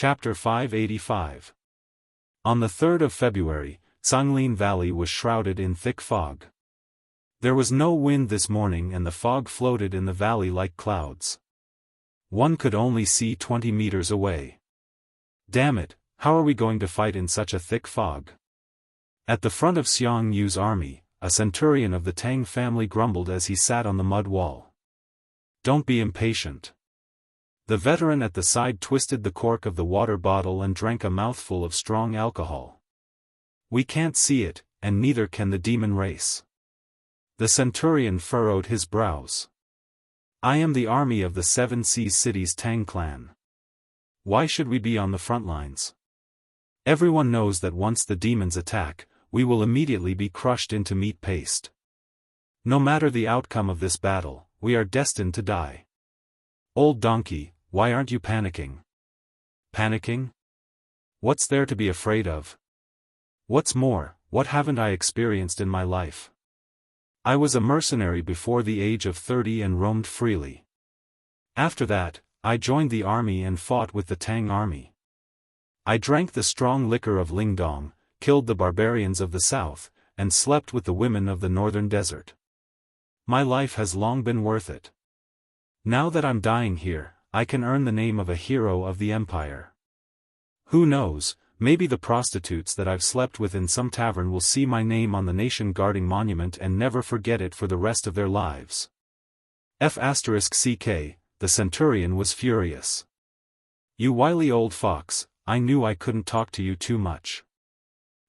Chapter 585. On the 3rd of February, Sanglin Valley was shrouded in thick fog. There was no wind this morning and the fog floated in the valley like clouds. One could only see 20 meters away. Damn it, how are we going to fight in such a thick fog? At the front of Xiangyu's army, a centurion of the Tang family grumbled as he sat on the mud wall. Don't be impatient. The veteran at the side twisted the cork of the water bottle and drank a mouthful of strong alcohol. We can't see it, and neither can the demon race. The centurion furrowed his brows. I am the army of the Seven Seas City's Tang clan. Why should we be on the front lines? Everyone knows that once the demons attack, we will immediately be crushed into meat paste. No matter the outcome of this battle, we are destined to die. Old donkey, why aren't you panicking? Panicking? What's there to be afraid of? What's more, what haven't I experienced in my life? I was a mercenary before the age of 30 and roamed freely. After that, I joined the army and fought with the Tang army. I drank the strong liquor of Lingdong, killed the barbarians of the south, and slept with the women of the northern desert. My life has long been worth it. Now that I'm dying here, I can earn the name of a hero of the empire. Who knows, maybe the prostitutes that I've slept with in some tavern will see my name on the nation-guarding monument and never forget it for the rest of their lives. F***ck, the centurion was furious. You wily old fox, I knew I couldn't talk to you too much.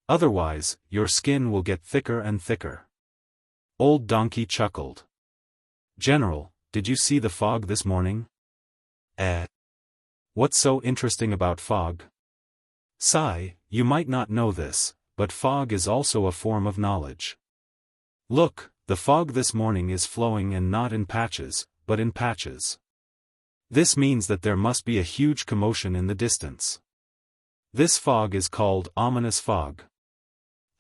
Otherwise, your skin will get thicker and thicker. Old donkey chuckled. General, did you see the fog this morning? What's so interesting about fog? Sigh, you might not know this, but fog is also a form of knowledge. Look, the fog this morning is flowing and not in patches, but in patches. This means that there must be a huge commotion in the distance. This fog is called ominous fog.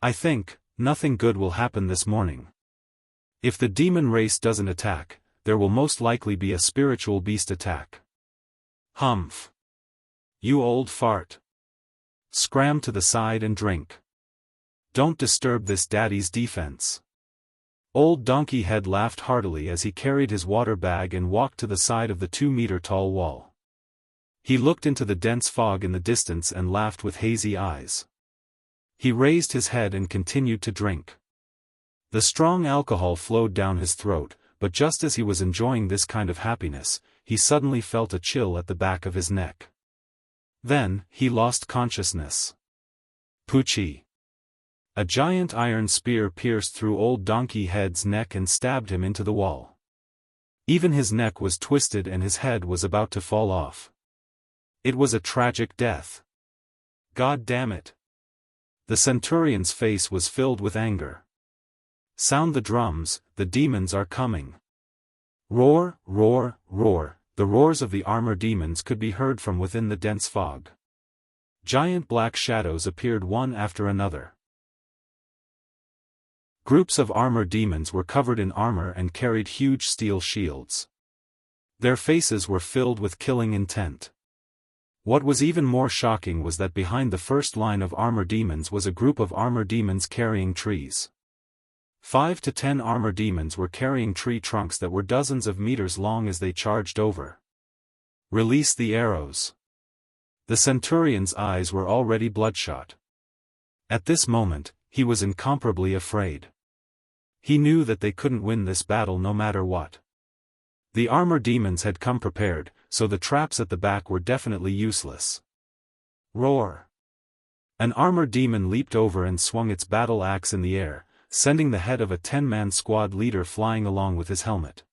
I think, nothing good will happen this morning. If the demon race doesn't attack, there will most likely be a spiritual beast attack. Humph. You old fart. Scram to the side and drink. Don't disturb this daddy's defense. Old Donkey Head laughed heartily as he carried his water bag and walked to the side of the 2-meter-tall wall. He looked into the dense fog in the distance and laughed with hazy eyes. He raised his head and continued to drink. The strong alcohol flowed down his throat, but just as he was enjoying this kind of happiness, he suddenly felt a chill at the back of his neck. Then, he lost consciousness. Poochie. A giant iron spear pierced through Old Donkey Head's neck and stabbed him into the wall. Even his neck was twisted and his head was about to fall off. It was a tragic death. God damn it. The centurion's face was filled with anger. Sound the drums, the demons are coming. Roar, roar, roar, the roars of the armor demons could be heard from within the dense fog. Giant black shadows appeared one after another. Groups of armor demons were covered in armor and carried huge steel shields. Their faces were filled with killing intent. What was even more shocking was that behind the first line of armor demons was a group of armor demons carrying trees. 5 to 10 armor demons were carrying tree trunks that were dozens of meters long as they charged over. Release the arrows. The centurion's eyes were already bloodshot. At this moment, he was incomparably afraid. He knew that they couldn't win this battle no matter what. The armor demons had come prepared, so the traps at the back were definitely useless. Roar! An armor demon leaped over and swung its battle axe in the air, sending the head of a 10-man squad leader flying along with his helmet.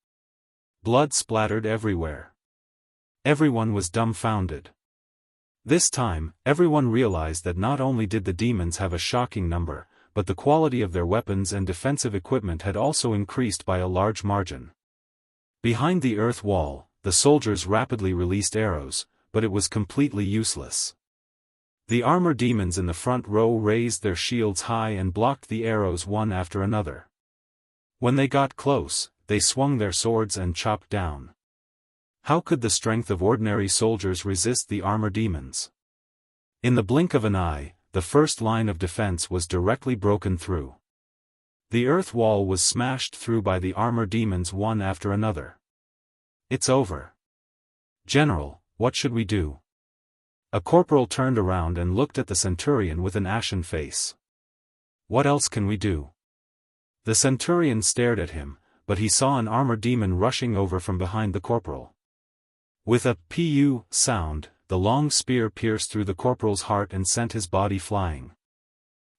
Blood splattered everywhere. Everyone was dumbfounded. This time, everyone realized that not only did the demons have a shocking number, but the quality of their weapons and defensive equipment had also increased by a large margin. Behind the earth wall, the soldiers rapidly released arrows, but it was completely useless. The armor demons in the front row raised their shields high and blocked the arrows one after another. When they got close, they swung their swords and chopped down. How could the strength of ordinary soldiers resist the armor demons? In the blink of an eye, the first line of defense was directly broken through. The earth wall was smashed through by the armor demons one after another. It's over. General, what should we do? A corporal turned around and looked at the centurion with an ashen face. What else can we do? The centurion stared at him, but he saw an armor demon rushing over from behind the corporal. With a "pu" sound, the long spear pierced through the corporal's heart and sent his body flying.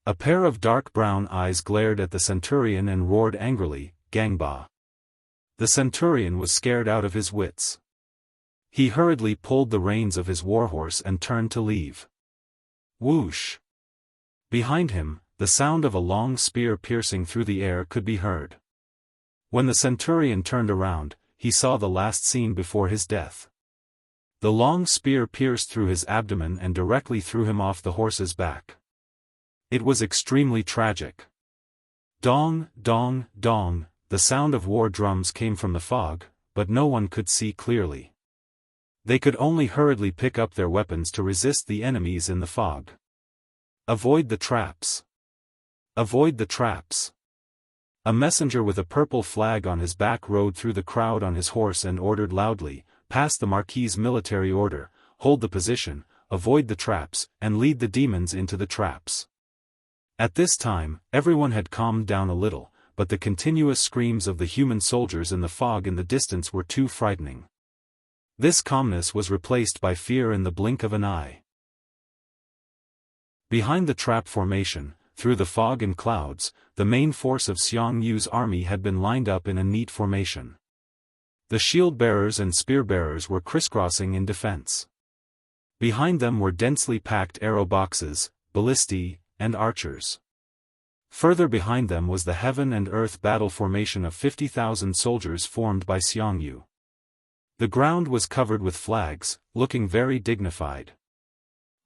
A pair of dark brown eyes glared at the centurion and roared angrily, "Gangba." The centurion was scared out of his wits. He hurriedly pulled the reins of his warhorse and turned to leave. Whoosh! Behind him, the sound of a long spear piercing through the air could be heard. When the centurion turned around, he saw the last scene before his death. The long spear pierced through his abdomen and directly threw him off the horse's back. It was extremely tragic. Dong, dong, dong, the sound of war drums came from the fog, but no one could see clearly. They could only hurriedly pick up their weapons to resist the enemies in the fog. Avoid the traps. Avoid the traps. A messenger with a purple flag on his back rode through the crowd on his horse and ordered loudly, "Pass the Marquis's military order, hold the position, avoid the traps, and lead the demons into the traps." At this time, everyone had calmed down a little, but the continuous screams of the human soldiers in the fog in the distance were too frightening. This calmness was replaced by fear in the blink of an eye. Behind the trap formation, through the fog and clouds, the main force of Xiangyu's army had been lined up in a neat formation. The shield-bearers and spear-bearers were crisscrossing in defense. Behind them were densely packed arrow boxes, ballistae, and archers. Further behind them was the heaven and earth battle formation of 50,000 soldiers formed by Xiangyu. The ground was covered with flags, looking very dignified.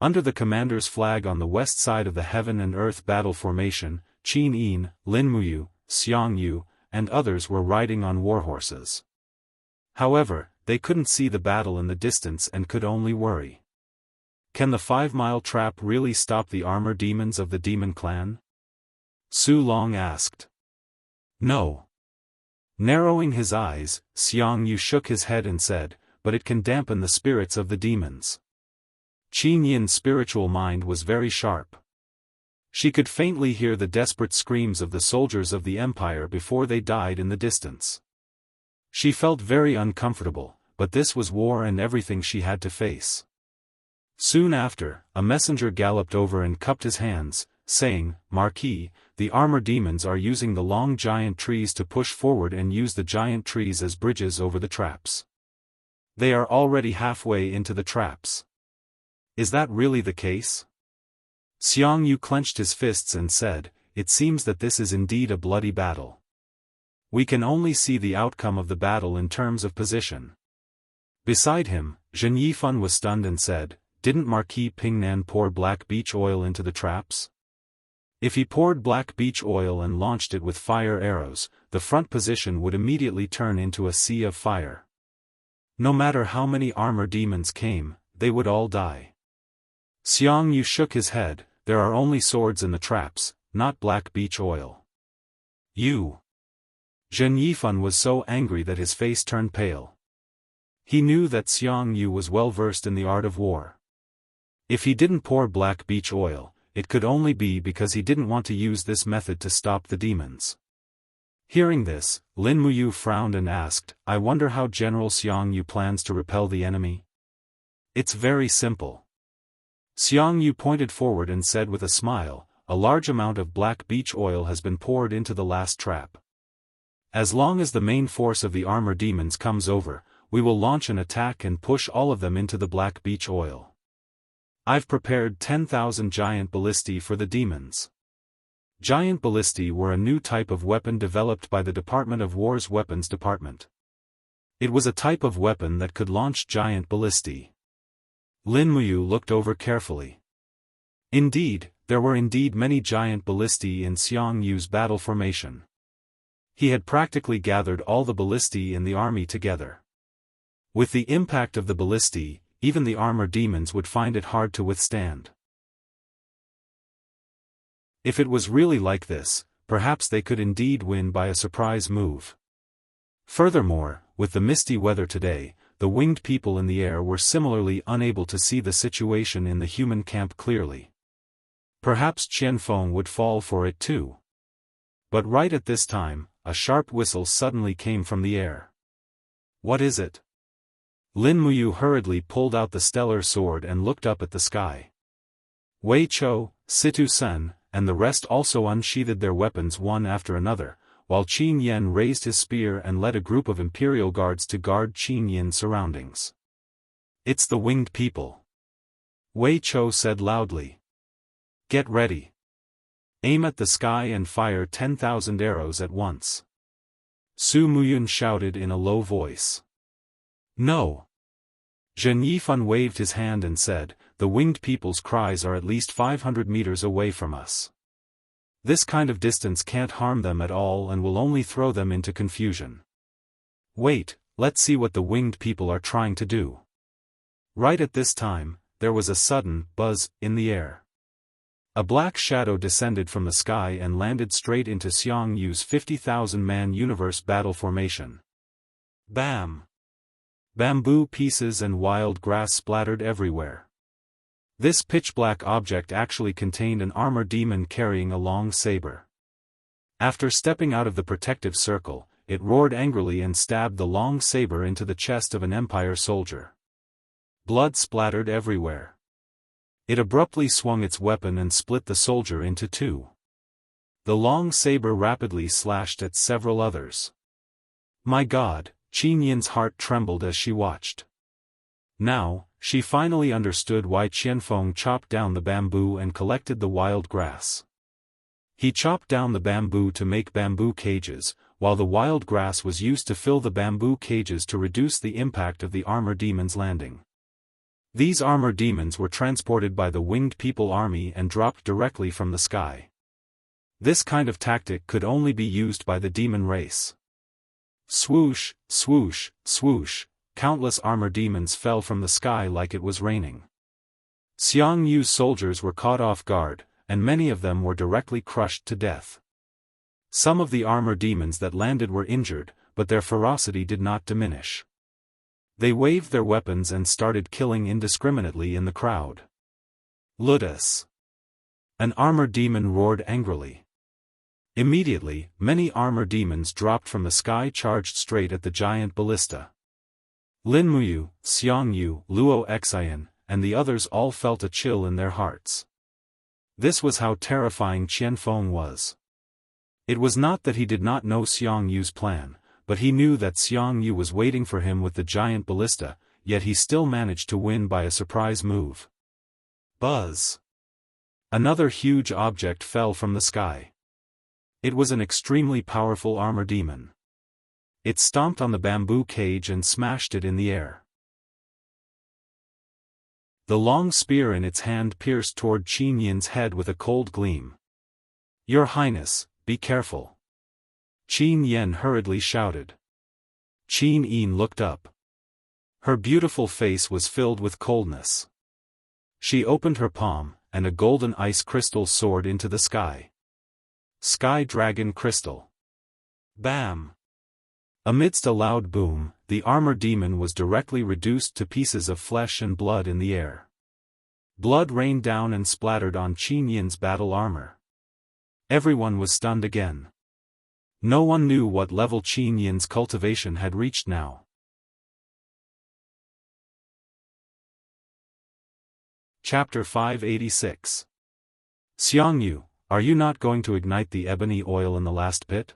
Under the commander's flag on the west side of the heaven and earth battle formation, Qin Yin, Lin Muyu, Xiangyu, and others were riding on warhorses. However, they couldn't see the battle in the distance and could only worry. Can the 5-mile trap really stop the armor demons of the demon clan? Su Long asked. No. Narrowing his eyes, Xiangyu shook his head and said, "But it can dampen the spirits of the demons." Qin Yin's spiritual mind was very sharp. She could faintly hear the desperate screams of the soldiers of the Empire before they died in the distance. She felt very uncomfortable, but this was war and everything she had to face. Soon after, a messenger galloped over and cupped his hands, saying, "Marquis, the armor demons are using the long giant trees to push forward and use the giant trees as bridges over the traps. They are already halfway into the traps." Is that really the case? Xiangyu clenched his fists and said, "It seems that this is indeed a bloody battle. We can only see the outcome of the battle in terms of position." Beside him, Zhen Yifan was stunned and said, "Didn't Marquis Pingnan pour black beech oil into the traps? If he poured black beech oil and launched it with fire arrows, the front position would immediately turn into a sea of fire. No matter how many armor demons came, they would all die." Xiangyu shook his head, "There are only swords in the traps, not black beech oil." "You!" Zhen Yifan was so angry that his face turned pale. He knew that Xiangyu was well versed in the art of war. If he didn't pour black beech oil, it could only be because he didn't want to use this method to stop the demons. Hearing this, Lin Muyu frowned and asked, "I wonder how General Xiangyu plans to repel the enemy?" "It's very simple." Xiangyu pointed forward and said with a smile, "A large amount of black beech oil has been poured into the last trap. As long as the main force of the armor demons comes over, we will launch an attack and push all of them into the black beech oil. I've prepared 10,000 giant ballistae for the demons." Giant ballistae were a new type of weapon developed by the Department of War's Weapons Department. It was a type of weapon that could launch giant ballistae. Lin Muyu looked over carefully. Indeed, there were many giant ballistae in Xiangyu's battle formation. He had practically gathered all the ballistae in the army together. With the impact of the ballistae, even the armor demons would find it hard to withstand. If it was really like this, perhaps they could indeed win by a surprise move. Furthermore, with the misty weather today, the winged people in the air were similarly unable to see the situation in the human camp clearly. Perhaps Qianfeng would fall for it too. But right at this time, a sharp whistle suddenly came from the air. What is it? Lin Muyu hurriedly pulled out the stellar sword and looked up at the sky. Wei Chou, Situ Sen, and the rest also unsheathed their weapons one after another, while Qin Yen raised his spear and led a group of imperial guards to guard Qin Yin's surroundings. It's the winged people. Wei Chou said loudly. Get ready. Aim at the sky and fire 10,000 arrows at once. Su Muyun shouted in a low voice. No. Zhen Yifan waved his hand and said, the winged people's cries are at least 500 meters away from us. This kind of distance can't harm them at all and will only throw them into confusion. Wait, let's see what the winged people are trying to do. Right at this time, there was a sudden buzz in the air. A black shadow descended from the sky and landed straight into Xiang Yu's 50,000-man universe battle formation. Bam! Bamboo pieces and wild grass splattered everywhere. This pitch-black object actually contained an armor demon carrying a long saber. After stepping out of the protective circle, it roared angrily and stabbed the long saber into the chest of an Empire soldier. Blood splattered everywhere. It abruptly swung its weapon and split the soldier into two. The long saber rapidly slashed at several others. My God, Qin Yin's heart trembled as she watched. Now, she finally understood why Qianfeng chopped down the bamboo and collected the wild grass. He chopped down the bamboo to make bamboo cages, while the wild grass was used to fill the bamboo cages to reduce the impact of the armor demon's landing. These armor demons were transported by the winged people army and dropped directly from the sky. This kind of tactic could only be used by the demon race. Swoosh, swoosh, swoosh, countless armor demons fell from the sky like it was raining. Xiang Yu's soldiers were caught off guard, and many of them were directly crushed to death. Some of the armor demons that landed were injured, but their ferocity did not diminish. They waved their weapons and started killing indiscriminately in the crowd. Ludus! An armor demon roared angrily. Immediately, many armor demons dropped from the sky, charged straight at the giant ballista. Lin Muyu, Xiang Yu, Luo Xian, and the others all felt a chill in their hearts. This was how terrifying Qianfeng was. It was not that he did not know Xiang Yu's plan, but he knew that Xiang Yu was waiting for him with the giant ballista, yet he still managed to win by a surprise move. Buzz! Another huge object fell from the sky. It was an extremely powerful armor demon. It stomped on the bamboo cage and smashed it in the air. The long spear in its hand pierced toward Qin Yin's head with a cold gleam. Your Highness, be careful! Qin Yen hurriedly shouted. Qin Yin looked up. Her beautiful face was filled with coldness. She opened her palm, and a golden ice crystal soared into the sky. Sky Dragon Crystal. Bam! Amidst a loud boom, the armor demon was directly reduced to pieces of flesh and blood in the air. Blood rained down and splattered on Qin Yin's battle armor. Everyone was stunned again. No one knew what level Qin Yin's cultivation had reached now. Chapter 586. Xiang Yu, are you not going to ignite the ebony oil in the last pit?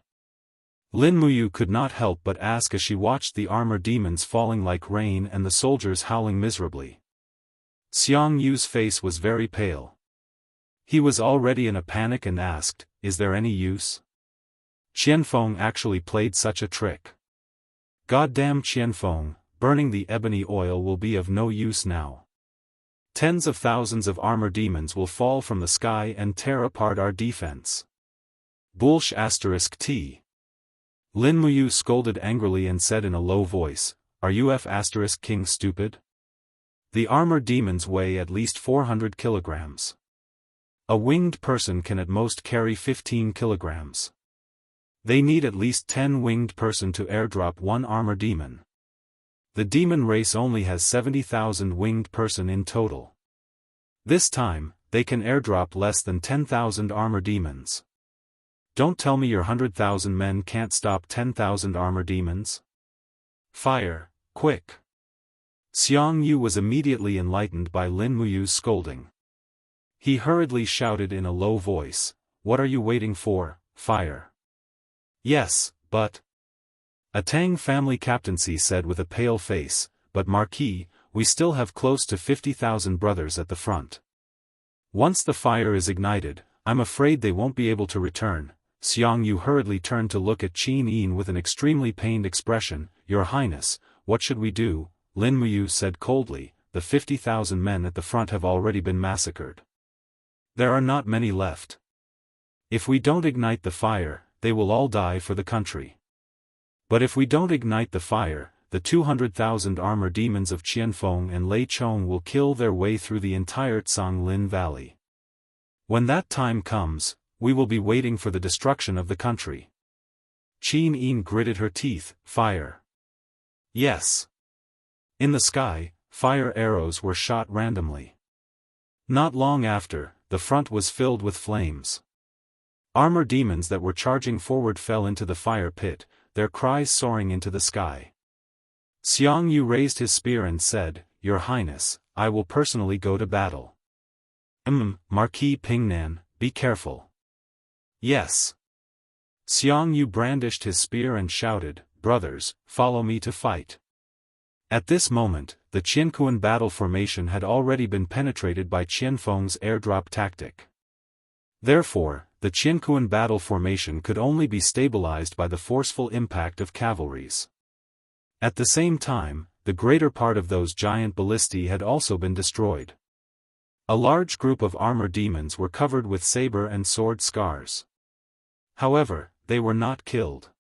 Lin Muyu could not help but ask as she watched the armor demons falling like rain and the soldiers howling miserably. Xiang Yu's face was very pale. He was already in a panic and asked, is there any use? Qianfeng actually played such a trick. Goddamn Qianfeng, burning the ebony oil will be of no use now. Tens of thousands of armor demons will fall from the sky and tear apart our defense. Bullsh *T. Lin Muyu scolded angrily and said in a low voice, are you King stupid? The armor demons weigh at least 400 kilograms. A winged person can at most carry 15 kilograms. They need at least 10 winged person to airdrop one armor demon. The demon race only has 70,000 winged person in total. This time, they can airdrop less than 10,000 armor demons. Don't tell me your 100,000 men can't stop 10,000 armor demons. Fire, quick! Xiangyu was immediately enlightened by Lin Muyu's scolding. He hurriedly shouted in a low voice, "What are you waiting for, fire?" "Yes, but..." A Tang family captaincy said with a pale face, "But Marquis, we still have close to 50,000 brothers at the front. Once the fire is ignited, I'm afraid they won't be able to return." Xiangyu hurriedly turned to look at Qin Yin with an extremely pained expression. "Your Highness, what should we do?" Lin Muyu said coldly, "The 50,000 men at the front have already been massacred. There are not many left. If we don't ignite the fire, they will all die for the country. But if we don't ignite the fire, the 200,000 armor demons of Qianfeng and Lei Chong will kill their way through the entire Canglin Valley. When that time comes, we will be waiting for the destruction of the country." Qin Yin gritted her teeth. "Fire." "Yes." In the sky, fire arrows were shot randomly. Not long after, the front was filled with flames. Armor demons that were charging forward fell into the fire pit, their cries soaring into the sky. Xiangyu raised his spear and said, "Your Highness, I will personally go to battle." Marquis Pingnan, be careful." "Yes." Xiangyu brandished his spear and shouted, "Brothers, follow me to fight." At this moment, the Qiankuan battle formation had already been penetrated by Qianfeng's airdrop tactic. Therefore, the Qiankuan battle formation could only be stabilized by the forceful impact of cavalries. At the same time, the greater part of those giant ballistae had also been destroyed. A large group of armor demons were covered with saber and sword scars. However, they were not killed.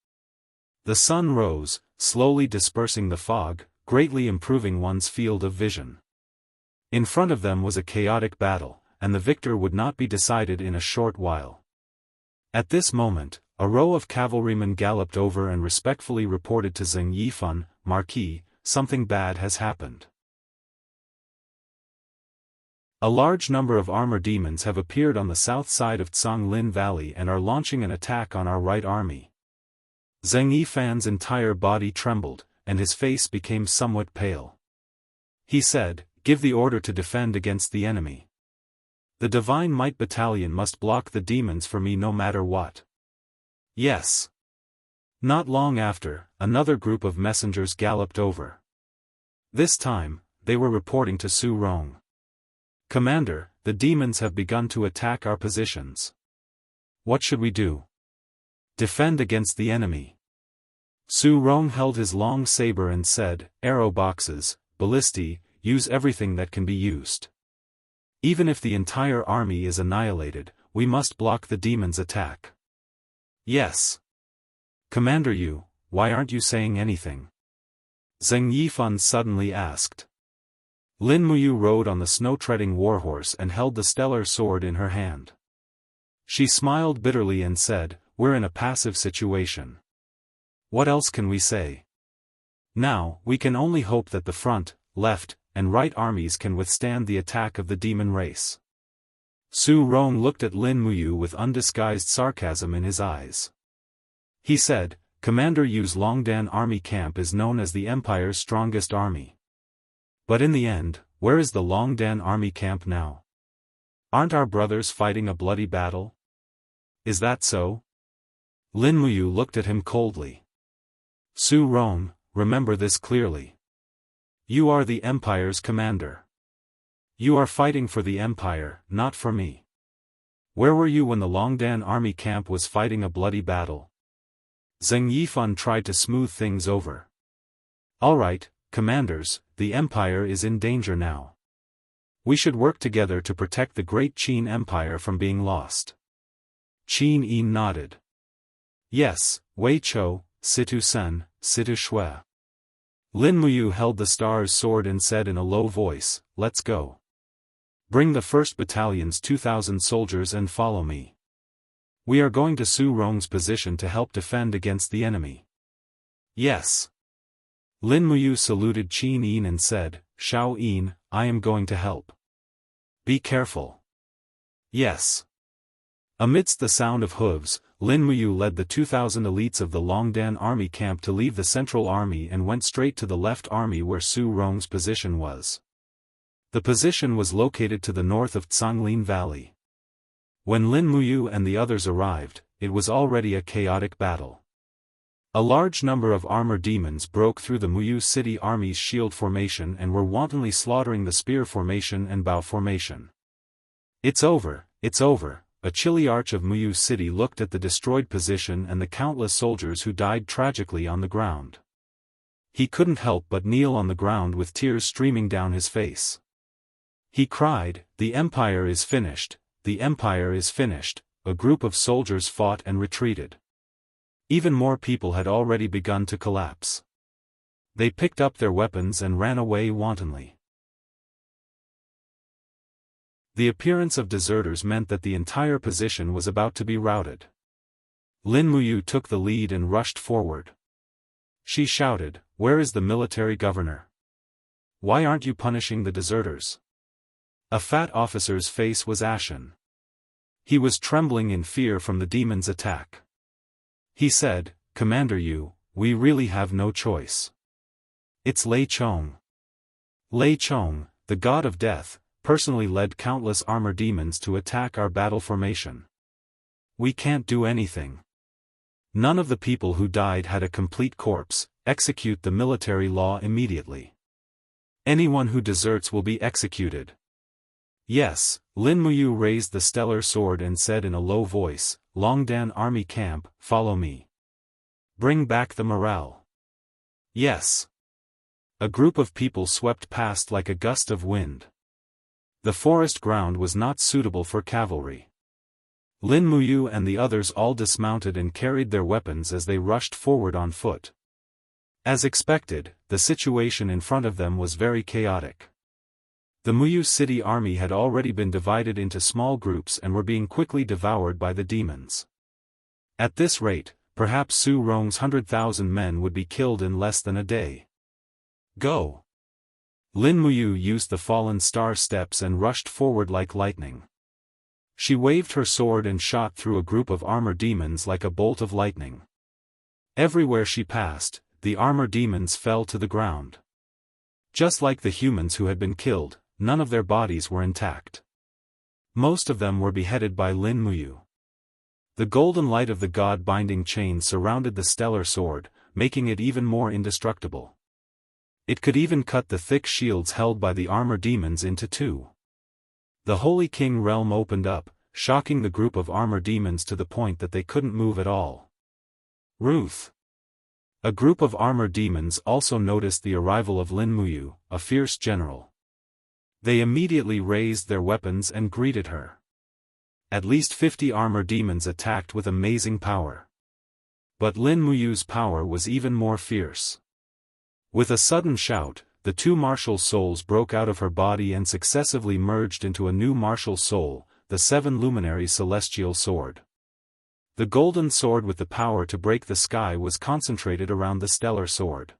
The sun rose, slowly dispersing the fog, greatly improving one's field of vision. In front of them was a chaotic battle, and the victor would not be decided in a short while. At this moment, a row of cavalrymen galloped over and respectfully reported to Zheng Yifan, "Marquis, something bad has happened. A large number of armor demons have appeared on the south side of Canglin Valley and are launching an attack on our right army." Zheng Yifan's entire body trembled, and his face became somewhat pale. He said, "Give the order to defend against the enemy. The Divine Might Battalion must block the demons for me no matter what." "Yes." Not long after, another group of messengers galloped over. This time, they were reporting to Su Rong. "Commander, the demons have begun to attack our positions. What should we do?" "Defend against the enemy." Su Rong held his long saber and said, "Arrow boxes, ballistae, use everything that can be used. Even if the entire army is annihilated, we must block the demons' attack." "Yes." "Commander Yu, why aren't you saying anything?" Zheng Yifan suddenly asked. Lin Muyu rode on the snow-treading warhorse and held the stellar sword in her hand. She smiled bitterly and said, "We're in a passive situation. What else can we say? Now, we can only hope that the front, left, and right armies can withstand the attack of the demon race." Su Rong looked at Lin Muyu with undisguised sarcasm in his eyes. He said, "Commander Yu's Longdan army camp is known as the Empire's strongest army. But in the end, where is the Longdan army camp now? Aren't our brothers fighting a bloody battle? Is that so?" Lin Muyu looked at him coldly. "Su Rong, remember this clearly. You are the Empire's commander. You are fighting for the Empire, not for me. Where were you when the Longdan army camp was fighting a bloody battle?" Zheng Yifan tried to smooth things over. "All right, commanders, the Empire is in danger now. We should work together to protect the great Qin Empire from being lost." Qin Yin nodded. "Yes, Wei Chou, Situ Sen, Situ Shui." Lin Muyu held the star's sword and said in a low voice, "Let's go." Bring the 1st Battalion's 2,000 soldiers and follow me. We are going to Su Rong's position to help defend against the enemy. Yes. Lin Muyu saluted Qin Yin and said, Shao Yin, I am going to help. Be careful. Yes. Amidst the sound of hooves, Lin Muyu led the 2,000 elites of the Longdan army camp to leave the central army and went straight to the left army where Su Rong's position was. The position was located to the north of Canglin Valley. When Lin Muyu and the others arrived, it was already a chaotic battle. A large number of armor demons broke through the Muyu city army's shield formation and were wantonly slaughtering the spear formation and bow formation. It's over, it's over. A chilly arch of Muyu city looked at the destroyed position and the countless soldiers who died tragically on the ground. He couldn't help but kneel on the ground with tears streaming down his face. He cried, "The empire is finished, the empire is finished." A group of soldiers fought and retreated. Even more people had already begun to collapse. They picked up their weapons and ran away wantonly. The appearance of deserters meant that the entire position was about to be routed. Lin Muyu took the lead and rushed forward. She shouted, "Where is the military governor? Why aren't you punishing the deserters?" A fat officer's face was ashen. He was trembling in fear from the demon's attack. He said, "Commander Yu, we really have no choice. It's Lei Chong. Lei Chong, the god of death, personally led countless armor demons to attack our battle formation. We can't do anything. None of the people who died had a complete corpse. Execute the military law immediately. Anyone who deserts will be executed." Yes, Lin Muyu raised the stellar sword and said in a low voice, "Longdan army camp, follow me. Bring back the morale." Yes. A group of people swept past like a gust of wind. The forest ground was not suitable for cavalry. Lin Muyu and the others all dismounted and carried their weapons as they rushed forward on foot. As expected, the situation in front of them was very chaotic. The Muyu city army had already been divided into small groups and were being quickly devoured by the demons. At this rate, perhaps Su Rong's 100,000 men would be killed in less than a day. Go! Lin Muyu used the fallen star steps and rushed forward like lightning. She waved her sword and shot through a group of armor demons like a bolt of lightning. Everywhere she passed, the armor demons fell to the ground. Just like the humans who had been killed, none of their bodies were intact. Most of them were beheaded by Lin Muyu. The golden light of the god-binding chain surrounded the stellar sword, making it even more indestructible. It could even cut the thick shields held by the armor demons into two. The Holy King realm opened up, shocking the group of armor demons to the point that they couldn't move at all. Ruth. A group of armor demons also noticed the arrival of Lin Muyu, a fierce general. They immediately raised their weapons and greeted her. At least 50 armor demons attacked with amazing power. But Lin Muyu's power was even more fierce. With a sudden shout, the two martial souls broke out of her body and successively merged into a new martial soul, the Seven Luminary Celestial Sword. The golden sword with the power to break the sky was concentrated around the stellar sword.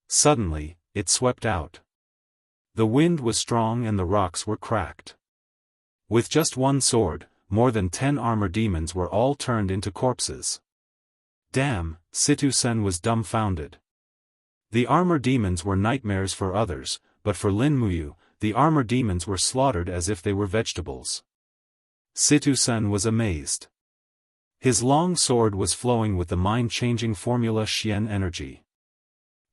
Suddenly, it swept out. The wind was strong and the rocks were cracked. With just one sword, more than 10 armor demons were all turned into corpses. Damn, Situ-sen was dumbfounded. The armor demons were nightmares for others, but for Lin Muyu, the armor demons were slaughtered as if they were vegetables. Situ-sen was amazed. His long sword was flowing with the mind-changing formula Xian energy.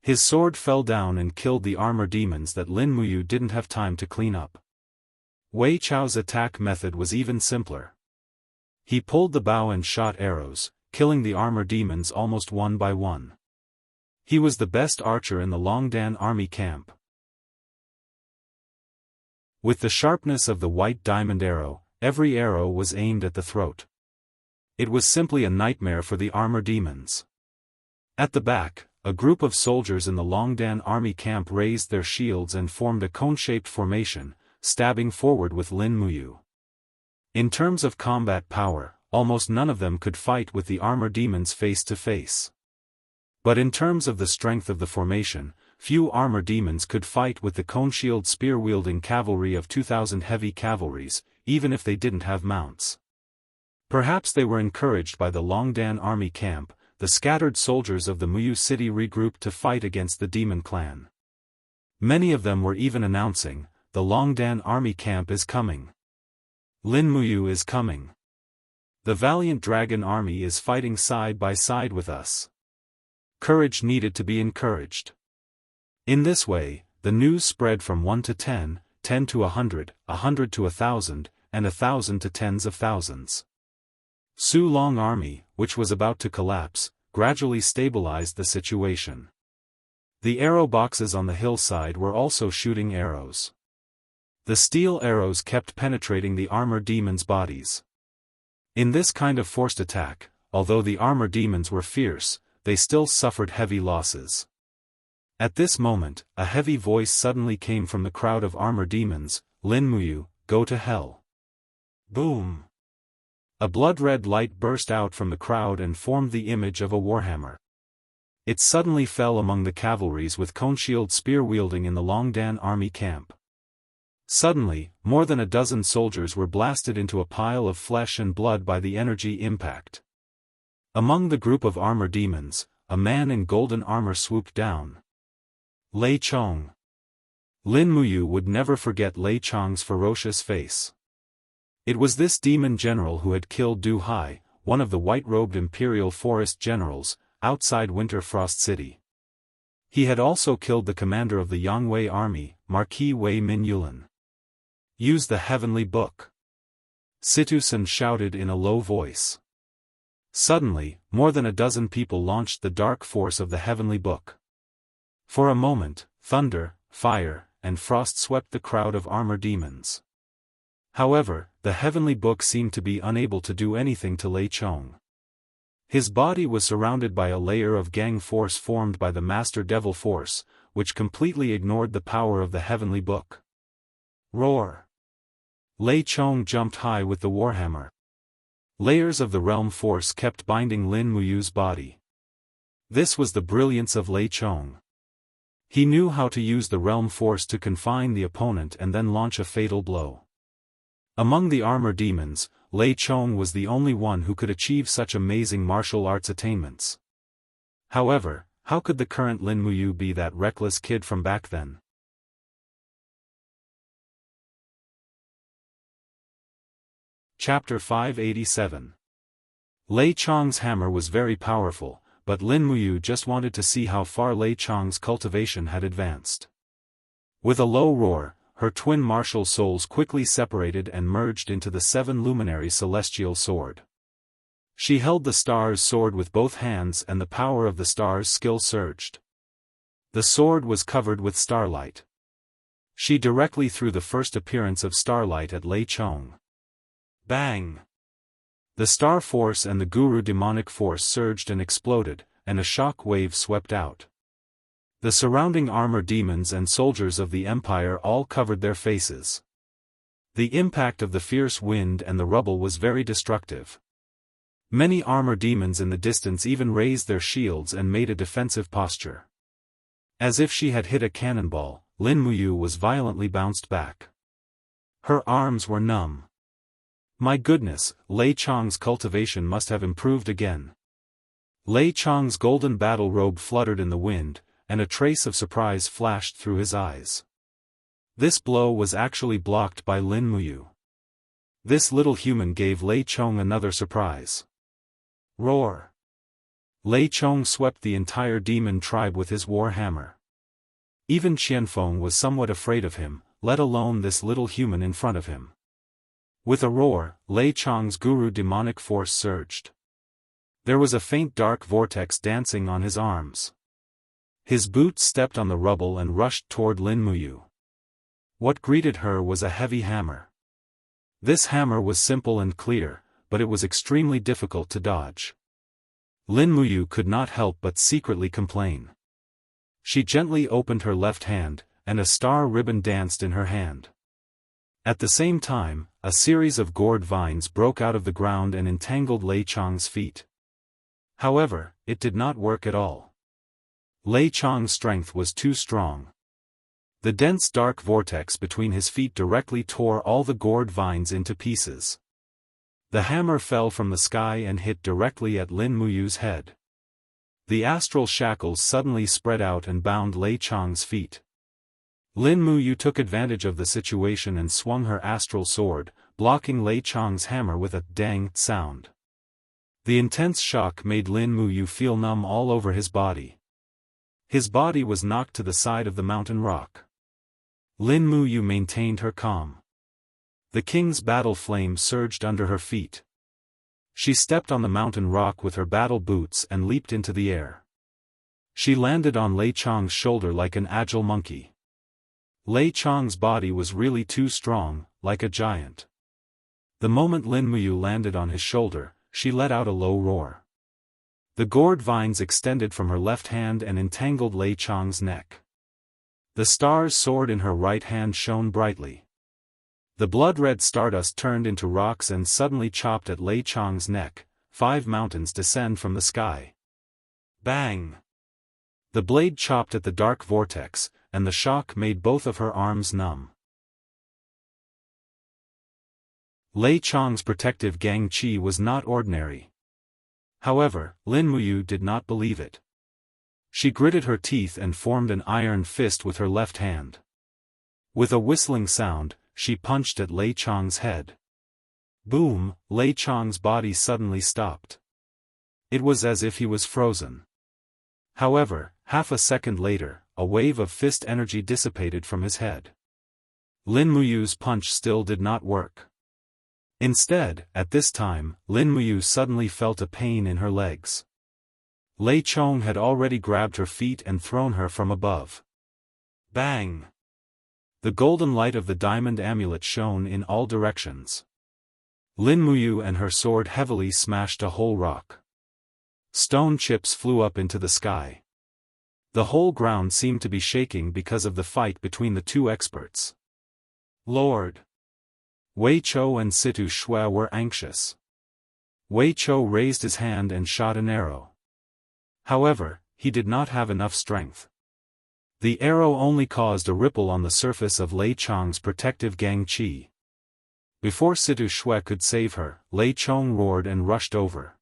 His sword fell down and killed the armor demons that Lin Muyu didn't have time to clean up. Wei Chao's attack method was even simpler. He pulled the bow and shot arrows, killing the armor demons almost one by one. He was the best archer in the Longdan army camp. With the sharpness of the white diamond arrow, every arrow was aimed at the throat. It was simply a nightmare for the armor demons. At the back, a group of soldiers in the Longdan army camp raised their shields and formed a cone-shaped formation, stabbing forward with Lin Muyu. In terms of combat power, almost none of them could fight with the armor demons face to face. But in terms of the strength of the formation, few armor demons could fight with the cone-shield spear-wielding cavalry of 2,000 heavy cavalries, even if they didn't have mounts. Perhaps they were encouraged by the Longdan army camp. The scattered soldiers of the Muyu city regrouped to fight against the demon clan. Many of them were even announcing, "The Longdan army camp is coming. Lin Muyu is coming. The valiant dragon army is fighting side by side with us." Courage needed to be encouraged. In this way, the news spread from 1 to 10, 10 to 100, 100 to 1,000, and 1,000 to tens of thousands. Su Long army, which was about to collapse, gradually stabilized the situation. The arrow boxes on the hillside were also shooting arrows. The steel arrows kept penetrating the armor demons' bodies. In this kind of forced attack, although the armor demons were fierce, they still suffered heavy losses. At this moment, a heavy voice suddenly came from the crowd of armor demons, "Lin Muyu, go to hell." Boom! A blood-red light burst out from the crowd and formed the image of a warhammer. It suddenly fell among the cavalries with cone-shield spear-wielding in the Longdan army camp. Suddenly, more than a dozen soldiers were blasted into a pile of flesh and blood by the energy impact. Among the group of armor demons, a man in golden armor swooped down. Lei Chong. Lin Muyu would never forget Lei Chong's ferocious face. It was this demon general who had killed Du Hai, one of the white-robed imperial forest generals, outside Winter Frost City. He had also killed the commander of the Yangwei army, Marquis Wei Minyulan. "Use the heavenly book," Situsen shouted in a low voice. Suddenly, more than a dozen people launched the dark force of the heavenly book. For a moment, thunder, fire, and frost swept the crowd of armor demons. However, the heavenly book seemed to be unable to do anything to Lei Chong. His body was surrounded by a layer of gang force formed by the Master Devil Force, which completely ignored the power of the heavenly book. Roar! Lei Chong jumped high with the warhammer. Layers of the realm force kept binding Lin Muyu's body. This was the brilliance of Lei Chong. He knew how to use the realm force to confine the opponent and then launch a fatal blow. Among the armor demons, Lei Chong was the only one who could achieve such amazing martial arts attainments. However, how could the current Lin Muyu be that reckless kid from back then? Chapter 587. Lei Chong's hammer was very powerful, but Lin Muyu just wanted to see how far Lei Chong's cultivation had advanced. With a low roar, her twin martial souls quickly separated and merged into the seven luminary celestial sword. She held the star's sword with both hands and the power of the star's skill surged. The sword was covered with starlight. She directly threw the first appearance of starlight at Lei Chong. Bang! The star force and the guru demonic force surged and exploded, and a shock wave swept out. The surrounding armor demons and soldiers of the Empire all covered their faces. The impact of the fierce wind and the rubble was very destructive. Many armor demons in the distance even raised their shields and made a defensive posture. As if she had hit a cannonball, Lin Muyu was violently bounced back. Her arms were numb. My goodness, Lei Chong's cultivation must have improved again. Lei Chong's golden battle robe fluttered in the wind, and a trace of surprise flashed through his eyes. This blow was actually blocked by Lin Muyu. This little human gave Lei Chong another surprise. Roar! Lei Chong swept the entire demon tribe with his war hammer. Even Qianfeng was somewhat afraid of him, let alone this little human in front of him. With a roar, Lei Chong's guru demonic force surged. There was a faint dark vortex dancing on his arms. His boots stepped on the rubble and rushed toward Lin Muyu. What greeted her was a heavy hammer. This hammer was simple and clear, but it was extremely difficult to dodge. Lin Muyu could not help but secretly complain. She gently opened her left hand, and a star ribbon danced in her hand. At the same time, a series of gourd vines broke out of the ground and entangled Lei Chong's feet. However, it did not work at all. Lei Chong's strength was too strong. The dense dark vortex between his feet directly tore all the gourd vines into pieces. The hammer fell from the sky and hit directly at Lin Muyu's head. The astral shackles suddenly spread out and bound Lei Chong's feet. Lin Muyu took advantage of the situation and swung her astral sword, blocking Lei Chong's hammer with a dang sound. The intense shock made Lin Muyu feel numb all over his body. His body was knocked to the side of the mountain rock. Lin Muyu maintained her calm. The king's battle flame surged under her feet. She stepped on the mountain rock with her battle boots and leaped into the air. She landed on Lei Chong's shoulder like an agile monkey. Lei Chong's body was really too strong, like a giant. The moment Lin Muyu landed on his shoulder, she let out a low roar. The gourd vines extended from her left hand and entangled Lei Chong's neck. The star's sword in her right hand shone brightly. The blood-red stardust turned into rocks and suddenly chopped at Lei Chong's neck. 5 mountains descend from the sky. Bang! The blade chopped at the dark vortex, and the shock made both of her arms numb. Lei Chong's protective gang qi was not ordinary. However, Lin Muyu did not believe it. She gritted her teeth and formed an iron fist with her left hand. With a whistling sound, she punched at Lei Chong's head. Boom! Lei Chong's body suddenly stopped. It was as if he was frozen. However, half a second later, a wave of fist energy dissipated from his head. Lin Muyu's punch still did not work. Instead, at this time, Lin Muyu suddenly felt a pain in her legs. Lei Chong had already grabbed her feet and thrown her from above. Bang! The golden light of the diamond amulet shone in all directions. Lin Muyu and her sword heavily smashed a whole rock. Stone chips flew up into the sky. The whole ground seemed to be shaking because of the fight between the two experts. Lord! Wei Chou and Situ Shui were anxious. Wei Chou raised his hand and shot an arrow. However, he did not have enough strength. The arrow only caused a ripple on the surface of Lei Chong's protective gang qi. Before Situ Shui could save her, Lei Chong roared and rushed over.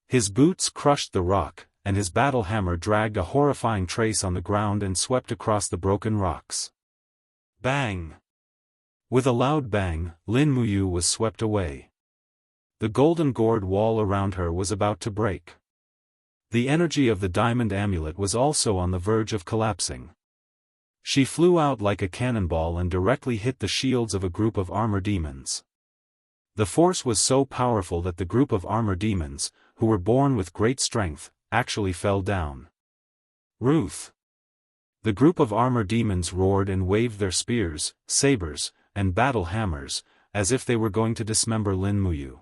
His boots crushed the rock, and his battle hammer dragged a horrifying trace on the ground and swept across the broken rocks. Bang! With a loud bang, Lin Muyu was swept away. The golden gourd wall around her was about to break. The energy of the diamond amulet was also on the verge of collapsing. She flew out like a cannonball and directly hit the shields of a group of armor demons. The force was so powerful that the group of armor demons, who were born with great strength, actually fell down. Ruth! The group of armor demons roared and waved their spears, sabers, and battle hammers, as if they were going to dismember Lin Muyu.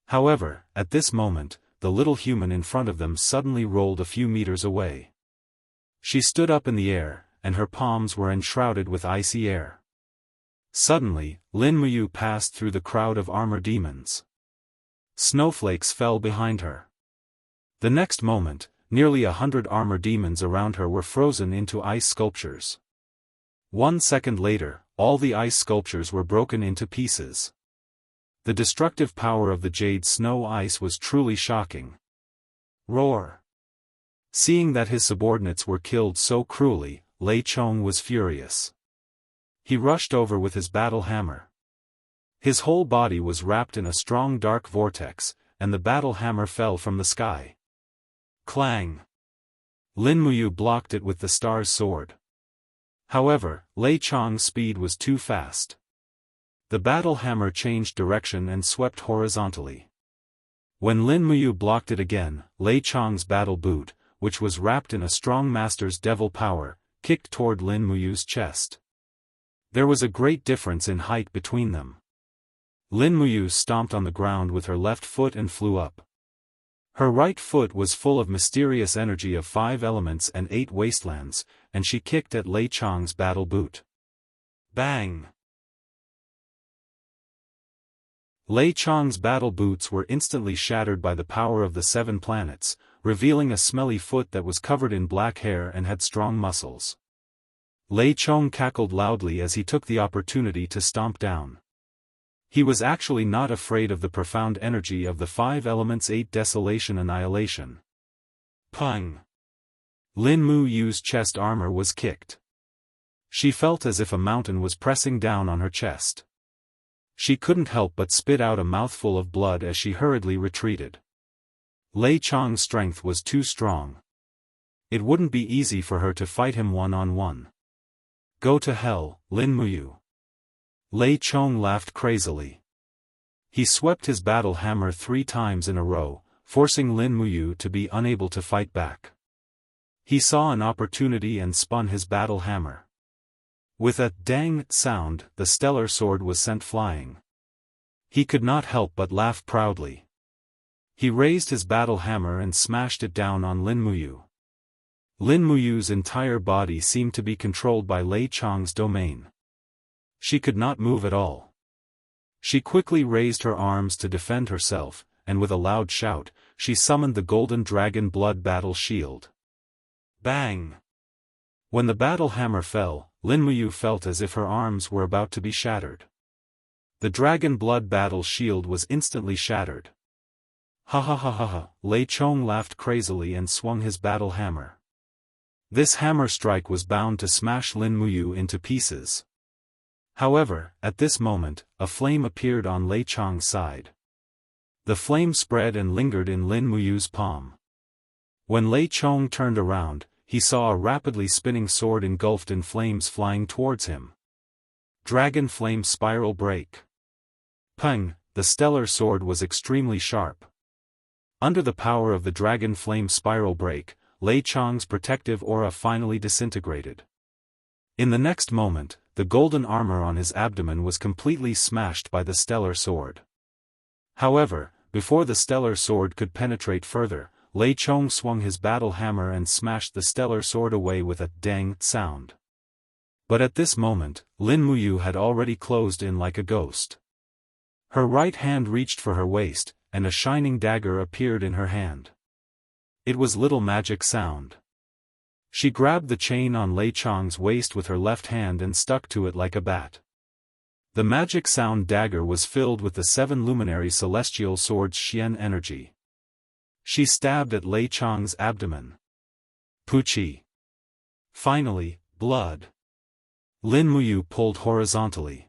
However, at this moment, the little human in front of them suddenly rolled a few meters away. She stood up in the air, and her palms were enshrouded with icy air. Suddenly, Lin Muyu passed through the crowd of armor demons. Snowflakes fell behind her. The next moment, nearly 100 armor demons around her were frozen into ice sculptures. 1 second later, all the ice sculptures were broken into pieces. The destructive power of the jade snow ice was truly shocking. Roar! Seeing that his subordinates were killed so cruelly, Lei Chong was furious. He rushed over with his battle hammer. His whole body was wrapped in a strong dark vortex, and the battle hammer fell from the sky. Clang! Lin Muyu blocked it with the star's sword. However, Lei Chong's speed was too fast. The battle hammer changed direction and swept horizontally. When Lin Muyu blocked it again, Lei Chong's battle boot, which was wrapped in a strong master's devil power, kicked toward Lin Muyu's chest. There was a great difference in height between them. Lin Muyu stomped on the ground with her left foot and flew up. Her right foot was full of mysterious energy of 5 elements and 8 wastelands, and she kicked at Lei Chong's battle boot. Bang! Lei Chong's battle boots were instantly shattered by the power of the 7 planets, revealing a smelly foot that was covered in black hair and had strong muscles. Lei Chong cackled loudly as he took the opportunity to stomp down. He was actually not afraid of the profound energy of the 5 elements 8 desolation annihilation. Pung! Lin Mu Yu's chest armor was kicked. She felt as if a mountain was pressing down on her chest. She couldn't help but spit out a mouthful of blood as she hurriedly retreated. Lei Chong's strength was too strong. It wouldn't be easy for her to fight him one-on-one. Go to hell, Lin Mu Yu. Lei Chong laughed crazily. He swept his battle hammer 3 times in a row, forcing Lin Mu Yu to be unable to fight back. He saw an opportunity and spun his battle hammer. With a dang sound, the stellar sword was sent flying. He could not help but laugh proudly. He raised his battle hammer and smashed it down on Lin Mu Yu. Lin Mu Yu's entire body seemed to be controlled by Lei Chong's domain. She could not move at all. She quickly raised her arms to defend herself, and with a loud shout, she summoned the golden dragon blood battle shield. Bang! When the battle hammer fell, Lin Mu Yu felt as if her arms were about to be shattered. The dragon blood battle shield was instantly shattered. Ha ha ha ha ha, Lei Chong laughed crazily and swung his battle hammer. This hammer strike was bound to smash Lin Mu Yu into pieces. However, at this moment, a flame appeared on Lei Chong's side. The flame spread and lingered in Lin Mu Yu's palm. When Lei Chong turned around, he saw a rapidly spinning sword engulfed in flames flying towards him. Dragon Flame Spiral Break. Pung! The stellar sword was extremely sharp. Under the power of the Dragon Flame Spiral Break, Lei Chong's protective aura finally disintegrated. In the next moment, the golden armor on his abdomen was completely smashed by the stellar sword. However, before the stellar sword could penetrate further, Lei Chong swung his battle hammer and smashed the stellar sword away with a dang sound. But at this moment, Lin Mu Yu had already closed in like a ghost. Her right hand reached for her waist, and a shining dagger appeared in her hand. It was Little Magic Sound. She grabbed the chain on Lei Chong's waist with her left hand and stuck to it like a bat. The Magic Sound dagger was filled with the 7 luminary celestial swords Xian energy. She stabbed at Lei Chong's abdomen. Puchi. Finally, blood. Lin Mu Yu pulled horizontally.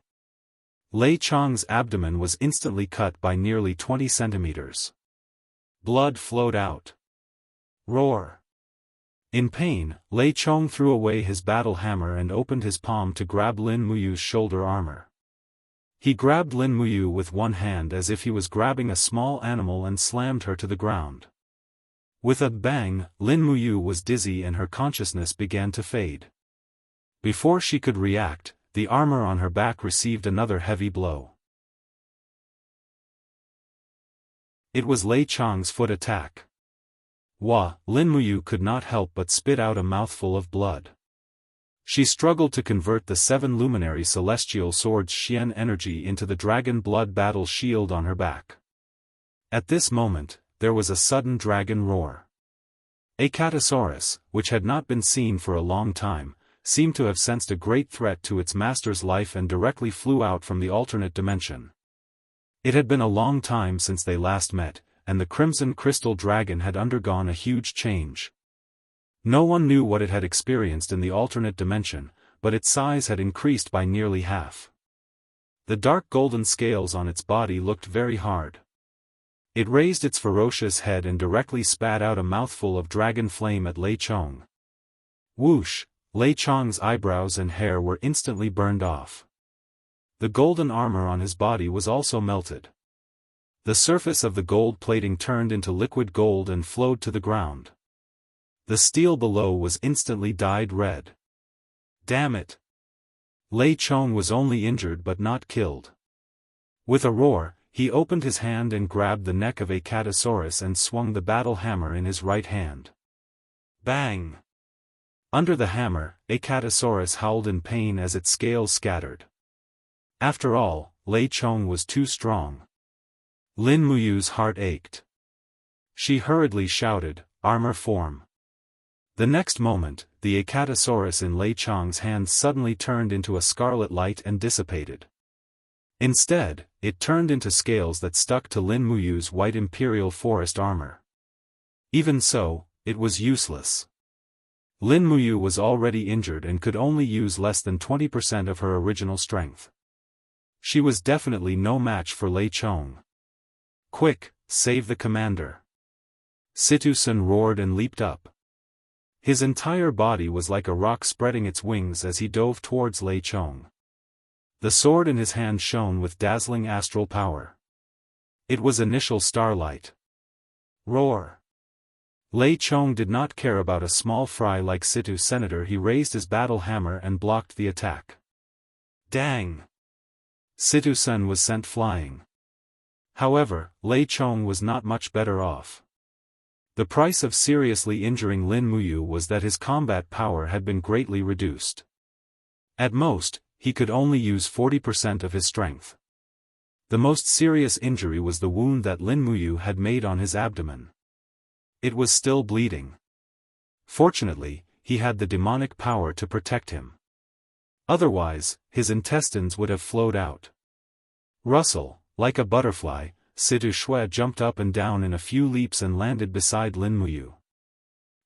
Lei Chong's abdomen was instantly cut by nearly 20 centimeters. Blood flowed out. Roar. In pain, Lei Chong threw away his battle hammer and opened his palm to grab Lin Mu Yu's shoulder armor. He grabbed Lin Mu Yu with one hand as if he was grabbing a small animal and slammed her to the ground. With a bang, Lin Mu Yu was dizzy and her consciousness began to fade. Before she could react, the armor on her back received another heavy blow. It was Lei Chong's foot attack. Wah! Lin Mu Yu could not help but spit out a mouthful of blood. She struggled to convert the 7 luminary celestial swords Xian energy into the dragon blood battle shield on her back. At this moment, there was a sudden dragon roar. A Catasaurus, which had not been seen for a long time, seemed to have sensed a great threat to its master's life and directly flew out from the alternate dimension. It had been a long time since they last met, and the Crimson Crystal Dragon had undergone a huge change. No one knew what it had experienced in the alternate dimension, but its size had increased by nearly half. The dark golden scales on its body looked very hard. It raised its ferocious head and directly spat out a mouthful of dragon flame at Lei Chong. Whoosh! Lei Chong's eyebrows and hair were instantly burned off. The golden armor on his body was also melted. The surface of the gold plating turned into liquid gold and flowed to the ground. The steel below was instantly dyed red. Damn it! Lei Chong was only injured but not killed. With a roar, he opened his hand and grabbed the neck of a Catasaurus and swung the battle hammer in his right hand. Bang! Under the hammer, a Catasaurus howled in pain as its scales scattered. After all, Lei Chong was too strong. Lin Muyu's heart ached. She hurriedly shouted, "Armor form." The next moment, the Acatosaurus in Lei Chong's hands suddenly turned into a scarlet light and dissipated. Instead, it turned into scales that stuck to Lin Muyu's white imperial forest armor. Even so, it was useless. Lin Muyu was already injured and could only use less than 20% of her original strength. She was definitely no match for Lei Chong. "Quick, save the commander!" Situ-san roared and leaped up. His entire body was like a rock spreading its wings as he dove towards Lei Chong. The sword in his hand shone with dazzling astral power. It was initial starlight. Roar! Lei Chong did not care about a small fry like Situ Senator. He raised his battle hammer and blocked the attack. Dang! Situ-san was sent flying. However, Lei Chong was not much better off. The price of seriously injuring Lin Muyu was that his combat power had been greatly reduced. At most, he could only use 40% of his strength. The most serious injury was the wound that Lin Muyu had made on his abdomen. It was still bleeding. Fortunately, he had the demonic power to protect him. Otherwise, his intestines would have flowed out. Rustle, like a butterfly, Situ Shui jumped up and down in a few leaps and landed beside Lin Muyu.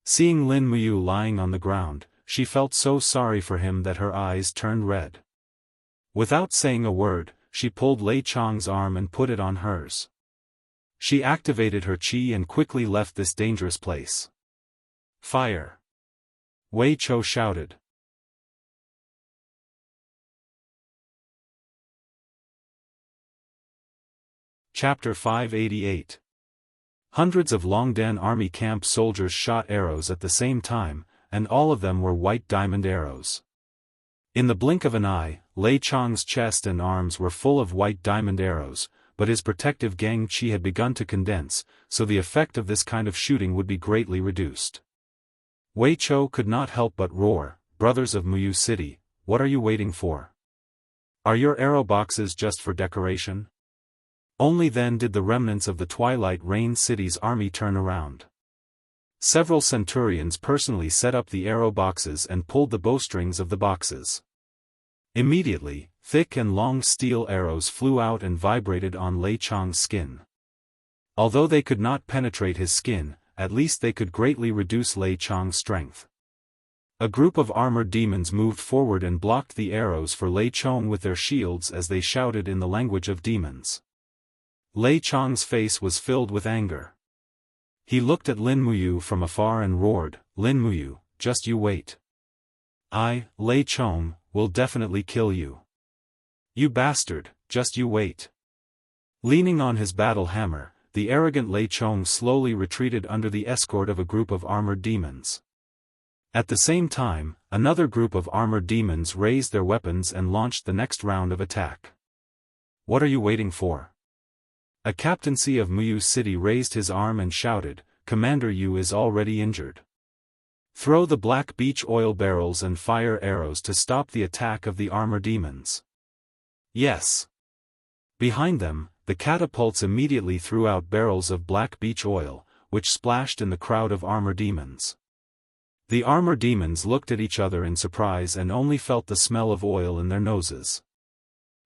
Seeing Lin Muyu lying on the ground, she felt so sorry for him that her eyes turned red. Without saying a word, she pulled Lei Chong's arm and put it on hers. She activated her qi and quickly left this dangerous place. "Fire!" Wei Chou shouted. Chapter 588. Hundreds of Longdan army camp soldiers shot arrows at the same time, and all of them were white diamond arrows. In the blink of an eye, Lei Chong's chest and arms were full of white diamond arrows, but his protective gang qi had begun to condense, so the effect of this kind of shooting would be greatly reduced. Wei Chou could not help but roar, "Brothers of Muyu City, what are you waiting for? Are your arrow boxes just for decoration?" Only then did the remnants of the Twilight Rain City's army turn around. Several centurions personally set up the arrow boxes and pulled the bowstrings of the boxes. Immediately, thick and long steel arrows flew out and vibrated on Lei Chong's skin. Although they could not penetrate his skin, at least they could greatly reduce Lei Chong's strength. A group of armored demons moved forward and blocked the arrows for Lei Chong with their shields as they shouted in the language of demons. Lei Chong's face was filled with anger. He looked at Lin Muyu from afar and roared, "Lin Muyu, just you wait. I, Lei Chong, will definitely kill you. You bastard, just you wait." Leaning on his battle hammer, the arrogant Lei Chong slowly retreated under the escort of a group of armored demons. At the same time, another group of armored demons raised their weapons and launched the next round of attack. "What are you waiting for?" A captaincy of Muyu City raised his arm and shouted, "Commander Yu is already injured. Throw the black beach oil barrels and fire arrows to stop the attack of the armor demons." Yes. Behind them, the catapults immediately threw out barrels of black beach oil, which splashed in the crowd of armor demons. The armor demons looked at each other in surprise and only felt the smell of oil in their noses.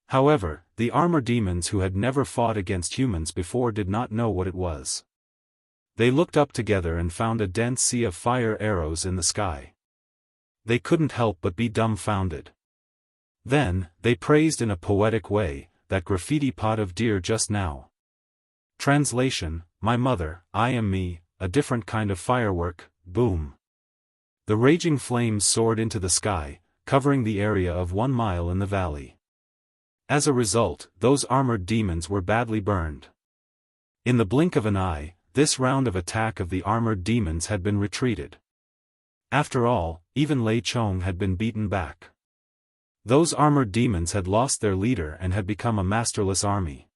However, the armor demons who had never fought against humans before did not know what it was. They looked up together and found a dense sea of fire arrows in the sky. They couldn't help but be dumbfounded. Then, they praised in a poetic way, "That graffiti pot of deer just now." Translation: "My mother, I am me, a different kind of firework, boom." The raging flames soared into the sky, covering the area of 1 mile in the valley. As a result, those armored demons were badly burned. In the blink of an eye, this round of attack of the armored demons had been retreated. After all, even Lei Chong had been beaten back. Those armored demons had lost their leader and had become a masterless army.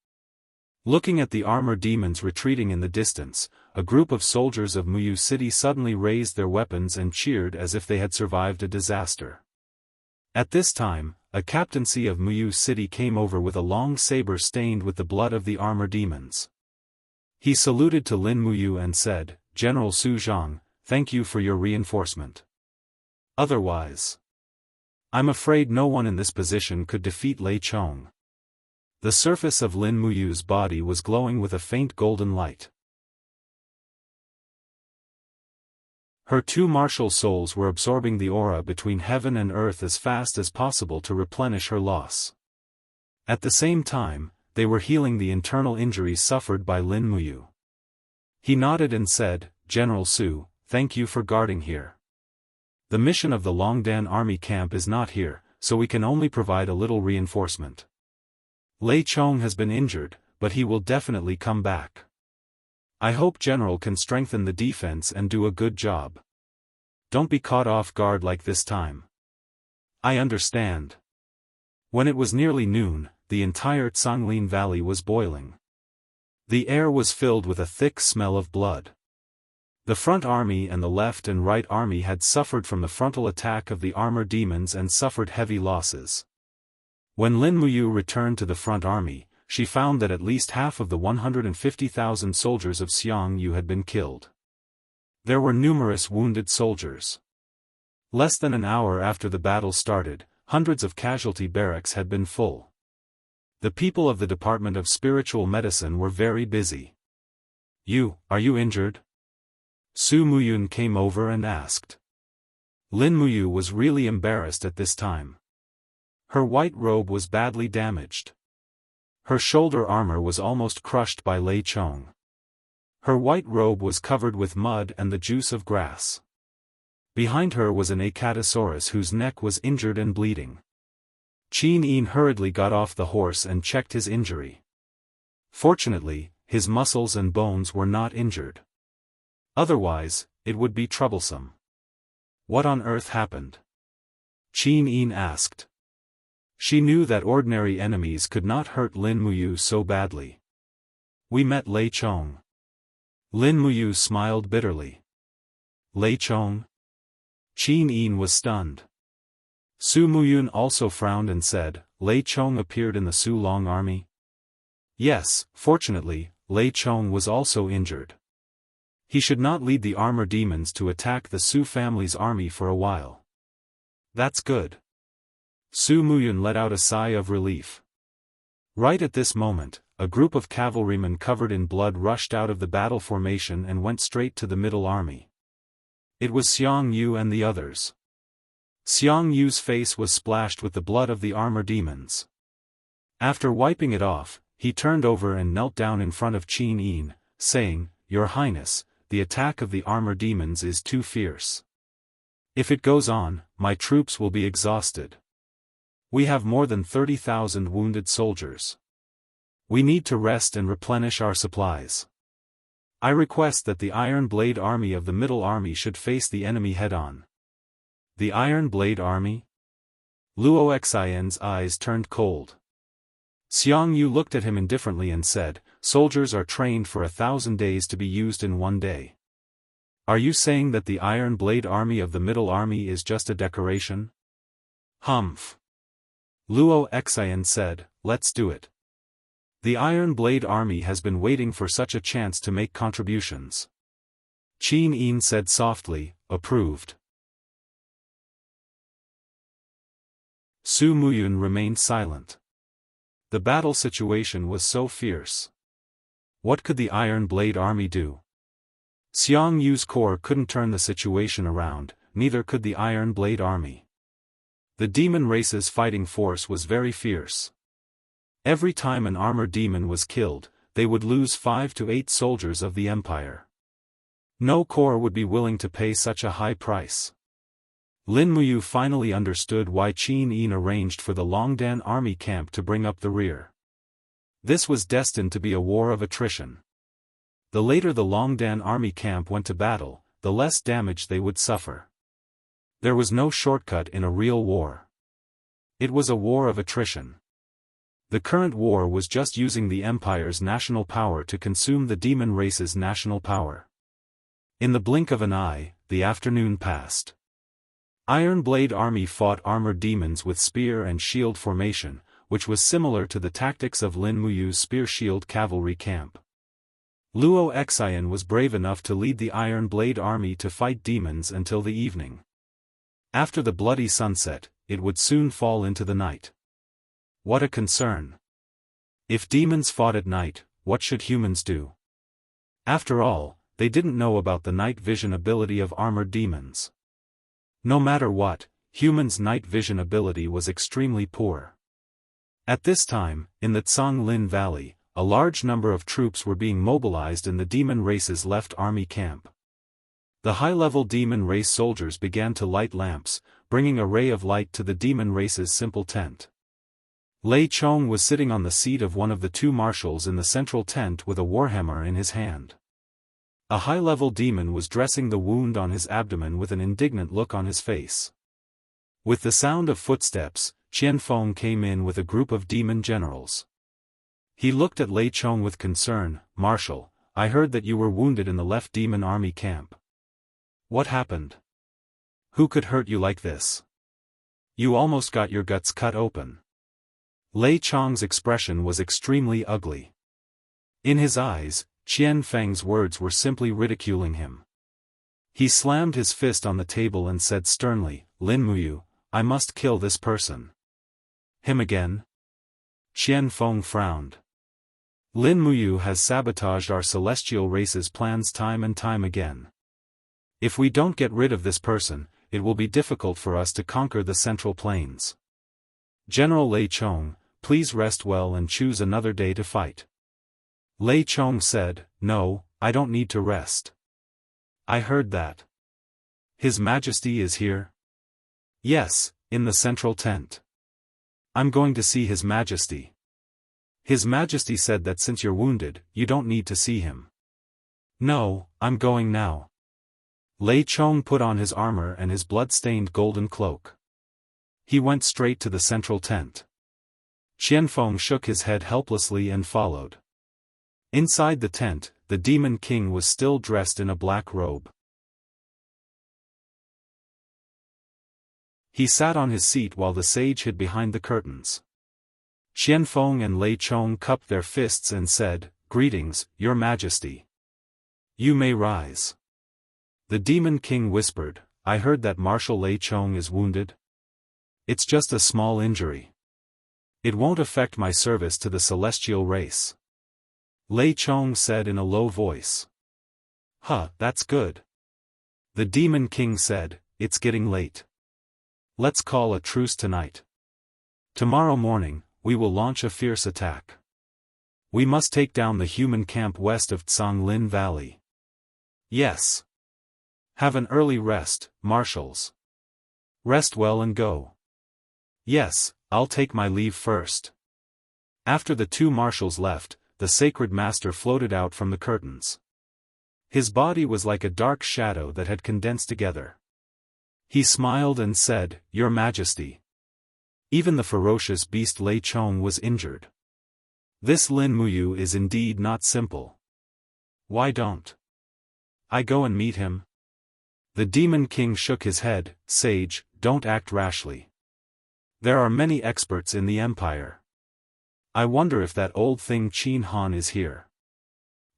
Looking at the armored demons retreating in the distance, a group of soldiers of Muyu City suddenly raised their weapons and cheered as if they had survived a disaster. At this time, a captaincy of Muyu City came over with a long saber stained with the blood of the armor demons. He saluted to Lin Muyu and said, "General Su Zhang, thank you for your reinforcement. Otherwise, I'm afraid no one in this position could defeat Lei Chong." The surface of Lin Muyu's body was glowing with a faint golden light. Her two martial souls were absorbing the aura between heaven and earth as fast as possible to replenish her loss. At the same time, they were healing the internal injuries suffered by Lin Muyu. He nodded and said, "General Su, thank you for guarding here. The mission of the Longdan army camp is not here, so we can only provide a little reinforcement. Lei Chong has been injured, but he will definitely come back. I hope General can strengthen the defense and do a good job. Don't be caught off guard like this time." "I understand." When it was nearly noon, the entire Canglin Valley was boiling. The air was filled with a thick smell of blood. The front army and the left and right army had suffered from the frontal attack of the armor demons and suffered heavy losses. When Lin Muyu returned to the front army, she found that at least half of the 150,000 soldiers of Jianghu had been killed. There were numerous wounded soldiers. Less than an hour after the battle started, hundreds of casualty barracks had been full. The people of the Department of Spiritual Medicine were very busy. Are you injured?" Su Muyun came over and asked. Lin Muyu was really embarrassed at this time. Her white robe was badly damaged. Her shoulder armor was almost crushed by Lei Chong. Her white robe was covered with mud and the juice of grass. Behind her was an Acatosaurus whose neck was injured and bleeding. Qin Yin hurriedly got off the horse and checked his injury. Fortunately, his muscles and bones were not injured. Otherwise, it would be troublesome. "What on earth happened?" Qin Yin asked. She knew that ordinary enemies could not hurt Lin Muyu so badly. "We met Lei Chong." Lin Muyu smiled bitterly. "Lei Chong?" Qin Yin was stunned. Su Muyun also frowned and said, "Lei Chong appeared in the Su Long army?" "Yes, fortunately, Lei Chong was also injured. He should not lead the armor demons to attack the Su family's army for a while." "That's good." Su Muyun let out a sigh of relief. Right at this moment, a group of cavalrymen covered in blood rushed out of the battle formation and went straight to the middle army. It was Xiang Yu and the others. Xiang Yu's face was splashed with the blood of the armor demons. After wiping it off, he turned over and knelt down in front of Qin Yin, saying, "Your Highness, the attack of the armor demons is too fierce. If it goes on, my troops will be exhausted. We have more than 30,000 wounded soldiers. We need to rest and replenish our supplies. I request that the Iron Blade Army of the Middle Army should face the enemy head-on." "The Iron Blade Army?" Luo Xian's eyes turned cold. Xiang Yu looked at him indifferently and said, "Soldiers are trained for 1,000 days to be used in one day. Are you saying that the Iron Blade Army of the Middle Army is just a decoration?" "Humph." Luo Xian said, "Let's do it. The Iron Blade Army has been waiting for such a chance to make contributions." Qin Yin said softly, "Approved." Su Muyun remained silent. The battle situation was so fierce. What could the Iron Blade Army do? Xiang Yu's corps couldn't turn the situation around, neither could the Iron Blade Army. The demon race's fighting force was very fierce. Every time an armor demon was killed, they would lose 5 to 8 soldiers of the Empire. No corps would be willing to pay such a high price. Lin Muyu finally understood why Qin Yin arranged for the Longdan army camp to bring up the rear. This was destined to be a war of attrition. The later the Longdan army camp went to battle, the less damage they would suffer. There was no shortcut in a real war. It was a war of attrition. The current war was just using the Empire's national power to consume the demon race's national power. In the blink of an eye, the afternoon passed. Iron Blade Army fought armored demons with spear and shield formation, which was similar to the tactics of Lin Muyu's spear-shield cavalry camp. Luo Xian was brave enough to lead the Iron Blade army to fight demons until the evening. After the bloody sunset, it would soon fall into the night. What a concern! If demons fought at night, what should humans do? After all, they didn't know about the night vision ability of armored demons. No matter what, humans' night vision ability was extremely poor. At this time, in the Zhanglin Valley, a large number of troops were being mobilized in the demon race's left army camp. The high-level demon race soldiers began to light lamps, bringing a ray of light to the demon race's simple tent. Lei Chong was sitting on the seat of one of the two marshals in the central tent with a warhammer in his hand. A high-level demon was dressing the wound on his abdomen with an indignant look on his face. With the sound of footsteps, Qianfeng came in with a group of demon generals. He looked at Lei Chong with concern. "Marshal, I heard that you were wounded in the left demon army camp. What happened? Who could hurt you like this? You almost got your guts cut open." Lei Chong's expression was extremely ugly. In his eyes, Qianfeng's words were simply ridiculing him. He slammed his fist on the table and said sternly, "Lin Muyu, I must kill this person." "Him again?" Qianfeng frowned. "Lin Muyu has sabotaged our celestial race's plans time and time again. If we don't get rid of this person, it will be difficult for us to conquer the Central Plains. General Lei Chong, please rest well and choose another day to fight." Lei Chong said, "No, I don't need to rest. I heard that His Majesty is here." "Yes, in the central tent. I'm going to see His Majesty." "His Majesty said that since you're wounded, you don't need to see him." "No, I'm going now." Lei Chong put on his armor and his blood-stained golden cloak. He went straight to the central tent. Qianfeng shook his head helplessly and followed. Inside the tent, the Demon King was still dressed in a black robe. He sat on his seat while the sage hid behind the curtains. Qianfeng and Lei Chong cupped their fists and said, "Greetings, Your Majesty. You may rise." The Demon King whispered, "I heard that Marshal Lei Chong is wounded. It's just a small injury. It won't affect my service to the celestial race." Lei Chong said in a low voice. "Huh, that's good." The Demon King said, "It's getting late. Let's call a truce tonight. Tomorrow morning, we will launch a fierce attack. We must take down the human camp west of Zhanglin Valley." "Yes. Have an early rest, marshals. Rest well and go." "Yes, I'll take my leave first." After the two marshals left, the sacred master floated out from the curtains. His body was like a dark shadow that had condensed together. He smiled and said, "Your Majesty." Even the ferocious beast Lei Chong was injured. This Lin Muyu is indeed not simple. Why don't I go and meet him? The Demon King shook his head. "Sage, don't act rashly. There are many experts in the Empire. I wonder if that old thing Qin Han is here.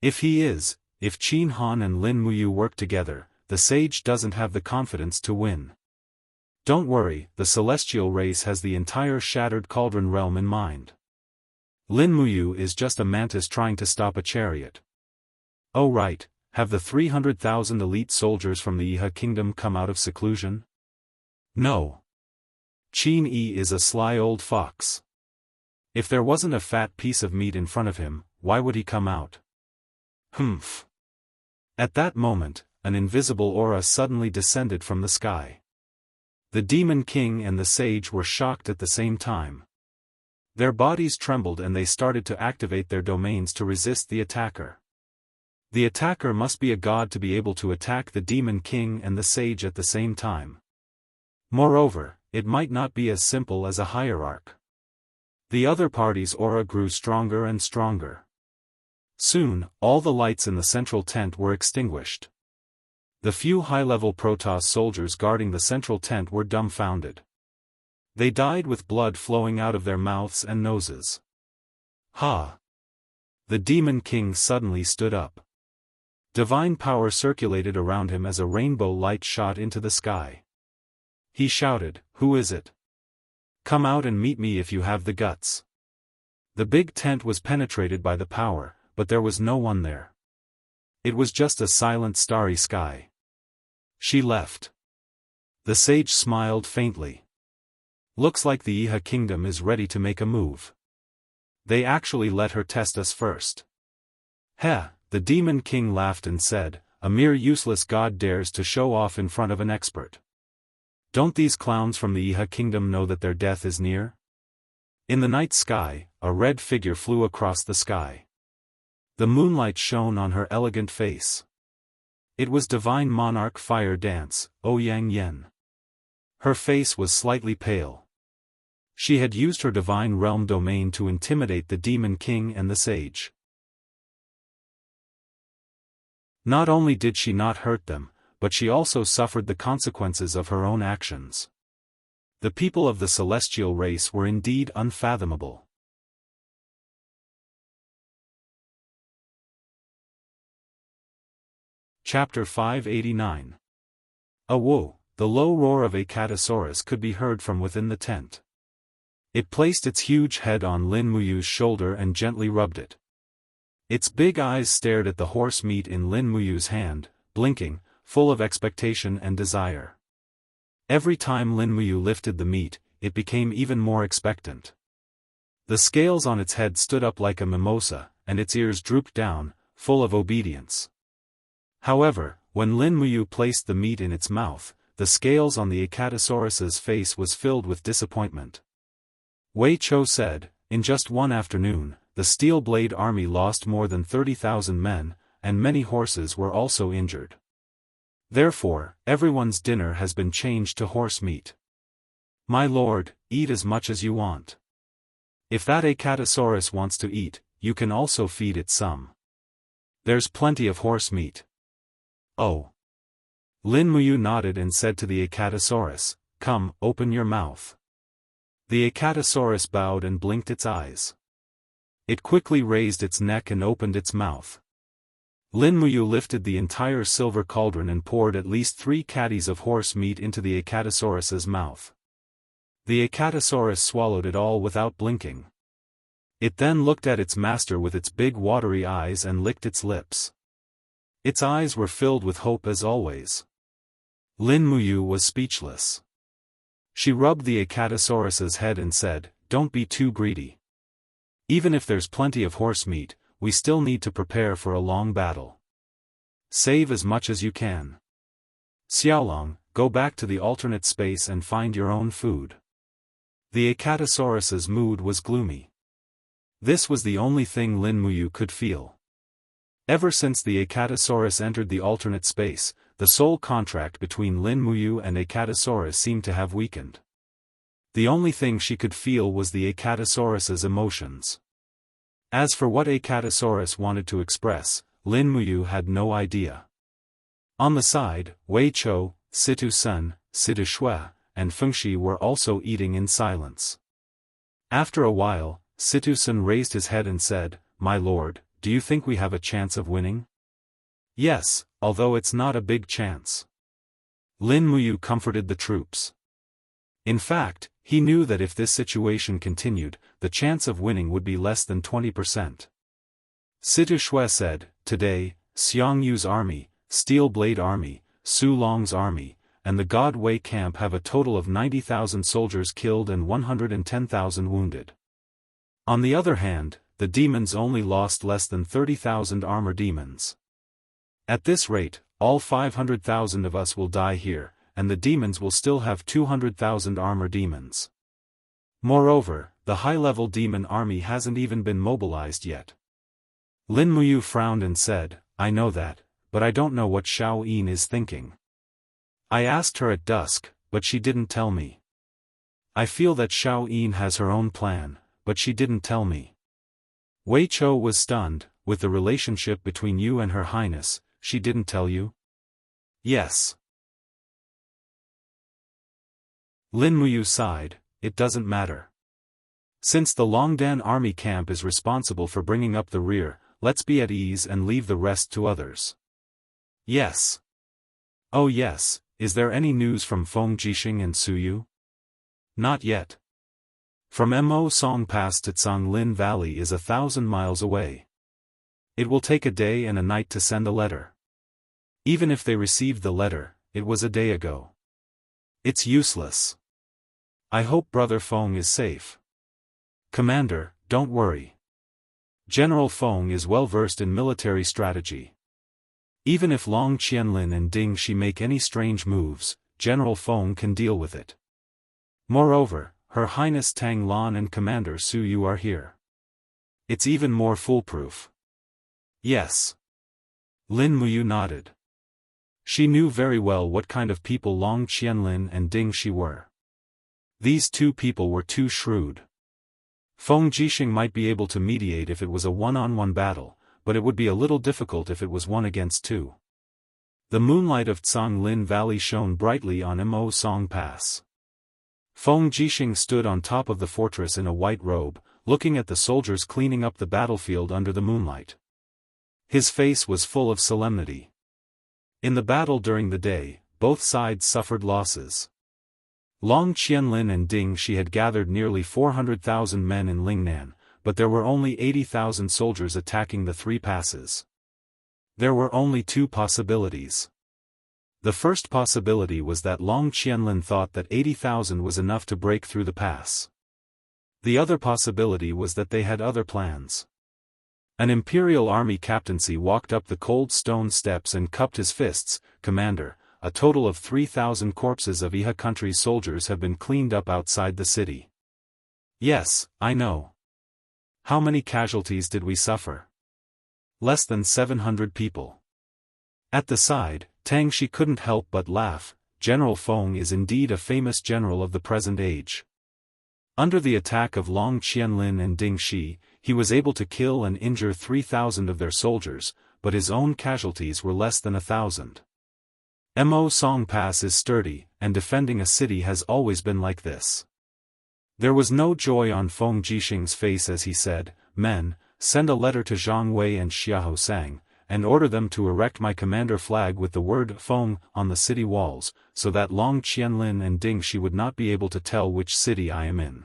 If he is, if Qin Han and Lin Muyu work together, the sage doesn't have the confidence to win. Don't worry, the celestial race has the entire Shattered Cauldron realm in mind. Lin Muyu is just a mantis trying to stop a chariot." "Oh right, have the 300,000 elite soldiers from the Iha kingdom come out of seclusion?" "No. Qin Yi is a sly old fox. If there wasn't a fat piece of meat in front of him, why would he come out?" "Humph." At that moment, an invisible aura suddenly descended from the sky. The Demon King and the sage were shocked at the same time. Their bodies trembled and they started to activate their domains to resist the attacker. The attacker must be a god to be able to attack the Demon King and the sage at the same time. Moreover, it might not be as simple as a hierarch. The other party's aura grew stronger and stronger. Soon, all the lights in the central tent were extinguished. The few high-level Protoss soldiers guarding the central tent were dumbfounded. They died with blood flowing out of their mouths and noses. "Ha! The demon king suddenly stood up. Divine power circulated around him as a rainbow light shot into the sky. He shouted, "Who is it? Come out and meet me if you have the guts." The big tent was penetrated by the power, but there was no one there. It was just a silent starry sky. She left. The sage smiled faintly. Looks like the Iha kingdom is ready to make a move. They actually let her test us first. Heh, the demon king laughed and said, a mere useless god dares to show off in front of an expert. Don't these clowns from the Iha kingdom know that their death is near? In the night sky, a red figure flew across the sky. The moonlight shone on her elegant face. It was divine monarch Fire Dance, Ouyang Yen. Her face was slightly pale. She had used her divine realm domain to intimidate the demon king and the sage. Not only did she not hurt them, but she also suffered the consequences of her own actions. The people of the celestial race were indeed unfathomable. Chapter 589. Whoa, the low roar of a Catasaurus could be heard from within the tent. It placed its huge head on Lin Muyu's shoulder and gently rubbed it. Its big eyes stared at the horse meat in Lin Muyu's hand, blinking, full of expectation and desire. Every time Lin Muyu lifted the meat, it became even more expectant. The scales on its head stood up like a mimosa, and its ears drooped down, full of obedience. However, when Lin Muyu placed the meat in its mouth, the scales on the Acatosaurus's face was filled with disappointment. Wei Chou said, in just one afternoon, the Steel Blade army lost more than 30,000 men, and many horses were also injured. Therefore, everyone's dinner has been changed to horse meat. My lord, eat as much as you want. If that Acatosaurus wants to eat, you can also feed it some. There's plenty of horse meat. Oh. Lin Muyu nodded and said to the Acatosaurus, come, open your mouth. The Acatosaurus bowed and blinked its eyes. It quickly raised its neck and opened its mouth. Lin Muyu lifted the entire silver cauldron and poured at least 3 caddies of horse meat into the Acatosaurus's mouth. The Acatosaurus swallowed it all without blinking. It then looked at its master with its big watery eyes and licked its lips. Its eyes were filled with hope as always. Lin Muyu was speechless. She rubbed the Acatosaurus's head and said, don't be too greedy. Even if there's plenty of horse meat, we still need to prepare for a long battle. Save as much as you can. Xiaolong, go back to the alternate space and find your own food. The Acatosaurus's mood was gloomy. This was the only thing Lin Muyu could feel. Ever since the Acatosaurus entered the alternate space, the soul contract between Lin Muyu and Acatosaurus seemed to have weakened. The only thing she could feel was the Acatosaurus's emotions. As for what Acatosaurus wanted to express, Lin Muyu had no idea. On the side, Wei Chou, Situ Sun, Situ Shui, and Fengxi were also eating in silence. After a while, Situ Sun raised his head and said, my lord, do you think we have a chance of winning? Yes, although it's not a big chance. Lin Muyu comforted the troops. In fact, he knew that if this situation continued, the chance of winning would be less than 20%. Situ Shui said, today, Xiang Yu's army, Steel Blade army, Su Long's army, and the God Wei camp have a total of 90,000 soldiers killed and 110,000 wounded. On the other hand, the demons only lost less than 30,000 armor demons. At this rate, all 500,000 of us will die here, and the demons will still have 200,000 armor demons. Moreover, the high-level demon army hasn't even been mobilized yet. Lin Muyu frowned and said, I know that, but I don't know what Xiao Yin is thinking. I asked her at dusk, but she didn't tell me. I feel that Xiao Yin has her own plan, but she didn't tell me. Wei Chou was stunned, with the relationship between you and Her Highness, she didn't tell you? Yes. Lin Muyu sighed, it doesn't matter. Since the Longdan army camp is responsible for bringing up the rear, let's be at ease and leave the rest to others. Yes. Oh yes, is there any news from Feng Jixing and Suyu? Not yet. From Mo Song Pass to Canglin Valley is 1,000 miles away. It will take a day and a night to send a letter. Even if they received the letter, it was a day ago. It's useless. I hope Brother Feng is safe. Commander, don't worry. General Feng is well versed in military strategy. Even if Long Qianlin and Ding Shi make any strange moves, General Feng can deal with it. Moreover, Her Highness Tang Lan and Commander Su Yu are here. It's even more foolproof. Yes. Lin Muyu nodded. She knew very well what kind of people Long Qianlin and Ding Shi were. These two people were too shrewd. Feng Jixing might be able to mediate if it was a one-on-one battle, but it would be a little difficult if it was 1 against 2. The moonlight of Canglin Valley shone brightly on Mo Song Pass. Feng Jixing stood on top of the fortress in a white robe, looking at the soldiers cleaning up the battlefield under the moonlight. His face was full of solemnity. In the battle during the day, both sides suffered losses. Long Qianlin and Ding Shi had gathered nearly 400,000 men in Lingnan, but there were only 80,000 soldiers attacking the 3 passes. There were only 2 possibilities. The first possibility was that Long Qianlin thought that 80,000 was enough to break through the pass. The other possibility was that they had other plans. An imperial army captaincy walked up the cold stone steps and cupped his fists. Commander, a total of 3,000 corpses of Iha country's soldiers have been cleaned up outside the city. Yes, I know. How many casualties did we suffer? Less than 700 people. At the side, Tang Shi couldn't help but laugh. General Feng is indeed a famous general of the present age. Under the attack of Long Qianlin and Ding Shi, he was able to kill and injure 3,000 of their soldiers, but his own casualties were less than 1,000. Mo Song Pass is sturdy, and defending a city has always been like this. There was no joy on Feng Jixing's face as he said, Men, send a letter to Zhang Wei and Xiahou Sang, and order them to erect my commander flag with the word Feng on the city walls, so that Long Qianlin and Ding Shi would not be able to tell which city I am in.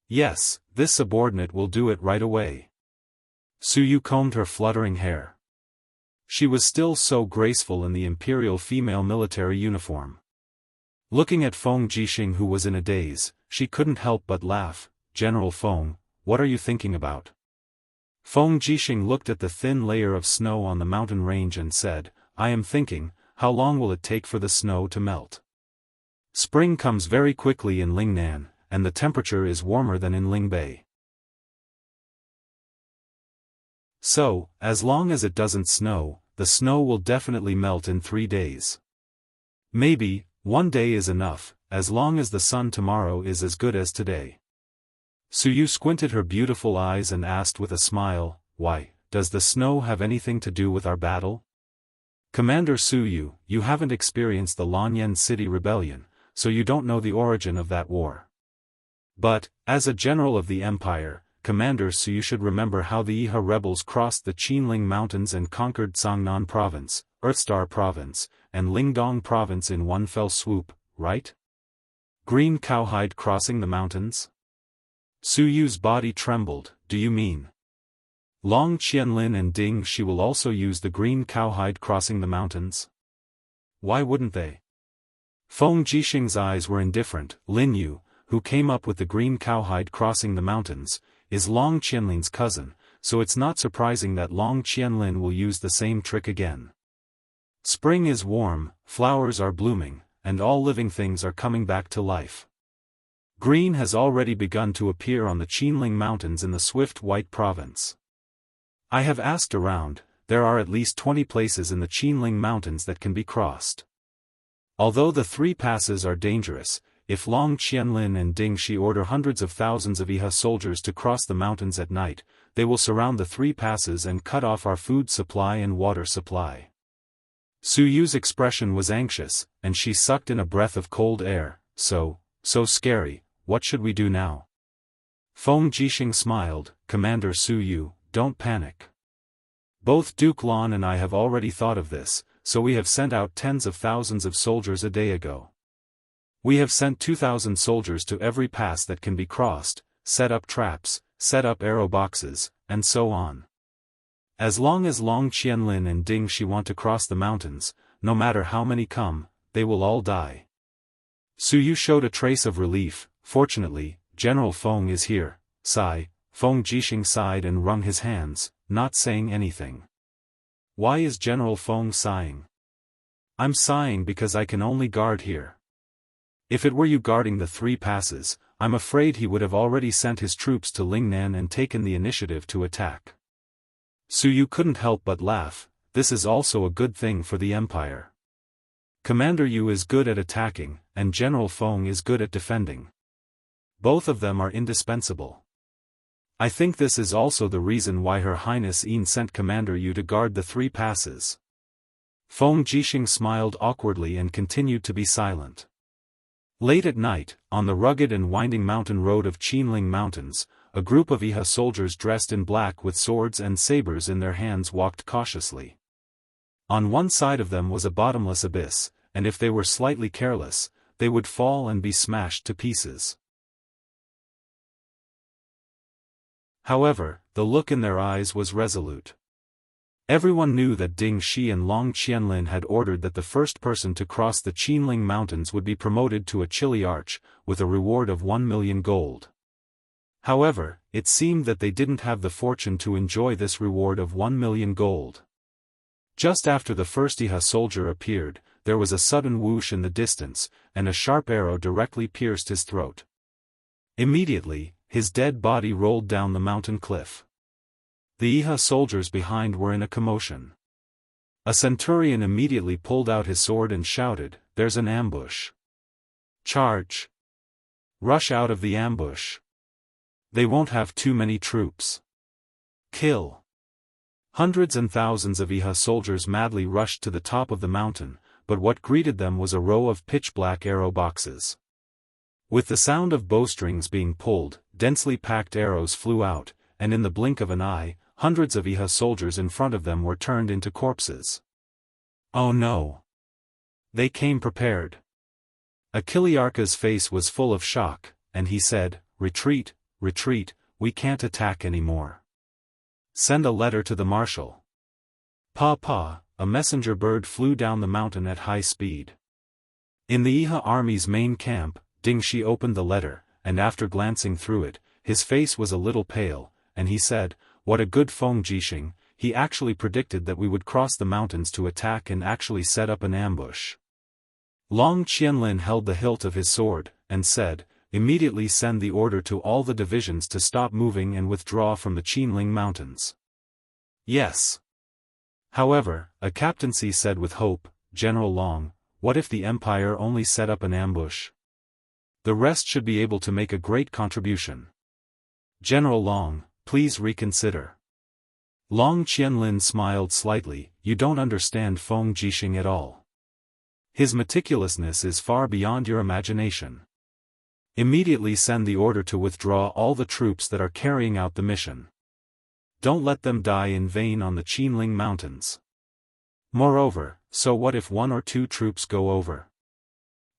Yes, this subordinate will do it right away. Su Yu combed her fluttering hair. She was still so graceful in the imperial female military uniform. Looking at Feng Jixing, who was in a daze, she couldn't help but laugh. General Feng, what are you thinking about? Feng Jixing looked at the thin layer of snow on the mountain range and said, I am thinking, how long will it take for the snow to melt? Spring comes very quickly in Lingnan, and the temperature is warmer than in Lingbei. So, as long as it doesn't snow, the snow will definitely melt in 3 days. Maybe, 1 day is enough, as long as the sun tomorrow is as good as today. Su Yu squinted her beautiful eyes and asked with a smile, Why, does the snow have anything to do with our battle? Commander Su Yu, you haven't experienced the Lanyan City rebellion, so you don't know the origin of that war. But, as a general of the empire, Commander Su Yu should remember how the Iha rebels crossed the Qinling Mountains and conquered Cangnan Province, Earthstar Province, and Lingdong Province in one fell swoop, right? Green Cowhide crossing the mountains? Su Yu's body trembled. Do you mean Long Qianlin and Ding Shi will also use the green cowhide crossing the mountains? Why wouldn't they? Feng Jixing's eyes were indifferent. Lin Yu, who came up with the green cowhide crossing the mountains, is Long Qianlin's cousin, so it's not surprising that Long Qianlin will use the same trick again. Spring is warm, flowers are blooming, and all living things are coming back to life. Green has already begun to appear on the Qinling Mountains in the Swift White Province. I have asked around, there are at least 20 places in the Qinling Mountains that can be crossed. Although the 3 passes are dangerous, if Long Qianlin and Ding Shi order hundreds of thousands of Iha soldiers to cross the mountains at night, they will surround the 3 passes and cut off our food supply and water supply. Su Yu's expression was anxious, and she sucked in a breath of cold air. So scary, what should we do now? Feng Jixing smiled. Commander Su Yu, don't panic. Both Duke Lon and I have already thought of this, so we have sent out tens of thousands of soldiers a day ago. We have sent 2,000 soldiers to every pass that can be crossed, set up traps, set up arrow boxes, and so on. As long as Long Qianlin and Ding Shi want to cross the mountains, no matter how many come, they will all die. Su Yu showed a trace of relief. Fortunately, General Feng is here. Sigh. Feng Jixing sighed and wrung his hands, not saying anything. Why is General Feng sighing? I'm sighing because I can only guard here. If it were you guarding the 3 passes, I'm afraid he would have already sent his troops to Lingnan and taken the initiative to attack. Su Yu couldn't help but laugh. This is also a good thing for the Empire. Commander Yu is good at attacking, and General Feng is good at defending. Both of them are indispensable. I think this is also the reason why Her Highness Yin sent Commander Yu to guard the 3 passes. Feng Jixing smiled awkwardly and continued to be silent. Late at night, on the rugged and winding mountain road of Qinling Mountains, a group of Iha soldiers dressed in black with swords and sabers in their hands walked cautiously. On one side of them was a bottomless abyss, and if they were slightly careless, they would fall and be smashed to pieces. However, the look in their eyes was resolute. Everyone knew that Ding Shi and Long Qianlin had ordered that the first person to cross the Qinling Mountains would be promoted to a chili arch, with a reward of 1 million gold. However, it seemed that they didn't have the fortune to enjoy this reward of 1 million gold. Just after the first Iha soldier appeared, there was a sudden whoosh in the distance, and a sharp arrow directly pierced his throat. Immediately, his dead body rolled down the mountain cliff. The Iha soldiers behind were in a commotion. A centurion immediately pulled out his sword and shouted, "There's an ambush! Charge! Rush out of the ambush! They won't have too many troops. Kill!" Hundreds and thousands of Iha soldiers madly rushed to the top of the mountain, but what greeted them was a row of pitch-black arrow boxes. With the sound of bowstrings being pulled, densely packed arrows flew out, and in the blink of an eye, hundreds of Iha soldiers in front of them were turned into corpses. Oh no! They came prepared. Achillearcha's face was full of shock, and he said, "Retreat, retreat, we can't attack anymore. Send a letter to the marshal." Pa, a messenger bird flew down the mountain at high speed. In the Iha army's main camp, Ding Shi opened the letter, and after glancing through it, his face was a little pale, and he said, "What a good Feng Jixing, he actually predicted that we would cross the mountains to attack and actually set up an ambush." Long Qianlin held the hilt of his sword, and said, "Immediately send the order to all the divisions to stop moving and withdraw from the Qinling Mountains." Yes. However, a captaincy said with hope, "General Long, what if the Empire only set up an ambush? The rest should be able to make a great contribution. General Long, please reconsider." Long Qianlin smiled slightly. "You don't understand Feng Jixing at all. His meticulousness is far beyond your imagination. Immediately send the order to withdraw all the troops that are carrying out the mission. Don't let them die in vain on the Qinling Mountains. Moreover, so what if 1 or 2 troops go over?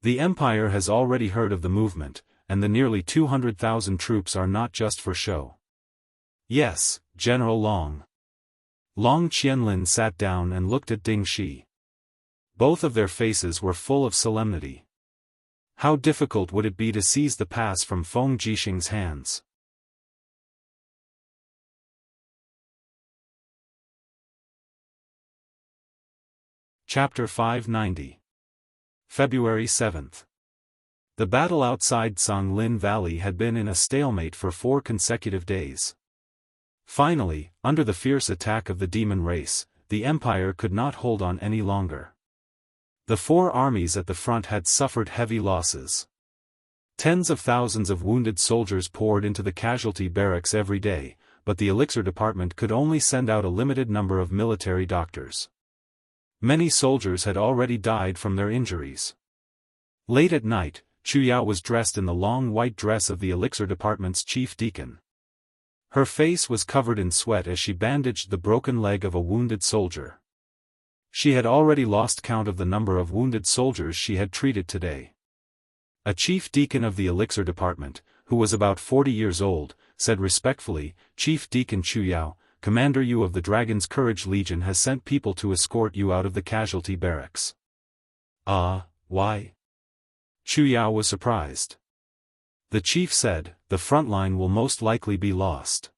The Empire has already heard of the movement, and the nearly 200,000 troops are not just for show." "Yes, General Long." Long Qianlin sat down and looked at Ding Shi. Both of their faces were full of solemnity. How difficult would it be to seize the pass from Feng Jixing's hands? Chapter 590. February 7th. The battle outside Songlin Valley had been in a stalemate for 4 consecutive days. Finally, under the fierce attack of the demon race, the Empire could not hold on any longer. The 4 armies at the front had suffered heavy losses. Tens of thousands of wounded soldiers poured into the casualty barracks every day, but the elixir department could only send out a limited number of military doctors. Many soldiers had already died from their injuries. Late at night, Chu Yao was dressed in the long white dress of the elixir department's chief deacon. Her face was covered in sweat as she bandaged the broken leg of a wounded soldier. She had already lost count of the number of wounded soldiers she had treated today. A chief deacon of the elixir department, who was about 40 years old, said respectfully, "Chief Deacon Chu Yao, Commander Yu of the Dragon's Courage Legion has sent people to escort you out of the casualty barracks." Why? Chu Yao was surprised. The chief said, "The front line will most likely be lost.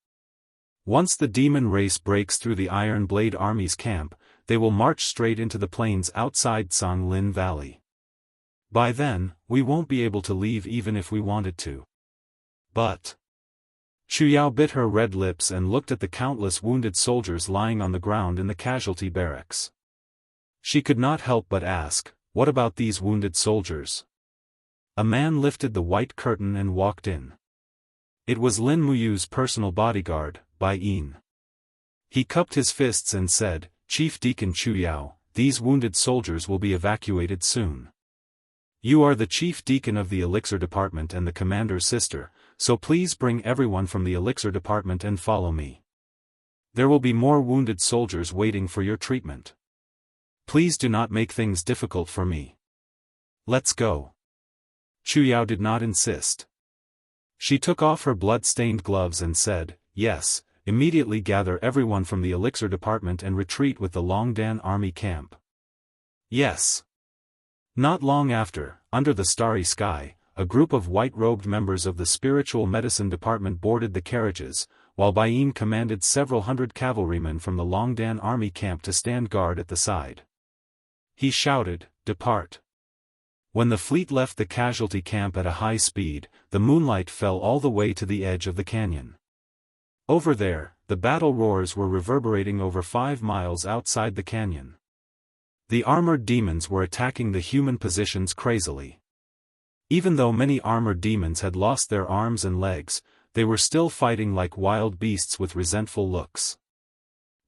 Once the demon race breaks through the Iron Blade Army's camp, they will march straight into the plains outside Songlin Valley. By then, we won't be able to leave even if we wanted to." But... Chu Yao bit her red lips and looked at the countless wounded soldiers lying on the ground in the casualty barracks. She could not help but ask, "What about these wounded soldiers?" A man lifted the white curtain and walked in. It was Lin Muyu's personal bodyguard, Bai Yin. He cupped his fists and said, "Chief Deacon Chu Yao, these wounded soldiers will be evacuated soon. You are the chief deacon of the elixir department and the commander's sister, so please bring everyone from the elixir department and follow me. There will be more wounded soldiers waiting for your treatment. Please do not make things difficult for me. Let's go." Chu Yao did not insist. She took off her blood-stained gloves and said, "Yes, immediately gather everyone from the elixir department and retreat with the Longdan army camp." "Yes." Not long after, under the starry sky, a group of white-robed members of the spiritual medicine department boarded the carriages, while Bai Yin commanded several hundred cavalrymen from the Longdan army camp to stand guard at the side. He shouted, "Depart." When the fleet left the casualty camp at a high speed, the moonlight fell all the way to the edge of the canyon. Over there, the battle roars were reverberating over 5 miles outside the canyon. The armored demons were attacking the human positions crazily. Even though many armored demons had lost their arms and legs, they were still fighting like wild beasts with resentful looks.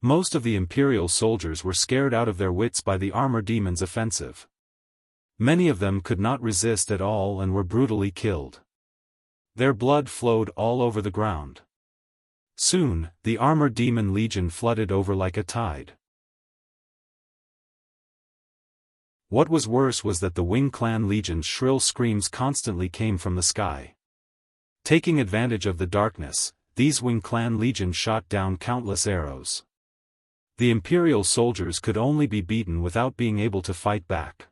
Most of the Imperial soldiers were scared out of their wits by the armor demons' offensive. Many of them could not resist at all and were brutally killed. Their blood flowed all over the ground. Soon, the armor demon legion flooded over like a tide. What was worse was that the Wing Clan Legion's shrill screams constantly came from the sky. Taking advantage of the darkness, these Wing Clan Legion shot down countless arrows. The Imperial soldiers could only be beaten without being able to fight back.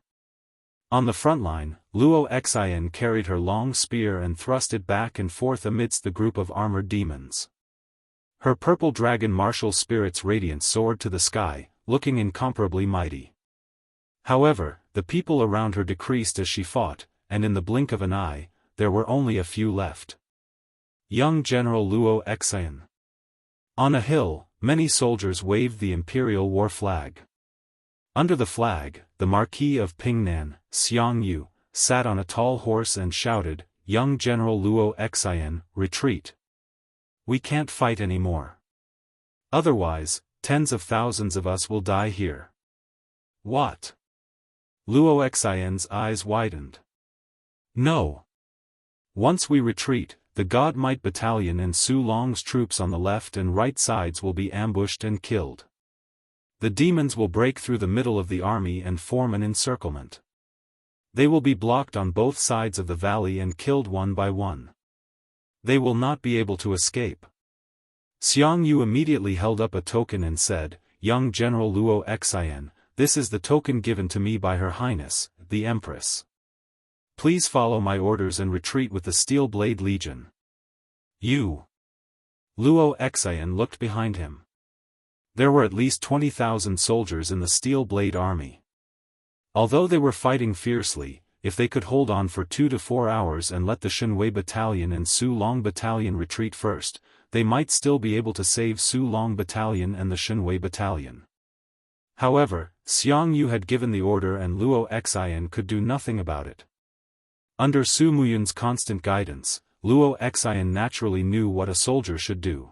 On the front line, Luo Xian carried her long spear and thrust it back and forth amidst the group of armored demons. Her purple dragon martial spirit's radiance soared to the sky, looking incomparably mighty. However, the people around her decreased as she fought, and in the blink of an eye, there were only a few left. Young General Luo Xian. On a hill, many soldiers waved the imperial war flag. Under the flag, the Marquis of Pingnan, Xianghu, sat on a tall horse and shouted, "Young General Luo Xian, retreat. We can't fight anymore. Otherwise, tens of thousands of us will die here." "What?" Luo Xian's eyes widened. "No. Once we retreat, the God Might Battalion and Su Long's troops on the left and right sides will be ambushed and killed. The demons will break through the middle of the army and form an encirclement. They will be blocked on both sides of the valley and killed one by one. They will not be able to escape." Xiangyu immediately held up a token and said, "Young General Luo Xian, this is the token given to me by Her Highness, the Empress. Please follow my orders and retreat with the Steel Blade Legion." "You?" Luo Xian looked behind him. There were at least 20,000 soldiers in the Steel Blade Army. Although they were fighting fiercely, if they could hold on for 2 to 4 hours and let the Shenwei Battalion and Su Long Battalion retreat first, they might still be able to save Su Long Battalion and the Shenwei Battalion. However, Xiangyu had given the order and Luo Xian could do nothing about it. Under Su Muyun's constant guidance, Luo Xian naturally knew what a soldier should do.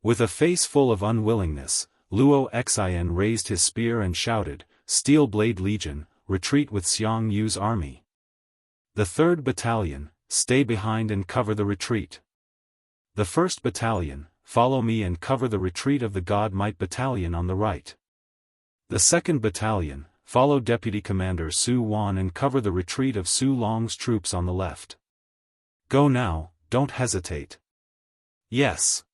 With a face full of unwillingness, Luo Xian raised his spear and shouted, "Steel Blade Legion, retreat with Xiangyu's army." The 3rd Battalion, stay behind and cover the retreat. The 1st Battalion, follow me and cover the retreat of the God Might Battalion on the right. The 2nd Battalion, follow Deputy Commander Su Wan and cover the retreat of Su Long's troops on the left. Go now, don't hesitate. Yes.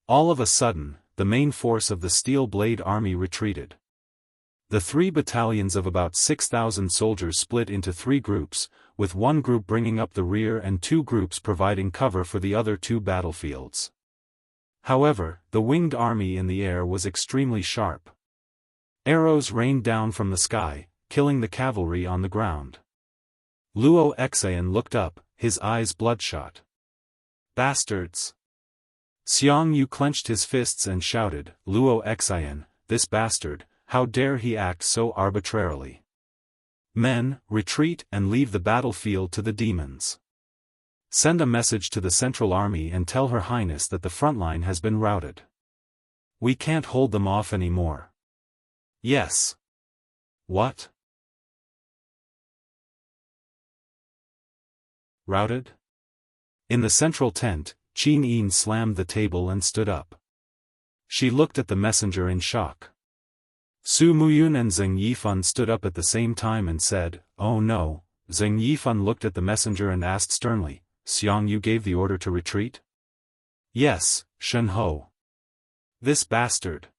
All of a sudden, the main force of the Steel Blade Army retreated. The 3 battalions of about 6,000 soldiers split into 3 groups, with one group bringing up the rear and 2 groups providing cover for the other 2 battlefields. However, the winged army in the air was extremely sharp. Arrows rained down from the sky, killing the cavalry on the ground. Luo Xian looked up, his eyes bloodshot. Bastards! Xiangyu clenched his fists and shouted, Luo Xian, this bastard, how dare he act so arbitrarily? Men, retreat and leave the battlefield to the demons. Send a message to the Central Army and tell Her Highness that the front line has been routed. We can't hold them off anymore. Yes. What? Routed? In the central tent, Qin Yin slammed the table and stood up. She looked at the messenger in shock. Su Muyun and Zheng Yifan stood up at the same time and said, Oh no. Zheng Yifan looked at the messenger and asked sternly, Xiangyu gave the order to retreat? Yes, Shen Ho. This bastard.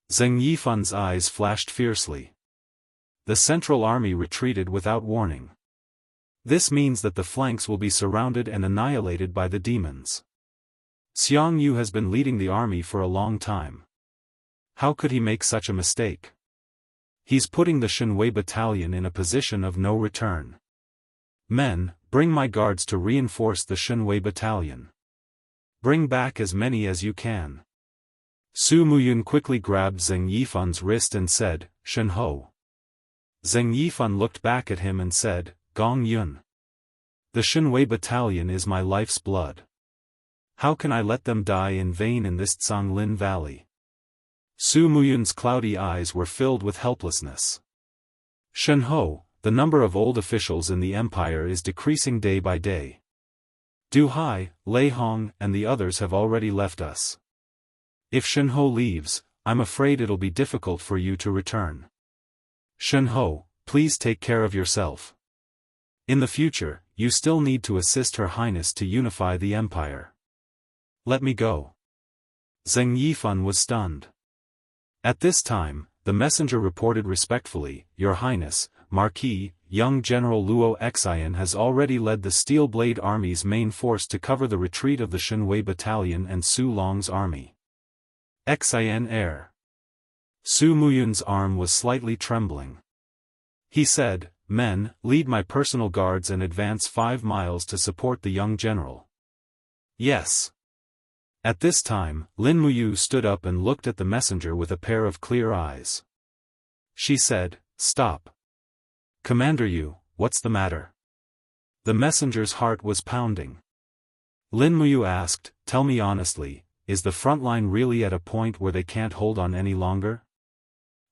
Zheng Yifan's eyes flashed fiercely. The Central Army retreated without warning. This means that the flanks will be surrounded and annihilated by the demons. Xiangyu has been leading the army for a long time. How could he make such a mistake? He's putting the Shenwei battalion in a position of no return. Men, bring my guards to reinforce the Shenwei battalion. Bring back as many as you can. Su Muyun quickly grabbed Zheng Yifan's wrist and said, Shen Ho. Zheng Yifan looked back at him and said, Gong Yun. The Shenwei battalion is my life's blood. How can I let them die in vain in this Zhanglin valley? Su Muyun's cloudy eyes were filled with helplessness. Shen Ho, the number of old officials in the empire is decreasing day by day. Du Hai, Lei Hong and the others have already left us. If Shen Ho leaves, I'm afraid it'll be difficult for you to return. Shen Ho, please take care of yourself. In the future, you still need to assist Her Highness to unify the empire. Let me go. Zheng Yifan was stunned. At this time, the messenger reported respectfully, Your Highness, Marquis, young General Luo Xian has already led the Steel Blade Army's main force to cover the retreat of the Shenwei Battalion and Su Long's army. Xian heir. Su Muyun's arm was slightly trembling. He said, Men, lead my personal guards and advance 5 miles to support the young general. Yes. At this time, Lin Muyu stood up and looked at the messenger with a pair of clear eyes. She said, Stop. Commander Yu, what's the matter? The messenger's heart was pounding. Lin Muyu asked, Tell me honestly, is the front line really at a point where they can't hold on any longer?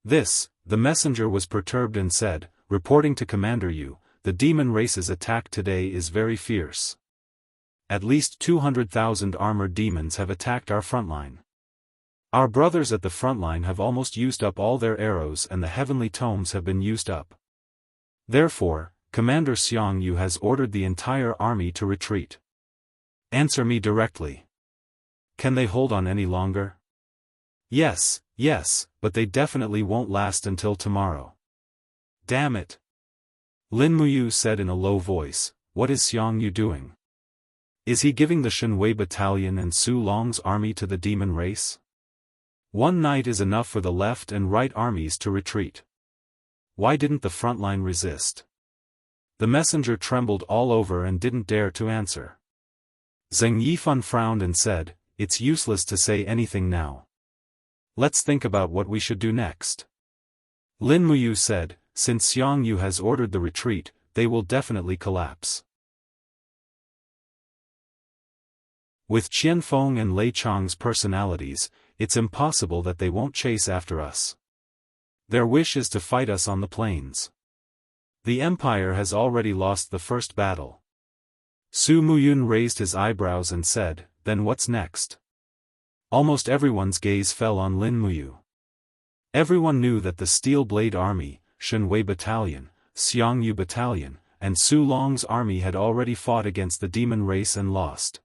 The messenger was perturbed and said, Reporting to Commander Yu, the demon race's attack today is very fierce. At least 200,000 armored demons have attacked our frontline. Our brothers at the frontline have almost used up all their arrows and the heavenly tomes have been used up. Therefore, Commander Xiangyu has ordered the entire army to retreat. Answer me directly. Can they hold on any longer? Yes, but they definitely won't last until tomorrow. Damn it. Lin Muyu said in a low voice, What is Xiangyu doing? Is he giving the Shenwei battalion and Su Long's army to the demon race? One night is enough for the left and right armies to retreat. Why didn't the front line resist? The messenger trembled all over and didn't dare to answer. Zheng Yifan frowned and said, It's useless to say anything now. Let's think about what we should do next. Lin Muyu said, Since Xiangyu has ordered the retreat, they will definitely collapse. With Qianfeng and Lei Chang's personalities, it's impossible that they won't chase after us. Their wish is to fight us on the plains. The Empire has already lost the first battle. Su Muyun raised his eyebrows and said, then what's next? Almost everyone's gaze fell on Lin Muyu. Everyone knew that the Steel Blade Army, Shenwei Battalion, Xiangyu Battalion, and Su Long's army had already fought against the demon race and lost.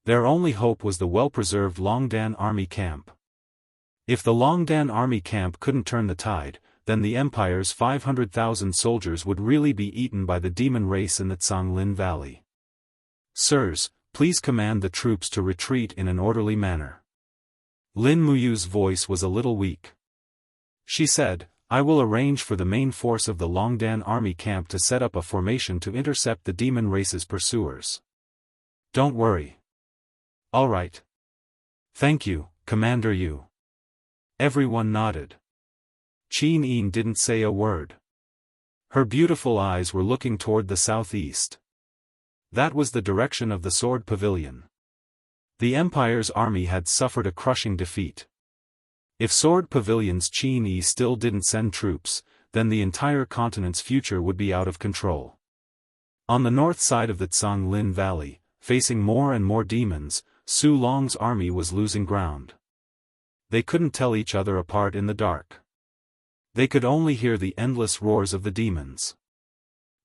Their only hope was the well-preserved Longdan army camp. If the Longdan army camp couldn't turn the tide, then the Empire's 500,000 soldiers would really be eaten by the demon race in the Canglin Valley. Sirs, please command the troops to retreat in an orderly manner. Lin Muyu's voice was a little weak. She said, I will arrange for the main force of the Longdan army camp to set up a formation to intercept the demon race's pursuers. Don't worry. All right. Thank you, Commander Yu. Everyone nodded. Qin Yin didn't say a word. Her beautiful eyes were looking toward the southeast. That was the direction of the Sword Pavilion. The Empire's army had suffered a crushing defeat. If Sword Pavilion's Qin Yi still didn't send troops, then the entire continent's future would be out of control. On the north side of the Canglin Valley, facing more and more demons, Su Long's army was losing ground. They couldn't tell each other apart in the dark. They could only hear the endless roars of the demons.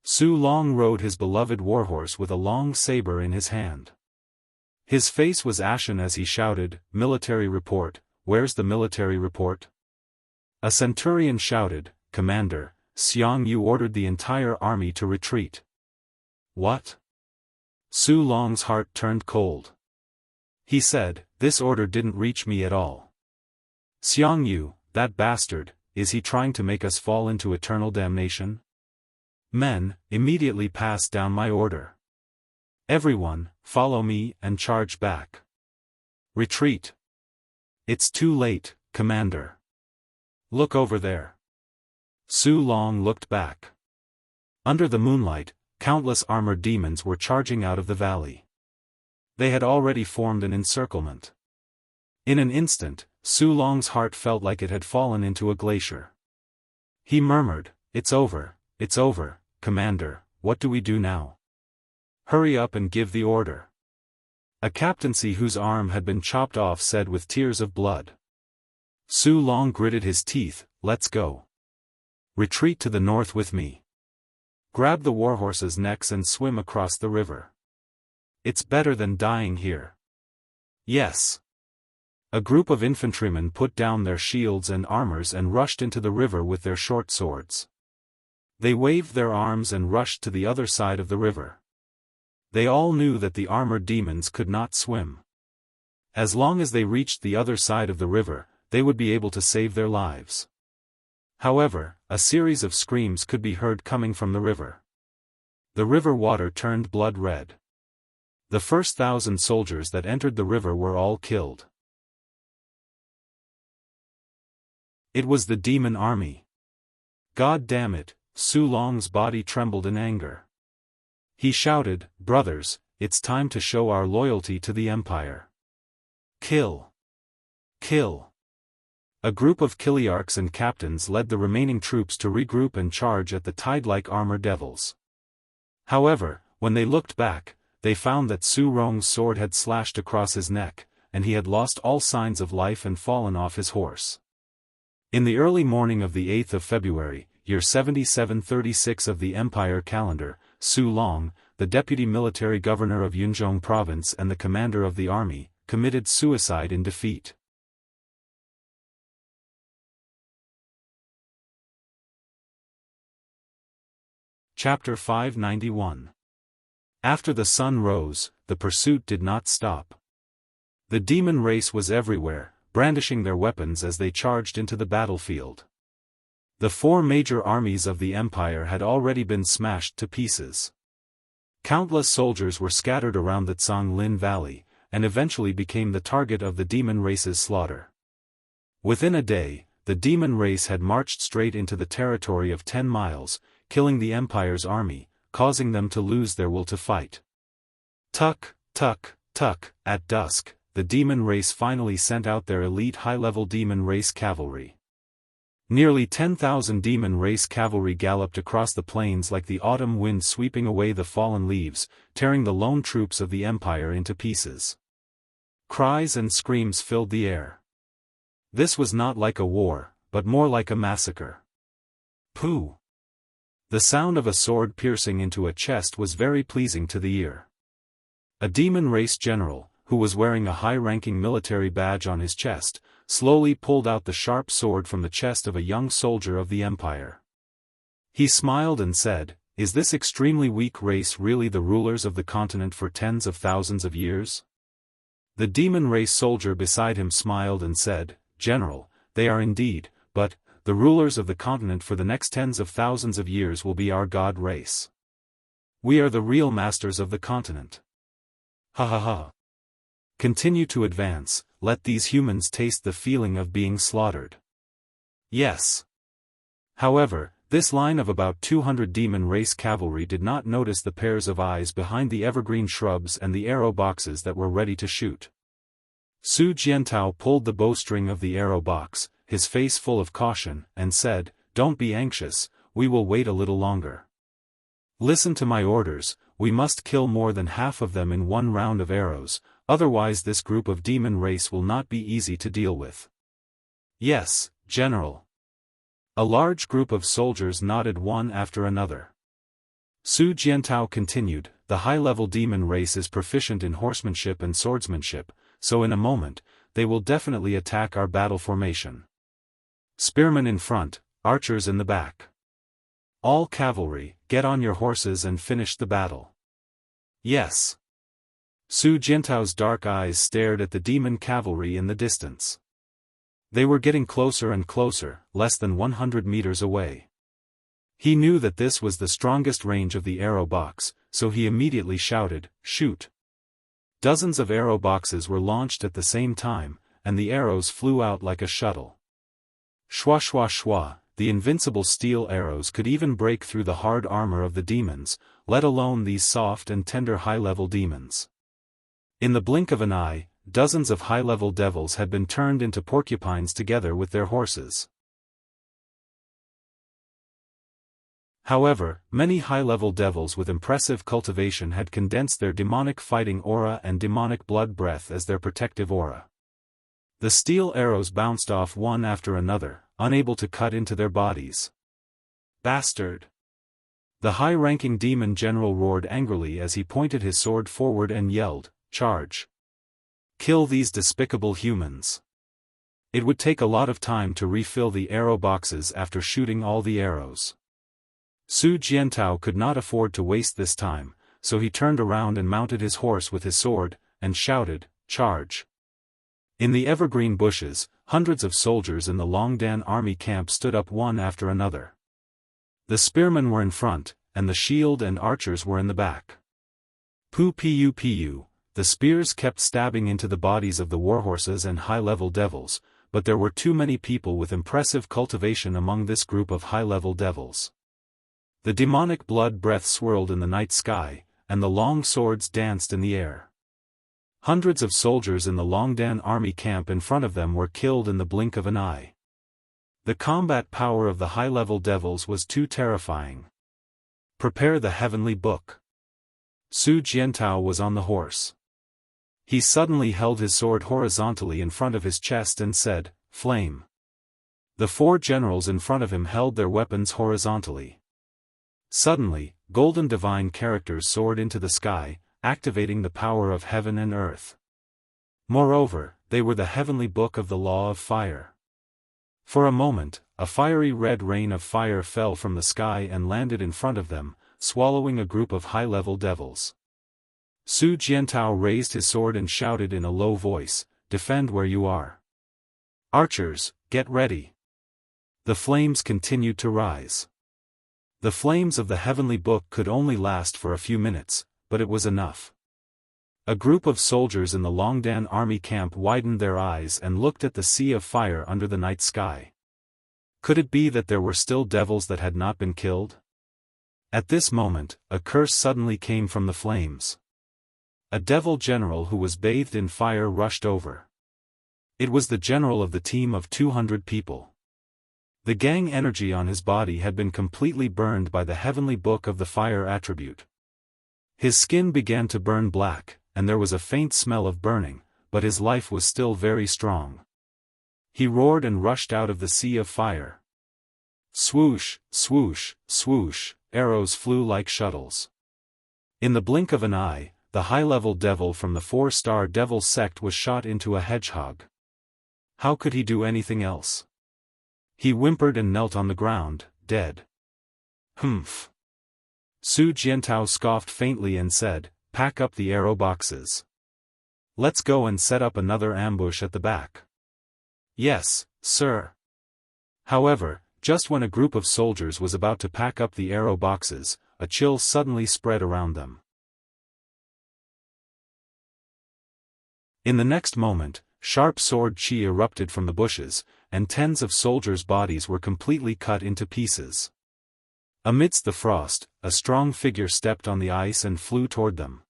Su Long rode his beloved warhorse with a long saber in his hand. His face was ashen as he shouted, "Military report, where's the military report?" A centurion shouted, "Commander, Xiangyu ordered the entire army to retreat." What? Su Long's heart turned cold. He said, "This order didn't reach me at all." Xiangyu, that bastard, is he trying to make us fall into eternal damnation? Men, immediately pass down my order. Everyone, follow me and charge back. Retreat. It's too late, Commander. Look over there. Su Long looked back. Under the moonlight, countless armored demons were charging out of the valley. They had already formed an encirclement. In an instant, Su Long's heart felt like it had fallen into a glacier. He murmured, it's over, Commander, what do we do now? Hurry up and give the order. A captaincy whose arm had been chopped off said with tears of blood. Su Long gritted his teeth, let's go. Retreat to the north with me. Grab the warhorses' necks and swim across the river. It's better than dying here. Yes. A group of infantrymen put down their shields and armors and rushed into the river with their short swords. They waved their arms and rushed to the other side of the river. They all knew that the armored demons could not swim. As long as they reached the other side of the river, they would be able to save their lives. However, a series of screams could be heard coming from the river. The river water turned blood red. The first 1,000 soldiers that entered the river were all killed. It was the demon army. God damn it, Su Long's body trembled in anger. He shouted, brothers, it's time to show our loyalty to the Empire. Kill. Kill. A group of Kiliarchs and captains led the remaining troops to regroup and charge at the tide-like armor devils. However, when they looked back, they found that Su Rong's sword had slashed across his neck, and he had lost all signs of life and fallen off his horse. In the early morning of the 8th of February, year 7736 of the Empire calendar, Su Long, the deputy military governor of Yunzhong province and the commander of the army, committed suicide in defeat. Chapter 591. After the sun rose, the pursuit did not stop. The demon race was everywhere, brandishing their weapons as they charged into the battlefield. The 4 major armies of the Empire had already been smashed to pieces. Countless soldiers were scattered around the Canglin Valley, and eventually became the target of the demon race's slaughter. Within a day, the demon race had marched straight into the territory of 10 miles, killing the Empire's army, causing them to lose their will to fight. Tuck, tuck, tuck, at dusk, the demon race finally sent out their elite high-level demon race cavalry. Nearly 10,000 demon race cavalry galloped across the plains like the autumn wind sweeping away the fallen leaves, tearing the lone troops of the empire into pieces. Cries and screams filled the air. This was not like a war, but more like a massacre. Pooh! The sound of a sword piercing into a chest was very pleasing to the ear. A demon race general, who was wearing a high-ranking military badge on his chest, slowly pulled out the sharp sword from the chest of a young soldier of the empire. He smiled and said, "Is this extremely weak race really the rulers of the continent for tens of thousands of years?" The demon race soldier beside him smiled and said, "General, they are indeed, but the rulers of the continent for the next tens of thousands of years will be our god race. We are the real masters of the continent. Ha ha ha. Continue to advance, let these humans taste the feeling of being slaughtered." Yes. However, this line of about 200 demon race cavalry did not notice the pairs of eyes behind the evergreen shrubs and the arrow boxes that were ready to shoot. Su Jiantao pulled the bowstring of the arrow box, his face full of caution, and said, "Don't be anxious, we will wait a little longer. Listen to my orders, we must kill more than half of them in one round of arrows, otherwise this group of demon race will not be easy to deal with." "Yes, General." A large group of soldiers nodded one after another. Su Jiantao continued, "The high-level demon race is proficient in horsemanship and swordsmanship, so in a moment, they will definitely attack our battle formation. Spearmen in front, archers in the back. All cavalry, get on your horses and finish the battle." "Yes." Su Jiantao's dark eyes stared at the demon cavalry in the distance. They were getting closer and closer, less than 100 meters away. He knew that this was the strongest range of the arrow box, so he immediately shouted, "Shoot!" Dozens of arrow boxes were launched at the same time, and the arrows flew out like a shuttle. Shwa shwa shwa, the invincible steel arrows could even break through the hard armor of the demons, let alone these soft and tender high-level demons. In the blink of an eye, dozens of high-level devils had been turned into porcupines together with their horses. However, many high-level devils with impressive cultivation had condensed their demonic fighting aura and demonic blood breath as their protective aura. The steel arrows bounced off one after another, unable to cut into their bodies. "Bastard!" The high-ranking demon general roared angrily as he pointed his sword forward and yelled, "Charge! Kill these despicable humans." It would take a lot of time to refill the arrow boxes after shooting all the arrows. Su Jiantao could not afford to waste this time, so he turned around and mounted his horse with his sword, and shouted, "Charge!" In the evergreen bushes, hundreds of soldiers in the Longdan army camp stood up one after another. The spearmen were in front, and the shield and archers were in the back. Pu, the spears kept stabbing into the bodies of the warhorses and high-level devils, but there were too many people with impressive cultivation among this group of high-level devils. The demonic blood breath swirled in the night sky, and the long swords danced in the air. Hundreds of soldiers in the Longdan army camp in front of them were killed in the blink of an eye. The combat power of the high-level devils was too terrifying. "Prepare the heavenly book." Su Jiantao was on the horse. He suddenly held his sword horizontally in front of his chest and said, "Flame." The four generals in front of him held their weapons horizontally. Suddenly, golden divine characters soared into the sky, activating the power of heaven and earth. Moreover, they were the heavenly book of the law of fire. For a moment, a fiery red rain of fire fell from the sky and landed in front of them, swallowing a group of high-level devils. Su Jiantao raised his sword and shouted in a low voice, "Defend where you are. Archers, get ready." The flames continued to rise. The flames of the heavenly book could only last for a few minutes, but it was enough. A group of soldiers in the Longdan army camp widened their eyes and looked at the sea of fire under the night sky. Could it be that there were still devils that had not been killed? At this moment, a curse suddenly came from the flames. A devil general who was bathed in fire rushed over. It was the general of the team of 200 people. The gang energy on his body had been completely burned by the heavenly book of the fire attribute. His skin began to burn black, and there was a faint smell of burning, but his life was still very strong. He roared and rushed out of the sea of fire. Swoosh, swoosh, swoosh, arrows flew like shuttles. In the blink of an eye, the high-level devil from the 4-star devil sect was shot into a hedgehog. How could he do anything else? He whimpered and knelt on the ground, dead. Humph. Su Jiantao scoffed faintly and said, "Pack up the arrow boxes. Let's go and set up another ambush at the back." "Yes, sir." However, just when a group of soldiers was about to pack up the arrow boxes, a chill suddenly spread around them. In the next moment, sharp sword chi erupted from the bushes, and tens of soldiers' bodies were completely cut into pieces. Amidst the frost, a strong figure stepped on the ice and flew toward them.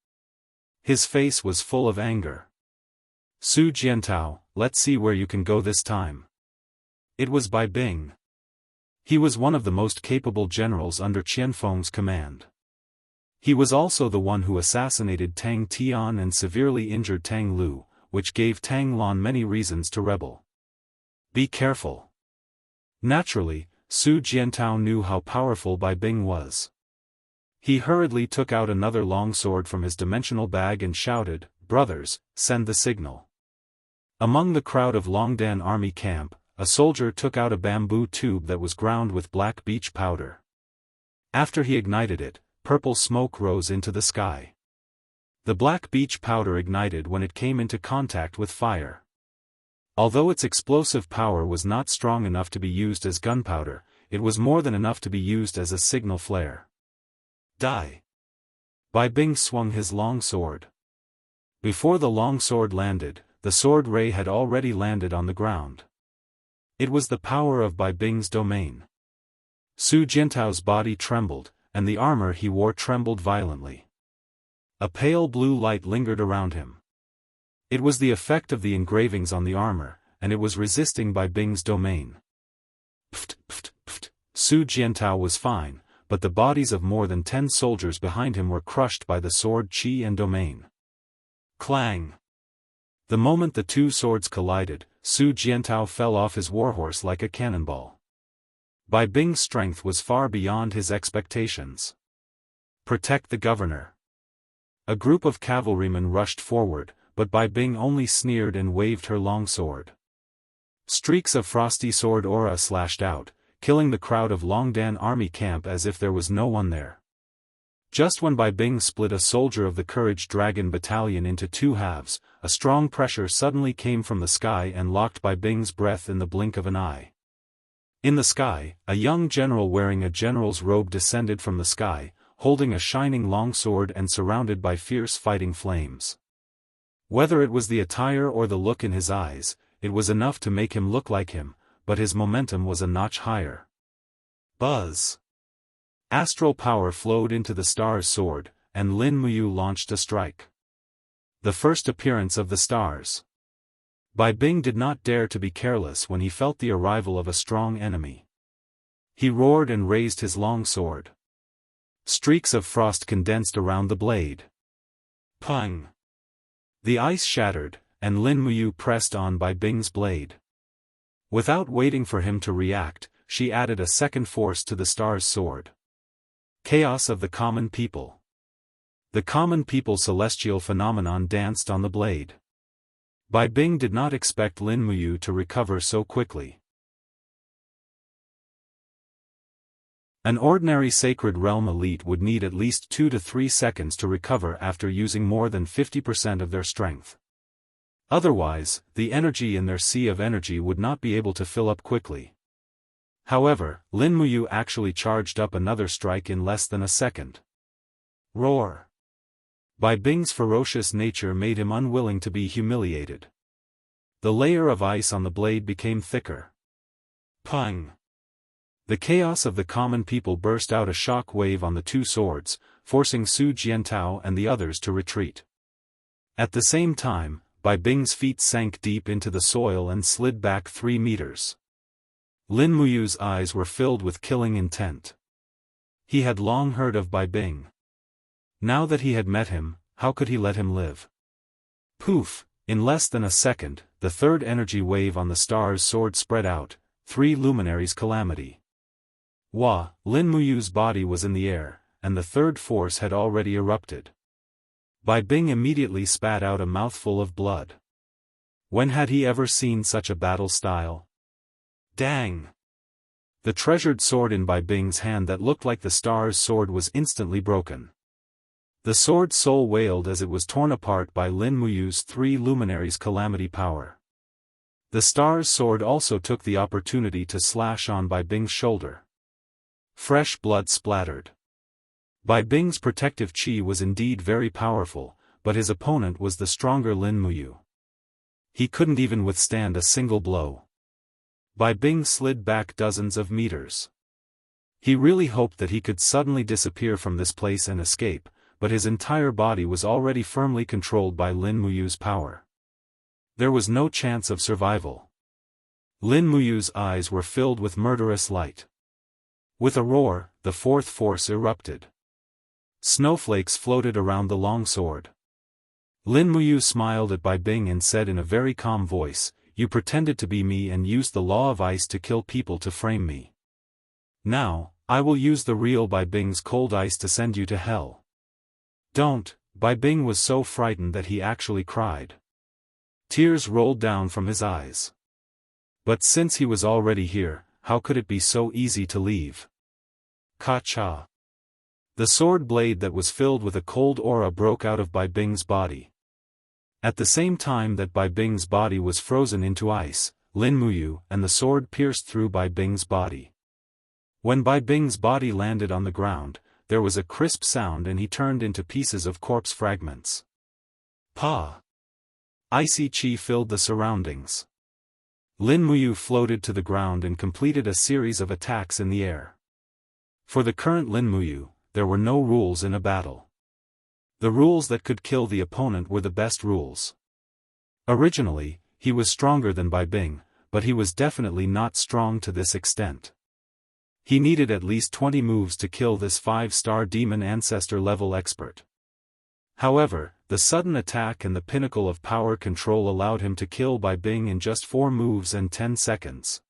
His face was full of anger. "Su Jiantao, let's see where you can go this time." It was Bai Bing. He was one of the most capable generals under Qianfeng's command. He was also the one who assassinated Tang Tian and severely injured Tang Lu, which gave Tang Lon many reasons to rebel. Be careful. Naturally, Su Jiantao knew how powerful Bai Bing was. He hurriedly took out another long sword from his dimensional bag and shouted, "Brothers, send the signal." Among the crowd of Longdan army camp, a soldier took out a bamboo tube that was ground with black beech powder. After he ignited it, purple smoke rose into the sky. The black beech powder ignited when it came into contact with fire. Although its explosive power was not strong enough to be used as gunpowder, it was more than enough to be used as a signal flare. Die! Bai Bing swung his long sword. Before the long sword landed, the sword ray had already landed on the ground. It was the power of Bai Bing's domain. Su Jiantao's body trembled, and the armor he wore trembled violently. A pale blue light lingered around him. It was the effect of the engravings on the armor, and it was resisting Bai Bing's domain. Pft, pft, pft. Su Jiantao was fine, but the bodies of more than 10 soldiers behind him were crushed by the sword chi and domain. Clang! The moment the two swords collided, Su Jiantao fell off his warhorse like a cannonball. Bai Bing's strength was far beyond his expectations. Protect the governor. A group of cavalrymen rushed forward, but Bai Bing only sneered and waved her long sword. Streaks of frosty sword aura slashed out, killing the crowd of Longdan army camp as if there was no one there. Just when Bai Bing split a soldier of the Courage Dragon Battalion into 2 halves, a strong pressure suddenly came from the sky and locked Bai Bing's breath in the blink of an eye. In the sky, a young general wearing a general's robe descended from the sky, holding a shining long sword and surrounded by fierce fighting flames. Whether it was the attire or the look in his eyes, it was enough to make him look like him, but his momentum was a notch higher. Buzz! Astral power flowed into the star's sword, and Lin Muyu launched a strike. The first appearance of the stars. Bai Bing did not dare to be careless when he felt the arrival of a strong enemy. He roared and raised his long sword. Streaks of frost condensed around the blade. Pung! The ice shattered, and Lin Muyu pressed on Bai Bing's blade. Without waiting for him to react, she added a second force to the star's sword. Chaos of the common people. The common people celestial phenomenon danced on the blade. Bai Bing did not expect Lin Muyu to recover so quickly. An ordinary Sacred Realm elite would need at least 2 to 3 seconds to recover after using more than 50% of their strength. Otherwise, the energy in their sea of energy would not be able to fill up quickly. However, Lin Muyu actually charged up another strike in less than a second. Roar! Bai Bing's ferocious nature made him unwilling to be humiliated. The layer of ice on the blade became thicker. Pung! The chaos of the common people burst out a shock wave on the 2 swords, forcing Su Jiantao and the others to retreat. At the same time, Bai Bing's feet sank deep into the soil and slid back 3 meters. Lin Muyu's eyes were filled with killing intent. He had long heard of Bai Bing. Now that he had met him, how could he let him live? Poof! In less than a second, the third energy wave on the star's sword spread out, 3 luminaries calamity. Wah! Lin Muyu's body was in the air, and the third force had already erupted. Bai Bing immediately spat out a mouthful of blood. When had he ever seen such a battle style? Dang! The treasured sword in Bai Bing's hand that looked like the star's sword was instantly broken. The sword's soul wailed as it was torn apart by Lin Muyu's 3 luminaries calamity power. The star's sword also took the opportunity to slash on Bai Bing's shoulder. Fresh blood splattered. Bai Bing's protective chi was indeed very powerful, but his opponent was the stronger Lin Muyu. He couldn't even withstand a single blow. Bai Bing slid back dozens of meters. He really hoped that he could suddenly disappear from this place and escape, but his entire body was already firmly controlled by Lin Muyu's power. There was no chance of survival. Lin Muyu's eyes were filled with murderous light. With a roar, the fourth force erupted. Snowflakes floated around the long sword. Lin Muyu smiled at Bai Bing and said in a very calm voice, "You pretended to be me and used the law of ice to kill people to frame me. Now, I will use the real Bai Bing's cold ice to send you to hell." Don't! Bai Bing was so frightened that he actually cried. Tears rolled down from his eyes. But since he was already here, how could it be so easy to leave? Ka-cha! The sword blade that was filled with a cold aura broke out of Bai Bing's body. At the same time that Bai Bing's body was frozen into ice, Lin Muyu and the sword pierced through Bai Bing's body. When Bai Bing's body landed on the ground, there was a crisp sound and he turned into pieces of corpse fragments. Pa! Icy chi filled the surroundings. Lin Muyu floated to the ground and completed a series of attacks in the air. For the current Lin Muyu, there were no rules in a battle. The rules that could kill the opponent were the best rules. Originally, he was stronger than Bai Bing, but he was definitely not strong to this extent. He needed at least 20 moves to kill this 5-star demon ancestor level expert. However, the sudden attack and the pinnacle of power control allowed him to kill Bai Bing in just 4 moves and 10 seconds.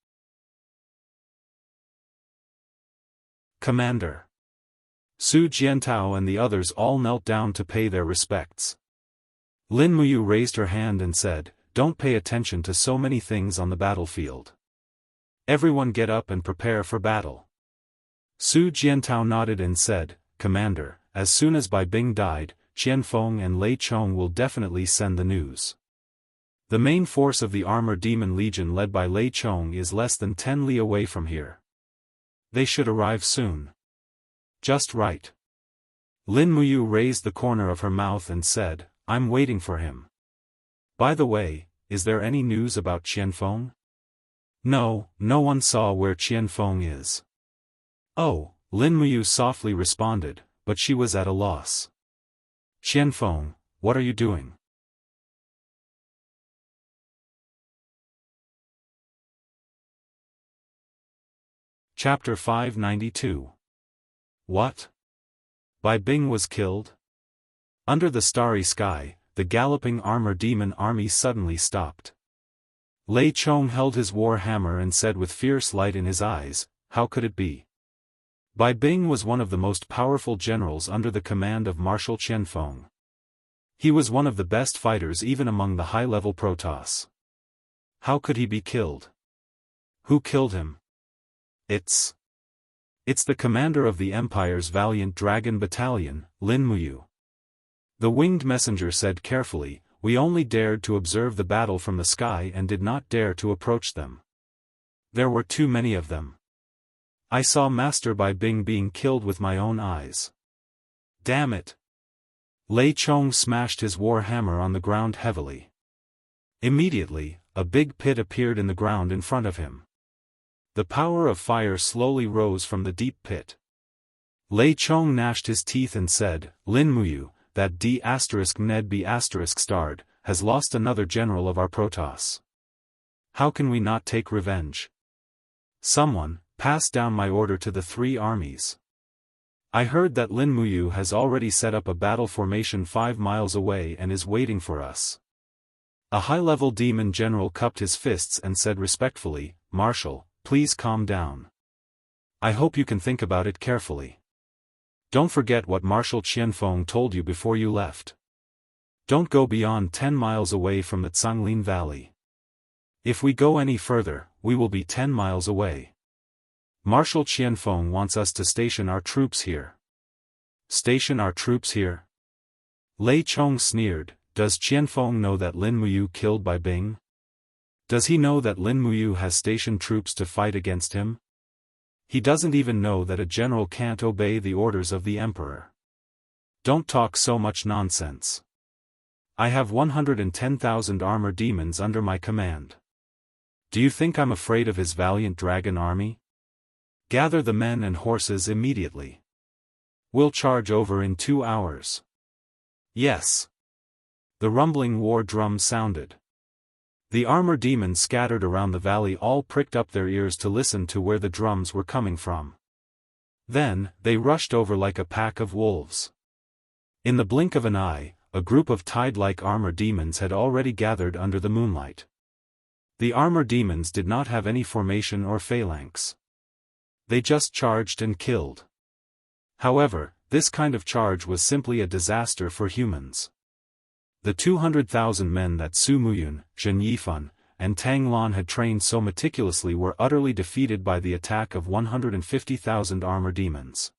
Commander. Su Jiantao and the others all knelt down to pay their respects. Lin Muyu raised her hand and said, "Don't pay attention to so many things on the battlefield. Everyone get up and prepare for battle." Su Jiantao nodded and said, "Commander, as soon as Bai Bing died, Qianfeng and Lei Chong will definitely send the news. The main force of the Armor Demon Legion led by Lei Chong is less than 10 li away from here. They should arrive soon." "Just right." Lin Muyu raised the corner of her mouth and said, "I'm waiting for him. By the way, is there any news about Qianfeng?" "No, no one saw where Qianfeng is." "Oh," Lin Muyu softly responded, but she was at a loss. "Qianfeng, what are you doing?" Chapter 592. What? Bai Bing was killed? Under the starry sky, the galloping armor demon army suddenly stopped. Lei Chong held his war hammer and said with fierce light in his eyes, "How could it be?" Bai Bing was one of the most powerful generals under the command of Marshal Qianfeng. He was one of the best fighters even among the high-level Protoss. How could he be killed? Who killed him? It's the commander of the Empire's valiant dragon battalion, Lin Muyu. The winged messenger said carefully, "We only dared to observe the battle from the sky and did not dare to approach them. There were too many of them. I saw Master Bai Bing being killed with my own eyes. Damn it!" Lei Chong smashed his war hammer on the ground heavily. Immediately, a big pit appeared in the ground in front of him. The power of fire slowly rose from the deep pit. Lei Chong gnashed his teeth and said, "Lin Muyu, that D***Ned***** has lost another general of our Protoss. How can we not take revenge?" Someone, pass down my order to the 3 armies. I heard that Lin Muyu has already set up a battle formation 5 miles away and is waiting for us. A high-level demon general cupped his fists and said respectfully, Marshal, please calm down. I hope you can think about it carefully. Don't forget what Marshal Qianfeng told you before you left. Don't go beyond 10 miles away from the Canglin Valley. If we go any further, we will be 10 miles away. Marshal Qianfeng wants us to station our troops here. Station our troops here? Lei Chong sneered, does Qianfeng know that Lin Muyu killed by Bing? Does he know that Lin Muyu has stationed troops to fight against him? He doesn't even know that a general can't obey the orders of the emperor. Don't talk so much nonsense. I have 110,000 armor demons under my command. Do you think I'm afraid of his valiant dragon army? Gather the men and horses immediately. We'll charge over in 2 hours. Yes. The rumbling war drum sounded. The armor demons scattered around the valley all pricked up their ears to listen to where the drums were coming from. Then, they rushed over like a pack of wolves. In the blink of an eye, a group of tide-like armor demons had already gathered under the moonlight. The armor demons did not have any formation or phalanx. They just charged and killed. However, this kind of charge was simply a disaster for humans. The 200,000 men that Su Muyun, Zhen Yifan, and Tang Lan had trained so meticulously were utterly defeated by the attack of 150,000 armor demons.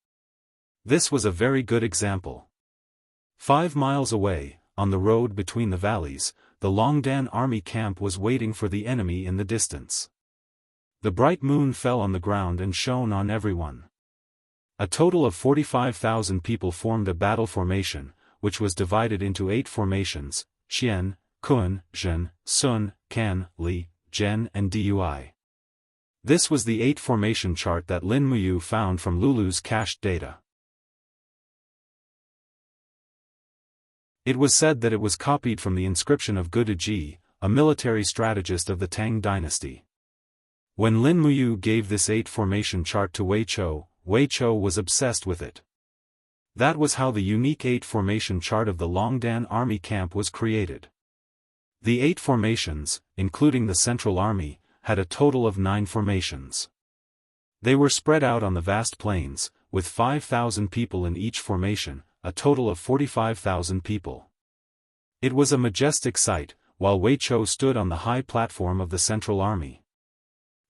This was a very good example. 5 miles away, on the road between the valleys, the Longdan army camp was waiting for the enemy in the distance. The bright moon fell on the ground and shone on everyone. A total of 45,000 people formed a battle formation, which was divided into 8 formations, Qian, Kun, Zhen, Sun, Kan, Li, Zhen and Dui. This was the 8 formation chart that Lin Muyu found from Lulu's cached data. It was said that it was copied from the inscription of Gudaji, a military strategist of the Tang dynasty. When Lin Muyu gave this 8 formation chart to Wei Chou was obsessed with it. That was how the unique 8 formation chart of the Longdan army camp was created. The 8 formations, including the central army, had a total of 9 formations. They were spread out on the vast plains, with 5,000 people in each formation, a total of 45,000 people. It was a majestic sight, while Wei Chou stood on the high platform of the central army.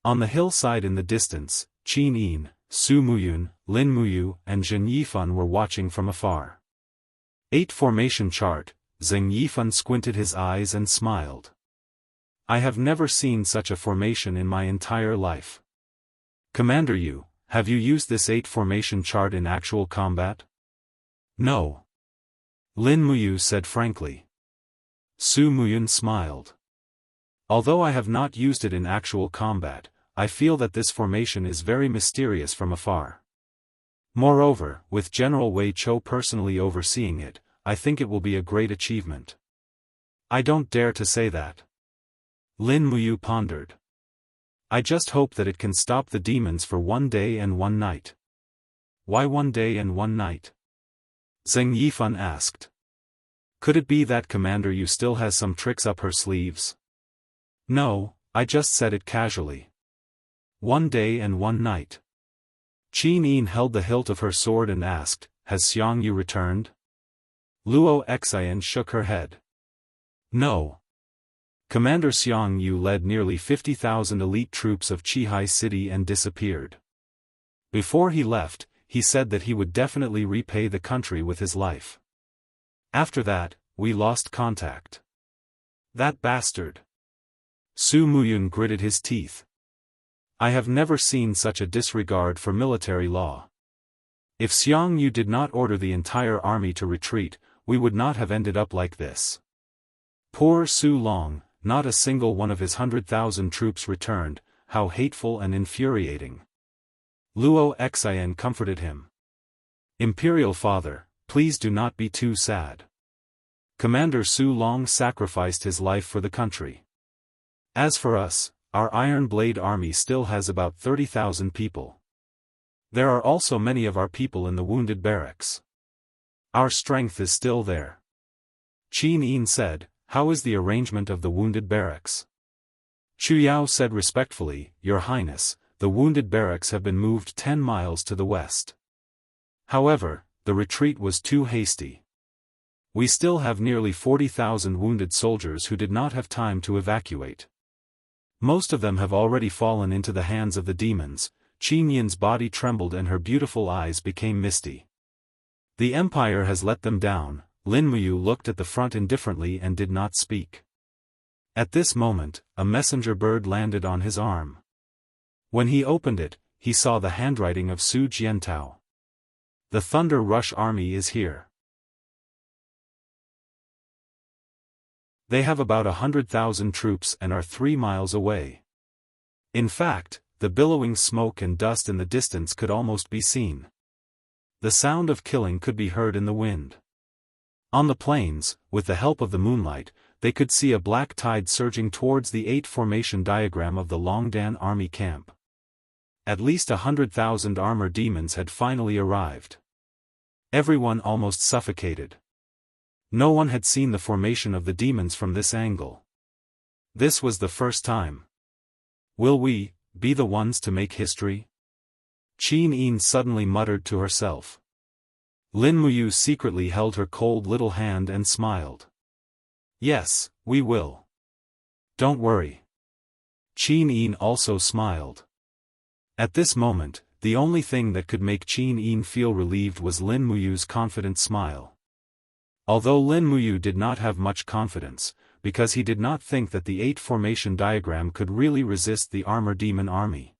On the hillside in the distance, Qin Yin, Su Muyun, Lin Muyu, and Zhen Yifan were watching from afar. 8 formation chart, Zheng Yifan squinted his eyes and smiled. I have never seen such a formation in my entire life. Commander Yu, have you used this 8 formation chart in actual combat? No. Lin Muyu said frankly. Su Muyun smiled. Although I have not used it in actual combat, I feel that this formation is very mysterious from afar. Moreover, with General Wei Chou personally overseeing it, I think it will be a great achievement. I don't dare to say that. Lin Muyu pondered. I just hope that it can stop the demons for 1 day and 1 night. Why 1 day and 1 night? Zheng Yifan asked. Could it be that Commander Yu still has some tricks up her sleeves? No, I just said it casually. 1 day and 1 night. Qin Yin held the hilt of her sword and asked, has Xiang Yu returned? Luo Xian shook her head. No. Commander Xiang Yu led nearly 50,000 elite troops of Qihai City and disappeared. Before he left, he said that he would definitely repay the country with his life. After that, we lost contact. That bastard. Su Muyun gritted his teeth. I have never seen such a disregard for military law. If Xiang Yu did not order the entire army to retreat, we would not have ended up like this. Poor Su Long, not a single one of his 100,000 troops returned, how hateful and infuriating. Luo Xian comforted him. Imperial Father, please do not be too sad. Commander Su Long sacrificed his life for the country. As for us, our Iron Blade army still has about 30,000 people. There are also many of our people in the wounded barracks. Our strength is still there. Qin Yin said, how is the arrangement of the wounded barracks? Chu Yao said respectfully, Your Highness, the wounded barracks have been moved 10 miles to the west. However, the retreat was too hasty. We still have nearly 40,000 wounded soldiers who did not have time to evacuate. Most of them have already fallen into the hands of the demons. Qin Yin's body trembled and her beautiful eyes became misty. The Empire has let them down. Lin Muyu looked at the front indifferently and did not speak. At this moment, a messenger bird landed on his arm. When he opened it, he saw the handwriting of Su Jiantao. The Thunder Rush army is here. They have about 100,000 troops and are 3 miles away. In fact, the billowing smoke and dust in the distance could almost be seen. The sound of killing could be heard in the wind. On the plains, with the help of the moonlight, they could see a black tide surging towards the 8 formation diagram of the Longdan army camp. At least 100,000 armor demons had finally arrived. Everyone almost suffocated. No one had seen the formation of the demons from this angle. This was the first time. Will we be the ones to make history? Qin Yin suddenly muttered to herself. Lin Muyu secretly held her cold little hand and smiled. Yes, we will. Don't worry. Qin Yin also smiled. At this moment, the only thing that could make Qin Yin feel relieved was Lin Muyu's confident smile. Although Lin Muyu did not have much confidence, because he did not think that the 8 formation diagram could really resist the armor demon army.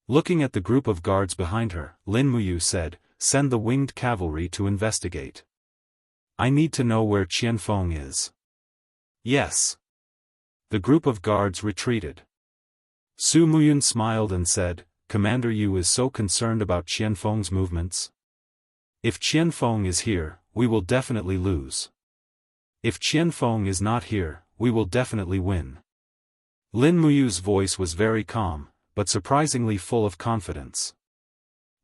Looking at the group of guards behind her, Lin Muyu said, Send the winged cavalry to investigate. I need to know where Qianfeng is. Yes. The group of guards retreated. Su Muyun smiled and said, Commander Yu is so concerned about Qianfeng's movements. If Qianfeng is here, we will definitely lose. If Qianfeng is not here, we will definitely win. Lin Muyu's voice was very calm, but surprisingly full of confidence.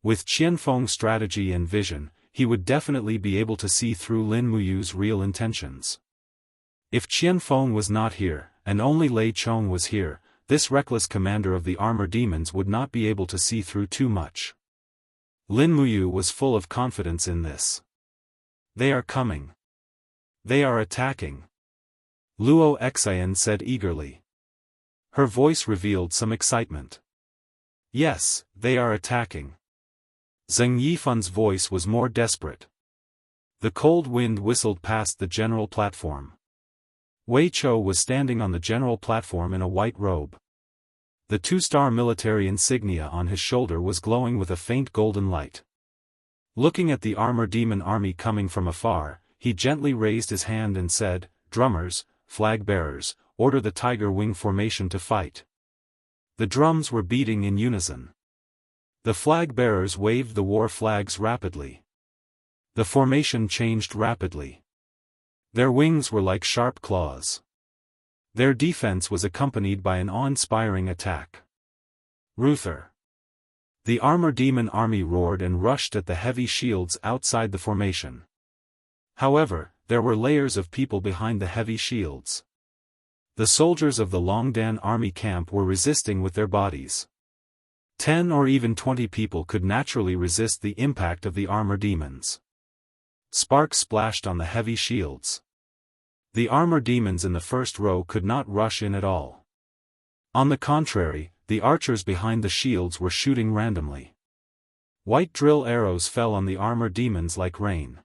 With Qianfeng's strategy and vision, he would definitely be able to see through Lin Muyu's real intentions. If Qianfeng was not here, and only Lei Chong was here, this reckless commander of the armor demons would not be able to see through too much. Lin Muyu was full of confidence in this. They are coming. They are attacking. Luo Xian said eagerly. Her voice revealed some excitement. Yes, they are attacking. Zheng Yifan's voice was more desperate. The cold wind whistled past the general platform. Wei Chou was standing on the general platform in a white robe. The 2-star military insignia on his shoulder was glowing with a faint golden light. Looking at the armor demon army coming from afar, he gently raised his hand and said, Drummers, flag bearers, order the tiger wing formation to fight. The drums were beating in unison. The flag bearers waved the war flags rapidly. The formation changed rapidly. Their wings were like sharp claws. Their defense was accompanied by an awe-inspiring attack. Ruther. The armor demon army roared and rushed at the heavy shields outside the formation. However, there were layers of people behind the heavy shields. The soldiers of the Longdan army camp were resisting with their bodies. 10 or even 20 people could naturally resist the impact of the armor demons. Sparks splashed on the heavy shields. The armor demons in the first row could not rush in at all. On the contrary, the archers behind the shields were shooting randomly. White drill arrows fell on the armor demons like rain.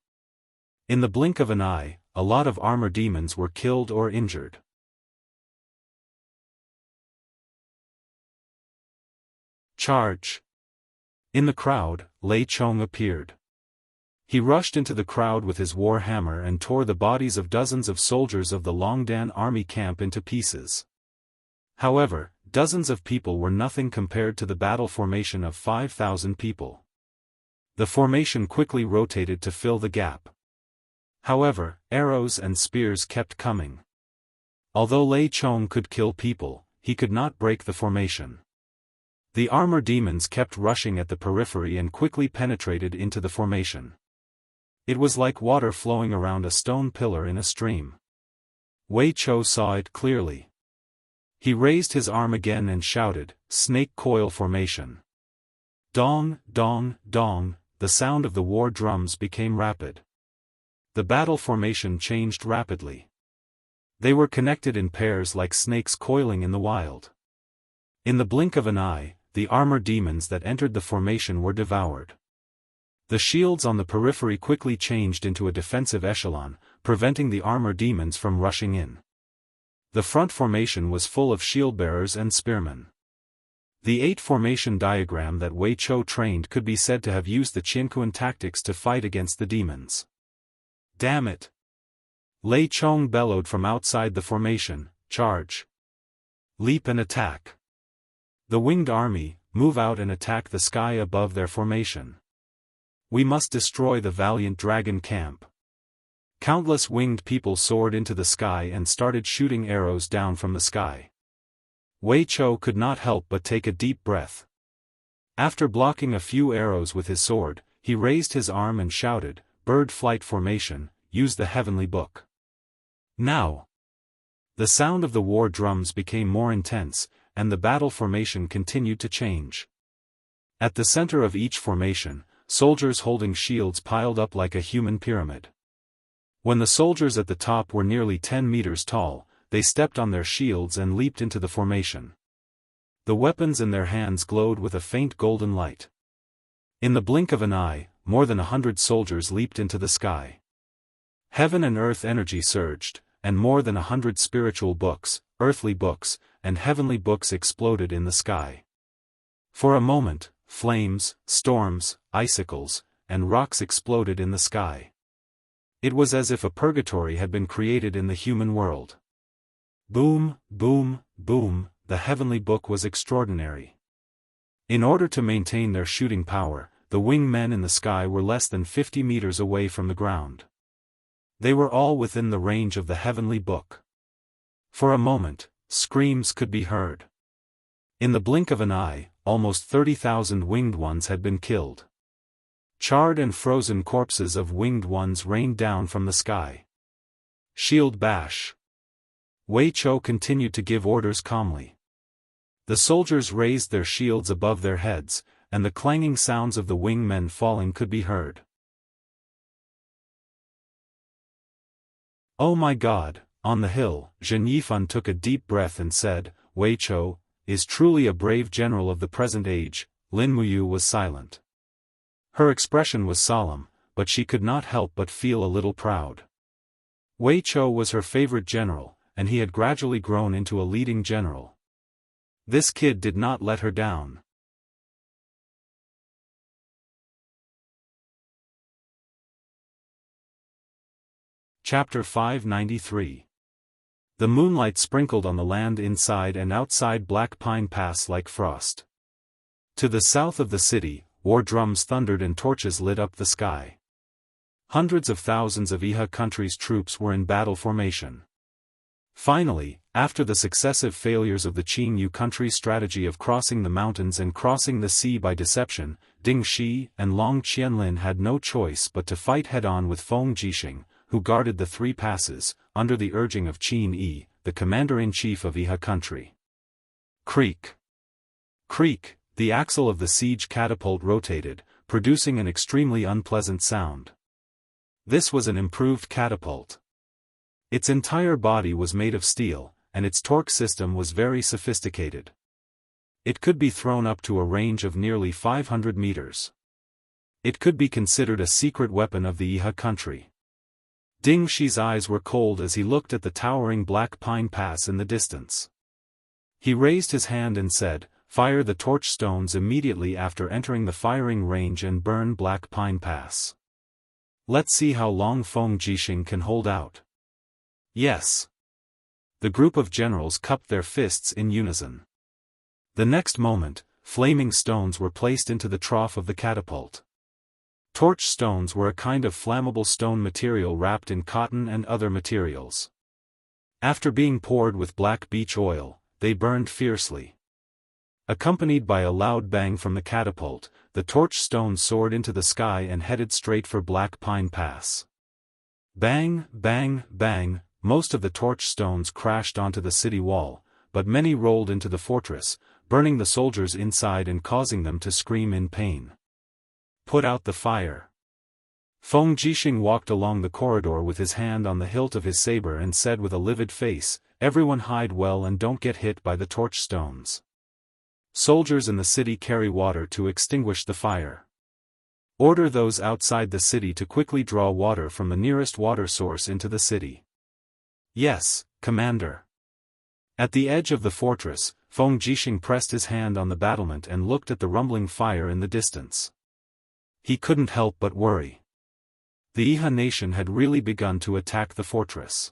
In the blink of an eye, a lot of armor demons were killed or injured. Charge! In the crowd, Lei Chong appeared. He rushed into the crowd with his war hammer and tore the bodies of dozens of soldiers of the Longdan army camp into pieces. However, dozens of people were nothing compared to the battle formation of 5,000 people. The formation quickly rotated to fill the gap. However, arrows and spears kept coming. Although Lei Chong could kill people, he could not break the formation. The armor demons kept rushing at the periphery and quickly penetrated into the formation. It was like water flowing around a stone pillar in a stream. Wei Chou saw it clearly. He raised his arm again and shouted, "Snake coil formation." Dong, dong, dong, the sound of the war drums became rapid. The battle formation changed rapidly. They were connected in pairs like snakes coiling in the wild. In the blink of an eye, the armor demons that entered the formation were devoured. The shields on the periphery quickly changed into a defensive echelon, preventing the armor demons from rushing in. The front formation was full of shieldbearers and spearmen. The 8-formation diagram that Wei Chou trained could be said to have used the Qianquan tactics to fight against the demons. Damn it! Lei Chong bellowed from outside the formation, "Charge! Leap and attack! The winged army, move out and attack the sky above their formation. We must destroy the valiant dragon camp." Countless winged people soared into the sky and started shooting arrows down from the sky. Wei Chou could not help but take a deep breath. After blocking a few arrows with his sword, he raised his arm and shouted, "Bird flight formation, use the heavenly book." Now! The sound of the war drums became more intense, and the battle formation continued to change. At the center of each formation, soldiers holding shields piled up like a human pyramid. When the soldiers at the top were nearly 10 meters tall, they stepped on their shields and leaped into the formation. The weapons in their hands glowed with a faint golden light. In the blink of an eye, more than 100 soldiers leaped into the sky. Heaven and earth energy surged, and more than 100 spiritual books, earthly books, and heavenly books exploded in the sky. For a moment, flames, storms, icicles, and rocks exploded in the sky. It was as if a purgatory had been created in the human world. Boom, boom, boom, the heavenly book was extraordinary. In order to maintain their shooting power, the winged men in the sky were less than 50 meters away from the ground. They were all within the range of the heavenly book. For a moment, screams could be heard. In the blink of an eye, almost 30,000 winged ones had been killed. Charred and frozen corpses of winged ones rained down from the sky. Shield bash. Wei Chou continued to give orders calmly. The soldiers raised their shields above their heads, and the clanging sounds of the winged men falling could be heard. "Oh my God!" On the hill, Zhen Yifan took a deep breath and said, "Wei Chou is truly a brave general of the present age." Lin Muyu was silent. Her expression was solemn, but she could not help but feel a little proud. Wei Chou was her favorite general, and he had gradually grown into a leading general. This kid did not let her down. Chapter 593. The moonlight sprinkled on the land inside and outside Black Pine Pass like frost. To the south of the city, war drums thundered and torches lit up the sky. Hundreds of thousands of Iha country's troops were in battle formation. Finally, after the successive failures of the Qingyu country's strategy of crossing the mountains and crossing the sea by deception, Ding Shi and Long Qianlin had no choice but to fight head-on with Feng Jixing, who guarded the 3 passes, under the urging of Qin Yi, the commander-in-chief of Iha country. Creak! Creak! The axle of the siege catapult rotated, producing an extremely unpleasant sound. This was an improved catapult. Its entire body was made of steel, and its torque system was very sophisticated. It could be thrown up to a range of nearly 500 meters. It could be considered a secret weapon of the Iha country. Ding Shi's eyes were cold as he looked at the towering Black Pine Pass in the distance. He raised his hand and said, "Fire the torch stones immediately after entering the firing range and burn Black Pine Pass. Let's see how long Feng Jixing can hold out." "Yes." The group of generals cupped their fists in unison. The next moment, flaming stones were placed into the trough of the catapult. Torch stones were a kind of flammable stone material wrapped in cotton and other materials. After being poured with black beech oil, they burned fiercely. Accompanied by a loud bang from the catapult, the torch stone soared into the sky and headed straight for Black Pine Pass. Bang, bang, bang, most of the torch stones crashed onto the city wall, but many rolled into the fortress, burning the soldiers inside and causing them to scream in pain. Put out the fire. Feng Jixing walked along the corridor with his hand on the hilt of his saber and said with a livid face, "Everyone hide well and don't get hit by the torch stones. Soldiers in the city carry water to extinguish the fire. Order those outside the city to quickly draw water from the nearest water source into the city." "Yes, Commander." At the edge of the fortress, Feng Jixing pressed his hand on the battlement and looked at the rumbling fire in the distance. He couldn't help but worry. The Iha nation had really begun to attack the fortress.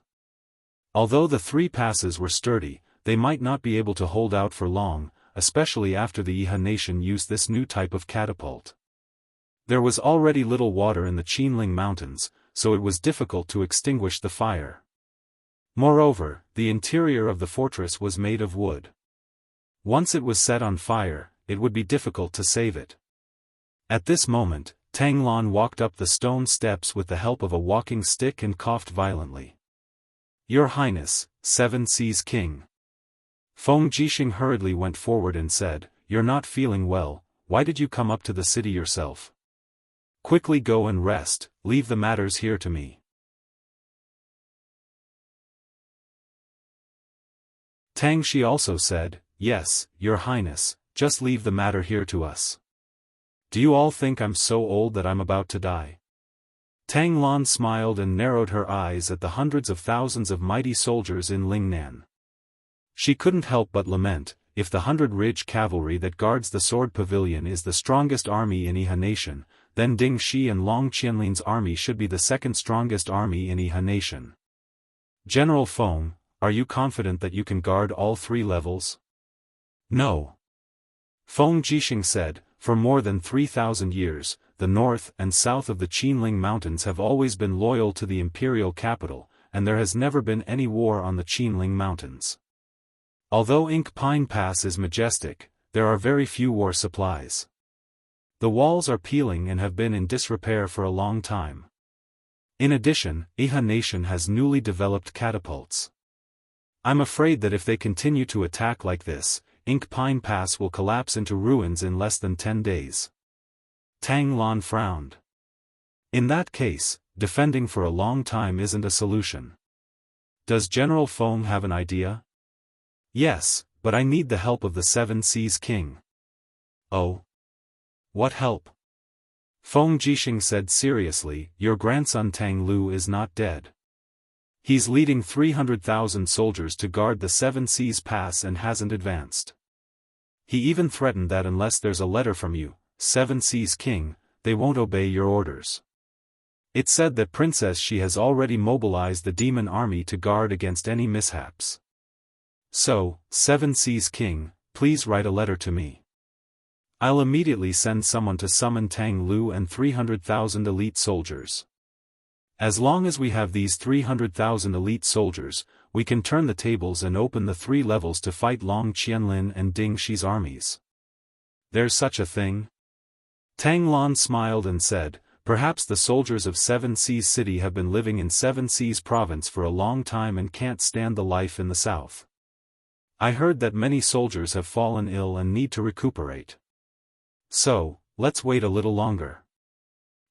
Although the three passes were sturdy, they might not be able to hold out for long, especially after the Iha nation used this new type of catapult. There was already little water in the Qinling Mountains, so it was difficult to extinguish the fire. Moreover, the interior of the fortress was made of wood. Once it was set on fire, it would be difficult to save it. At this moment, Tang Lan walked up the stone steps with the help of a walking stick and coughed violently. "Your Highness, Seven Seas King." Feng Jixing hurriedly went forward and said, "You're not feeling well, why did you come up to the city yourself? Quickly go and rest, leave the matters here to me." Tang Shi also said, "Yes, Your Highness, just leave the matter here to us. Do you all think I'm so old that I'm about to die?" Tang Lan smiled and narrowed her eyes at the hundreds of thousands of mighty soldiers in Lingnan. She couldn't help but lament, if the 100 Ridge cavalry that guards the sword pavilion is the strongest army in Iha nation, then Ding Shi and Long Qianlin's army should be the second strongest army in Iha nation. "General Feng, are you confident that you can guard all three levels?" "No." Feng Jixing said, "For more than 3,000 years, the north and south of the Qinling Mountains have always been loyal to the imperial capital, and there has never been any war on the Qinling Mountains. Although Ink Pine Pass is majestic, there are very few war supplies. The walls are peeling and have been in disrepair for a long time. In addition, Iha nation has newly developed catapults. I'm afraid that if they continue to attack like this, Ink Pine Pass will collapse into ruins in less than 10 days. Tang Lan frowned. "In that case, defending for a long time isn't a solution. Does General Feng have an idea?" "Yes, but I need the help of the Seven Seas King." "Oh? What help?" Feng Jixing said seriously, "Your grandson Tang Lu is not dead. He's leading 300,000 soldiers to guard the Seven Seas Pass and hasn't advanced. He even threatened that unless there's a letter from you, Seven Seas King, they won't obey your orders. It's said that Princess Shi has already mobilized the demon army to guard against any mishaps. So, Seven Seas King, please write a letter to me. I'll immediately send someone to summon Tang Lu and 300,000 elite soldiers. As long as we have these 300,000 elite soldiers, we can turn the tables and open the three levels to fight Long Qianlin and Ding Shi's armies." "There's such a thing?" Tang Lan smiled and said, "Perhaps the soldiers of Seven Seas City have been living in Seven Seas Province for a long time and can't stand the life in the south. I heard that many soldiers have fallen ill and need to recuperate. So, let's wait a little longer.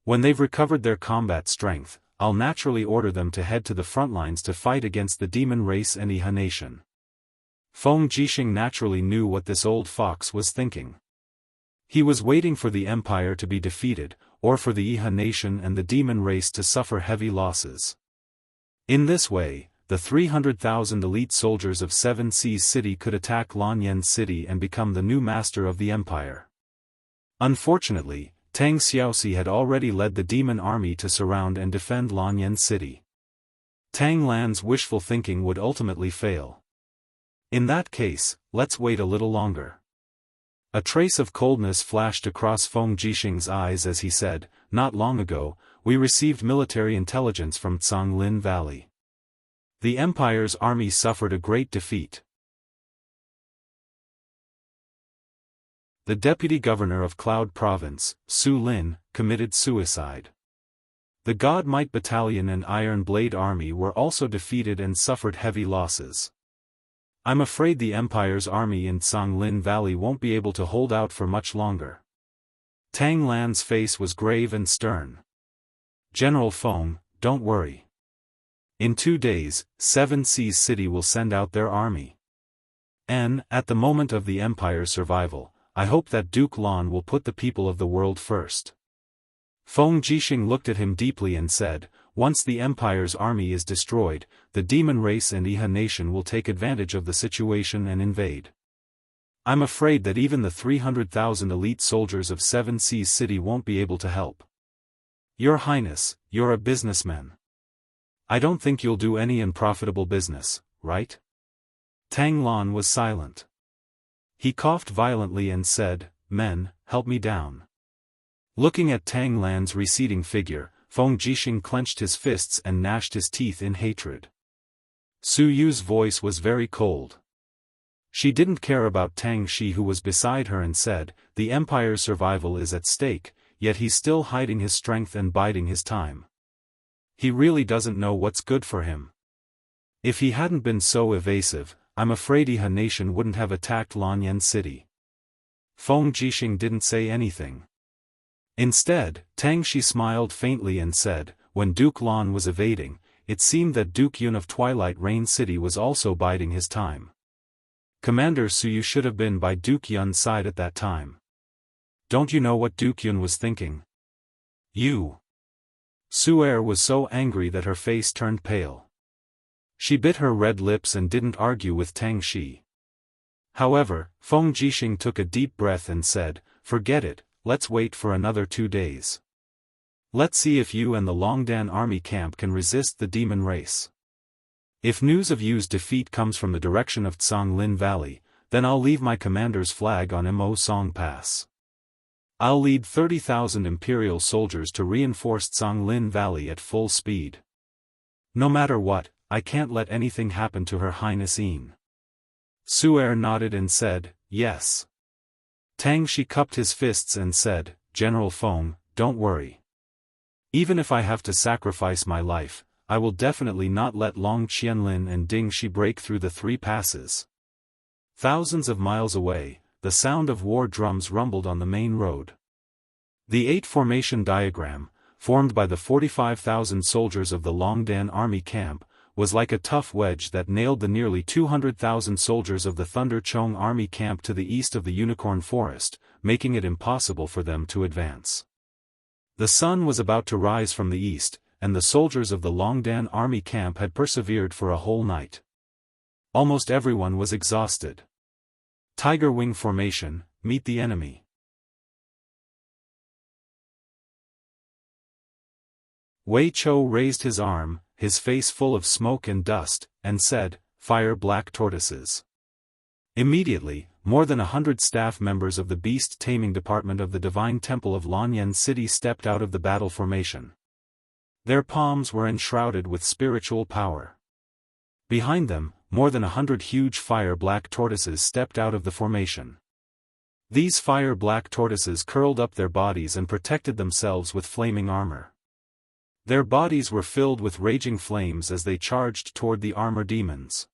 When they've recovered their combat strength, I'll naturally order them to head to the front lines to fight against the demon race and Iha nation." Feng Jixing naturally knew what this old fox was thinking. He was waiting for the empire to be defeated, or for the Iha nation and the demon race to suffer heavy losses. In this way, the 300,000 elite soldiers of Seven Seas City could attack Lanyan City and become the new master of the empire. Unfortunately, Tang Xiaoxi had already led the demon army to surround and defend Lanyan City. Tang Lan's wishful thinking would ultimately fail. In that case, let's wait a little longer. A trace of coldness flashed across Feng Jixing's eyes as he said, "Not long ago, we received military intelligence from Zhonglin Valley. The Empire's army suffered a great defeat. the deputy governor of Cloud Province, Su Lin, committed suicide. The God Might Battalion and Iron Blade Army were also defeated and suffered heavy losses. I'm afraid the Empire's army in Songlin Valley won't be able to hold out for much longer. Tang Lan's face was grave and stern. General Feng, don't worry. In 2 days, Seven Seas City will send out their army. And, at the moment of the Empire's survival, I hope that Duke Lan will put the people of the world first. Feng Jixing looked at him deeply and said, once the Empire's army is destroyed, the demon race and Iha nation will take advantage of the situation and invade. I'm afraid that even the 300,000 elite soldiers of Seven Seas City won't be able to help. Your Highness, you're a businessman. I don't think you'll do any unprofitable business, right? Tang Lan was silent. He coughed violently and said, men, help me down. Looking at Tang Lan's receding figure, Feng Jixing clenched his fists and gnashed his teeth in hatred. Su Yu's voice was very cold. She didn't care about Tang Shi, who was beside her, and said, the Empire's survival is at stake, yet he's still hiding his strength and biding his time. He really doesn't know what's good for him. If he hadn't been so evasive, I'm afraid Iha nation wouldn't have attacked Lanyan City. Feng Jixing didn't say anything. Instead, Tang Shi smiled faintly and said, when Duke Lan was evading, it seemed that Duke Yun of Twilight Rain City was also biding his time. Commander Su Yu should have been by Duke Yun's side at that time. Don't you know what Duke Yun was thinking? You. Su Er was so angry that her face turned pale. She bit her red lips and didn't argue with Tang Shi. However, Feng Jixing took a deep breath and said, forget it, let's wait for another 2 days. Let's see if you and the Longdan army camp can resist the demon race. If news of Yu's defeat comes from the direction of Songlin Valley, then I'll leave my commander's flag on Mo Song Pass. I'll lead 30,000 Imperial soldiers to reinforce Songlin Valley at full speed. No matter what, I can't let anything happen to Her Highness Yin. Su Er nodded and said, yes. Tang Shi cupped his fists and said, General Feng, don't worry. Even if I have to sacrifice my life, I will definitely not let Long Qianlin and Ding Shi break through the 3 passes. Thousands of miles away, the sound of war drums rumbled on the main road. The 8 formation diagram, formed by the 45,000 soldiers of the Longdan army camp, was like a tough wedge that nailed the nearly 200,000 soldiers of the Thunder Chong army camp to the east of the Unicorn Forest, making it impossible for them to advance. The sun was about to rise from the east, and the soldiers of the Longdan army camp had persevered for a whole night. Almost everyone was exhausted. Tiger Wing Formation, meet the enemy. Wei Chou raised his arm, his face full of smoke and dust, and said, fire black tortoises. Immediately, more than 100 staff members of the Beast Taming Department of the Divine Temple of Lanyan City stepped out of the battle formation. Their palms were enshrouded with spiritual power. Behind them, more than 100 huge fire black tortoises stepped out of the formation. These fire black tortoises curled up their bodies and protected themselves with flaming armor. Their bodies were filled with raging flames as they charged toward the armor demons.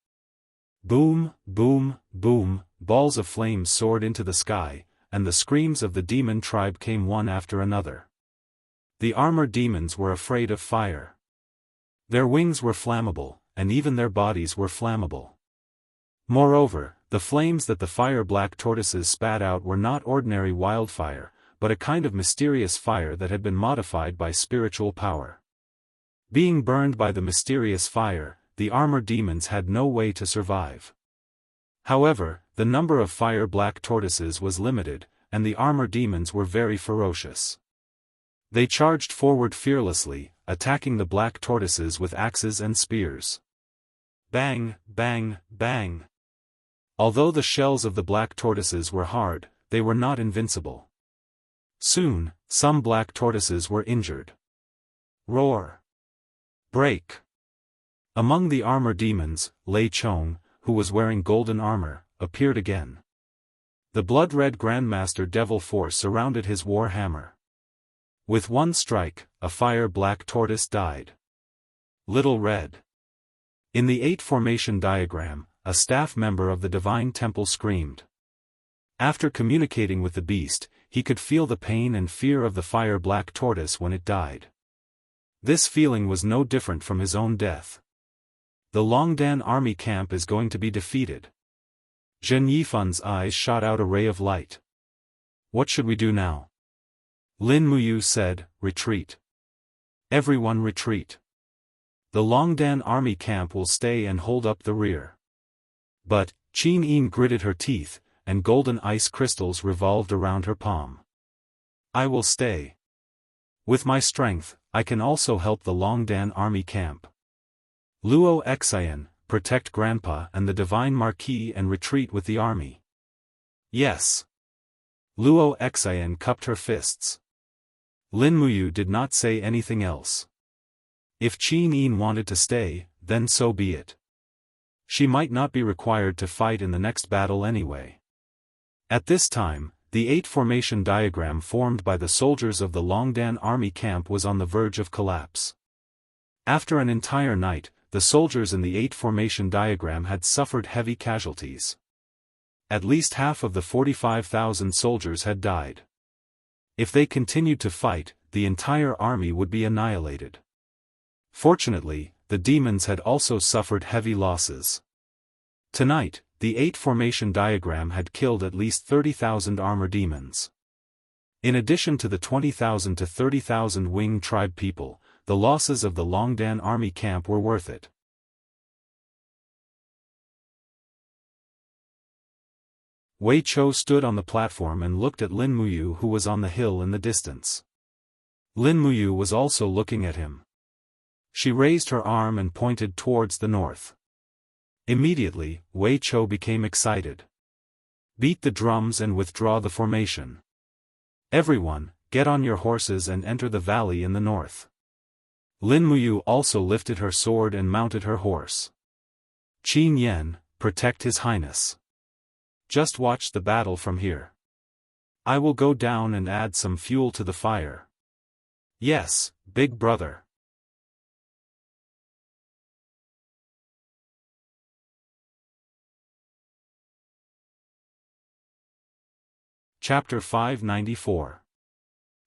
Boom, boom, boom, balls of flames soared into the sky, and the screams of the demon tribe came one after another. The armor demons were afraid of fire. Their wings were flammable, and even their bodies were flammable. Moreover, the flames that the fire black tortoises spat out were not ordinary wildfire, but a kind of mysterious fire that had been modified by spiritual power. Being burned by the mysterious fire, the armor demons had no way to survive. However, the number of fire black tortoises was limited, and the armor demons were very ferocious. They charged forward fearlessly, attacking the black tortoises with axes and spears. Bang, bang, bang. Although the shells of the black tortoises were hard, they were not invincible. Soon, some black tortoises were injured. Roar. Break. Among the armor demons, Lei Chong, who was wearing golden armor, appeared again. The blood-red Grandmaster Devil Force surrounded his war hammer. With one strike, a fire-black tortoise died. Little Red. In the 8 formation diagram, a staff member of the Divine Temple screamed. After communicating with the beast, he could feel the pain and fear of the fire-black tortoise when it died. This feeling was no different from his own death. The Longdan army camp is going to be defeated. Zhen Yifan's eyes shot out a ray of light. What should we do now? Lin Muyu said, retreat. Everyone retreat. The Longdan army camp will stay and hold up the rear. But, Qin Yin gritted her teeth, and golden ice crystals revolved around her palm. I will stay. With my strength, I can also help the Longdan army camp. Luo Xian, protect Grandpa and the Divine Marquis and retreat with the army. Yes. Luo Xian cupped her fists. Lin Muyu did not say anything else. If Qin Yin wanted to stay, then so be it. She might not be required to fight in the next battle anyway. At this time, the 8 formation diagram formed by the soldiers of the Longdan army camp was on the verge of collapse. After an entire night, the soldiers in the 8 formation diagram had suffered heavy casualties. At least half of the 45,000 soldiers had died. If they continued to fight, the entire army would be annihilated. Fortunately, the demons had also suffered heavy losses. Tonight, the 8 formation diagram had killed at least 30,000 armor demons. In addition to the 20,000 to 30,000 winged tribe people, the losses of the Longdan army camp were worth it. Wei Chou stood on the platform and looked at Lin Muyu, who was on the hill in the distance. Lin Muyu was also looking at him. She raised her arm and pointed towards the north. Immediately, Wei Chou became excited. Beat the drums and withdraw the formation. Everyone, get on your horses and enter the valley in the north. Lin Muyu also lifted her sword and mounted her horse. Qin Yan, protect His Highness. Just watch the battle from here. I will go down and add some fuel to the fire. Yes, big brother. Chapter 594.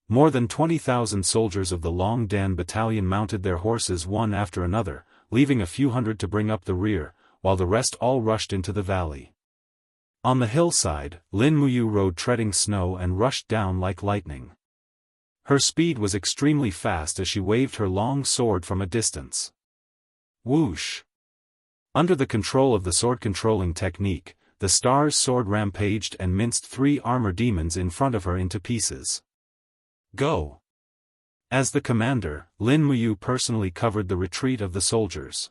More than 20,000 soldiers of the Longdan battalion mounted their horses one after another, leaving a few hundred to bring up the rear, while the rest all rushed into the valley. On the hillside, Lin Muyu rode treading snow and rushed down like lightning. Her speed was extremely fast as she waved her long sword from a distance. Whoosh! Under the control of the sword-controlling technique, the star's sword rampaged and minced 3 armor demons in front of her into pieces. Go! As the commander, Lin Muyu personally covered the retreat of the soldiers.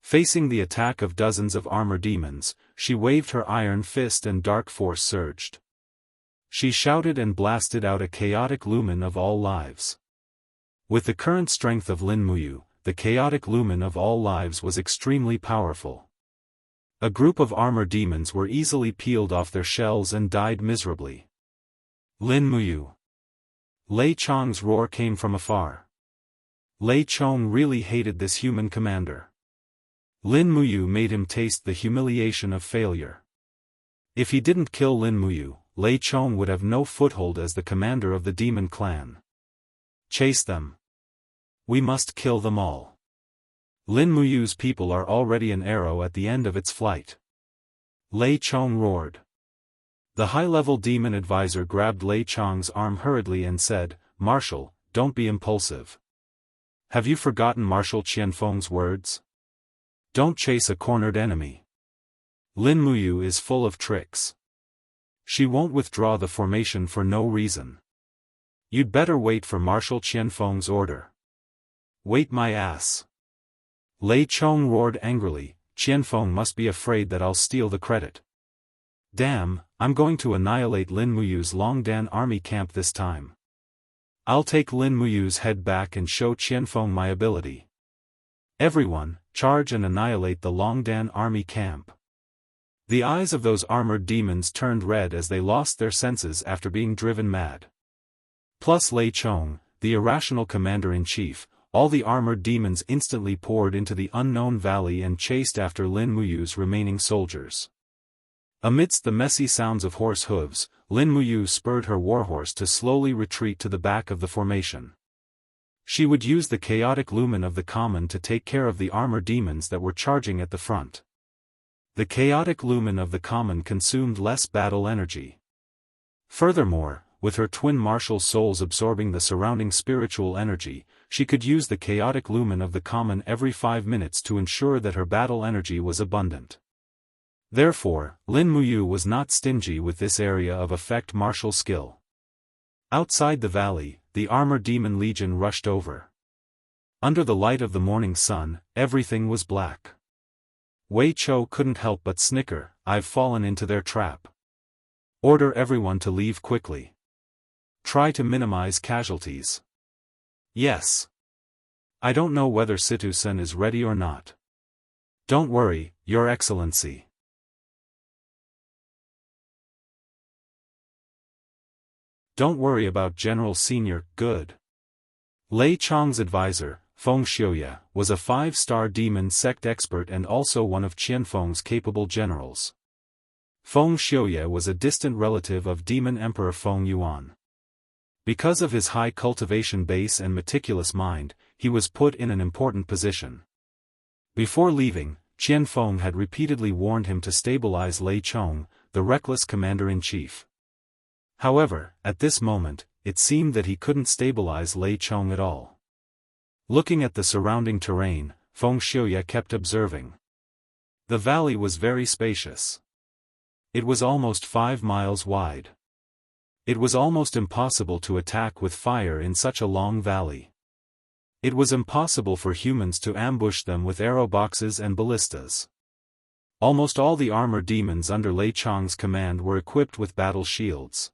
Facing the attack of dozens of armor demons, she waved her iron fist and dark force surged. She shouted and blasted out a chaotic lumen of all lives. With the current strength of Lin Muyu, the chaotic lumen of all lives was extremely powerful. A group of armor demons were easily peeled off their shells and died miserably. Lin Muyu. Lei Chong's roar came from afar. Lei Chong really hated this human commander. Lin Muyu made him taste the humiliation of failure. If he didn't kill Lin Muyu, Lei Chong would have no foothold as the commander of the demon clan. Chase them. We must kill them all. Lin Muyu's people are already an arrow at the end of its flight. Lei Chong roared. The high-level demon advisor grabbed Lei Chong's arm hurriedly and said, Marshal, don't be impulsive. Have you forgotten Marshal Qianfeng's words? Don't chase a cornered enemy. Lin Muyu is full of tricks. She won't withdraw the formation for no reason. You'd better wait for Marshal Qianfeng's order. Wait my ass. Lei Chong roared angrily, Qianfeng must be afraid that I'll steal the credit. Damn, I'm going to annihilate Lin Muyu's Longdan army camp this time. I'll take Lin Muyu's head back and show Qianfeng my ability. Everyone, charge and annihilate the Longdan army camp. The eyes of those armored demons turned red as they lost their senses after being driven mad. Plus Lei Chong, the irrational commander-in-chief, all the armored demons instantly poured into the unknown valley and chased after Lin Muyu's remaining soldiers. Amidst the messy sounds of horse hooves, Lin Muyu spurred her warhorse to slowly retreat to the back of the formation. She would use the chaotic lumen of the common to take care of the armored demons that were charging at the front. The chaotic lumen of the common consumed less battle energy. Furthermore, with her twin martial souls absorbing the surrounding spiritual energy, she could use the chaotic lumen of the common every 5 minutes to ensure that her battle energy was abundant. Therefore, Lin Muyu was not stingy with this area of effect martial skill. Outside the valley, the armored demon legion rushed over. Under the light of the morning sun, everything was black. Wei Chou couldn't help but snicker. "I've fallen into their trap. Order everyone to leave quickly. Try to minimize casualties." "Yes. I don't know whether Situ-sen is ready or not." "Don't worry, Your Excellency." "Don't worry about General Senior, good." Lei Chong's advisor, Feng Xiuya, was a 5-star demon sect expert and also one of Qianfeng's capable generals. Feng Xiuya was a distant relative of Demon Emperor Feng Yuan. Because of his high cultivation base and meticulous mind, he was put in an important position. Before leaving, Qianfeng had repeatedly warned him to stabilize Lei Chong, the reckless commander-in-chief. However, at this moment, it seemed that he couldn't stabilize Lei Chong at all. Looking at the surrounding terrain, Feng Xiuya kept observing. The valley was very spacious. It was almost 5 miles wide. It was almost impossible to attack with fire in such a long valley. It was impossible for humans to ambush them with arrow boxes and ballistas. Almost all the armored demons under Lei Chong's command were equipped with battle shields.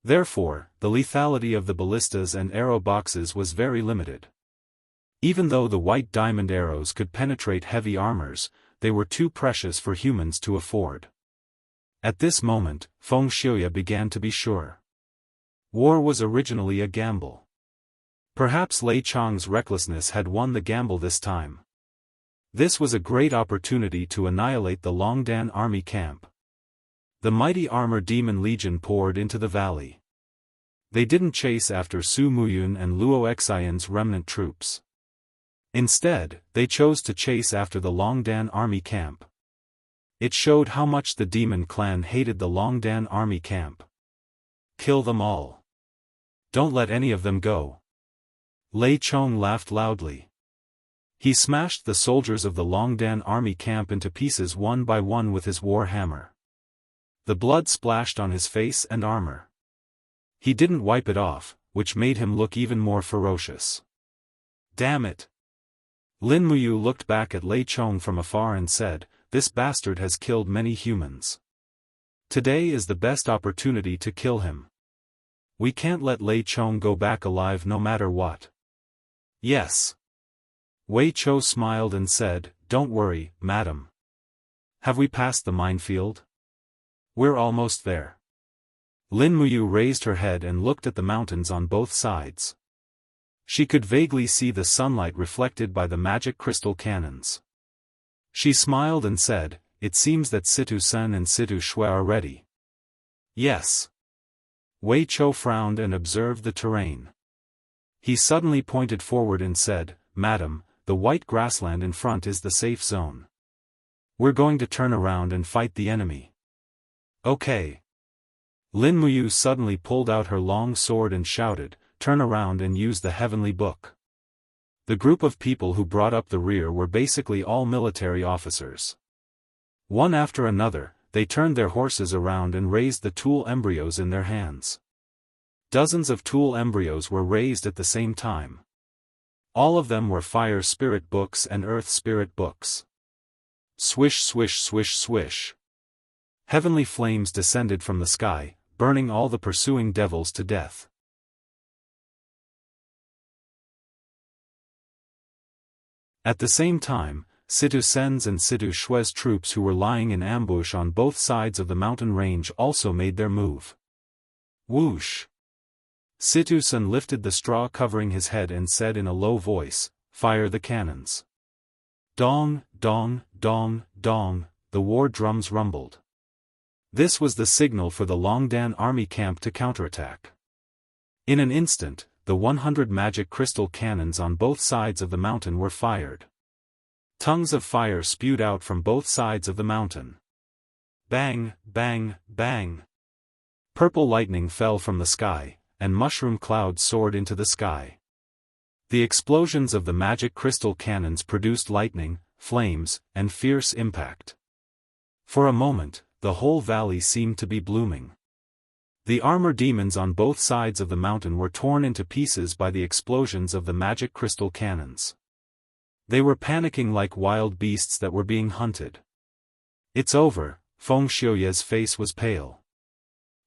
Therefore, the lethality of the ballistas and arrow boxes was very limited. Even though the white diamond arrows could penetrate heavy armors, they were too precious for humans to afford. At this moment, Feng Xiuya began to be sure. War was originally a gamble. Perhaps Lei Chong's recklessness had won the gamble this time. This was a great opportunity to annihilate the Longdan army camp. The mighty armored demon legion poured into the valley. They didn't chase after Su Muyun and Luo Xian's remnant troops. Instead, they chose to chase after the Longdan army camp. It showed how much the demon clan hated the Longdan army camp. "Kill them all. Don't let any of them go." Lei Chong laughed loudly. He smashed the soldiers of the Longdan army camp into pieces one by one with his war hammer. The blood splashed on his face and armor. He didn't wipe it off, which made him look even more ferocious. "Damn it!" Lin Muyu looked back at Lei Chong from afar and said, "This bastard has killed many humans. Today is the best opportunity to kill him. We can't let Lei Chong go back alive no matter what." "Yes." Wei Chou smiled and said, "Don't worry, madam. Have we passed the minefield?" "We're almost there." Lin Muyu raised her head and looked at the mountains on both sides. She could vaguely see the sunlight reflected by the magic crystal cannons. She smiled and said, "It seems that Situ-sen and Situ-shui are ready." "Yes." Wei Chou frowned and observed the terrain. He suddenly pointed forward and said, "Madam, the white grassland in front is the safe zone. We're going to turn around and fight the enemy." "Okay." Lin Muyu suddenly pulled out her long sword and shouted, "Turn around and use the heavenly book." The group of people who brought up the rear were basically all military officers. One after another, they turned their horses around and raised the tool embryos in their hands. Dozens of tool embryos were raised at the same time. All of them were fire spirit books and earth spirit books. Swish swish swish swish. Heavenly flames descended from the sky, burning all the pursuing devils to death. At the same time, Situ Sen's and Situ Shui's troops who were lying in ambush on both sides of the mountain range also made their move. Whoosh! Situ Sen lifted the straw covering his head and said in a low voice, "Fire the cannons." Dong, dong, dong, dong, the war drums rumbled. This was the signal for the Longdan army camp to counterattack. In an instant, the 100 magic crystal cannons on both sides of the mountain were fired. Tongues of fire spewed out from both sides of the mountain. Bang, bang, bang. Purple lightning fell from the sky, and mushroom clouds soared into the sky. The explosions of the magic crystal cannons produced lightning, flames, and fierce impact. For a moment, the whole valley seemed to be blooming. The armor demons on both sides of the mountain were torn into pieces by the explosions of the magic crystal cannons. They were panicking like wild beasts that were being hunted. "It's over." Feng Xiuye's face was pale.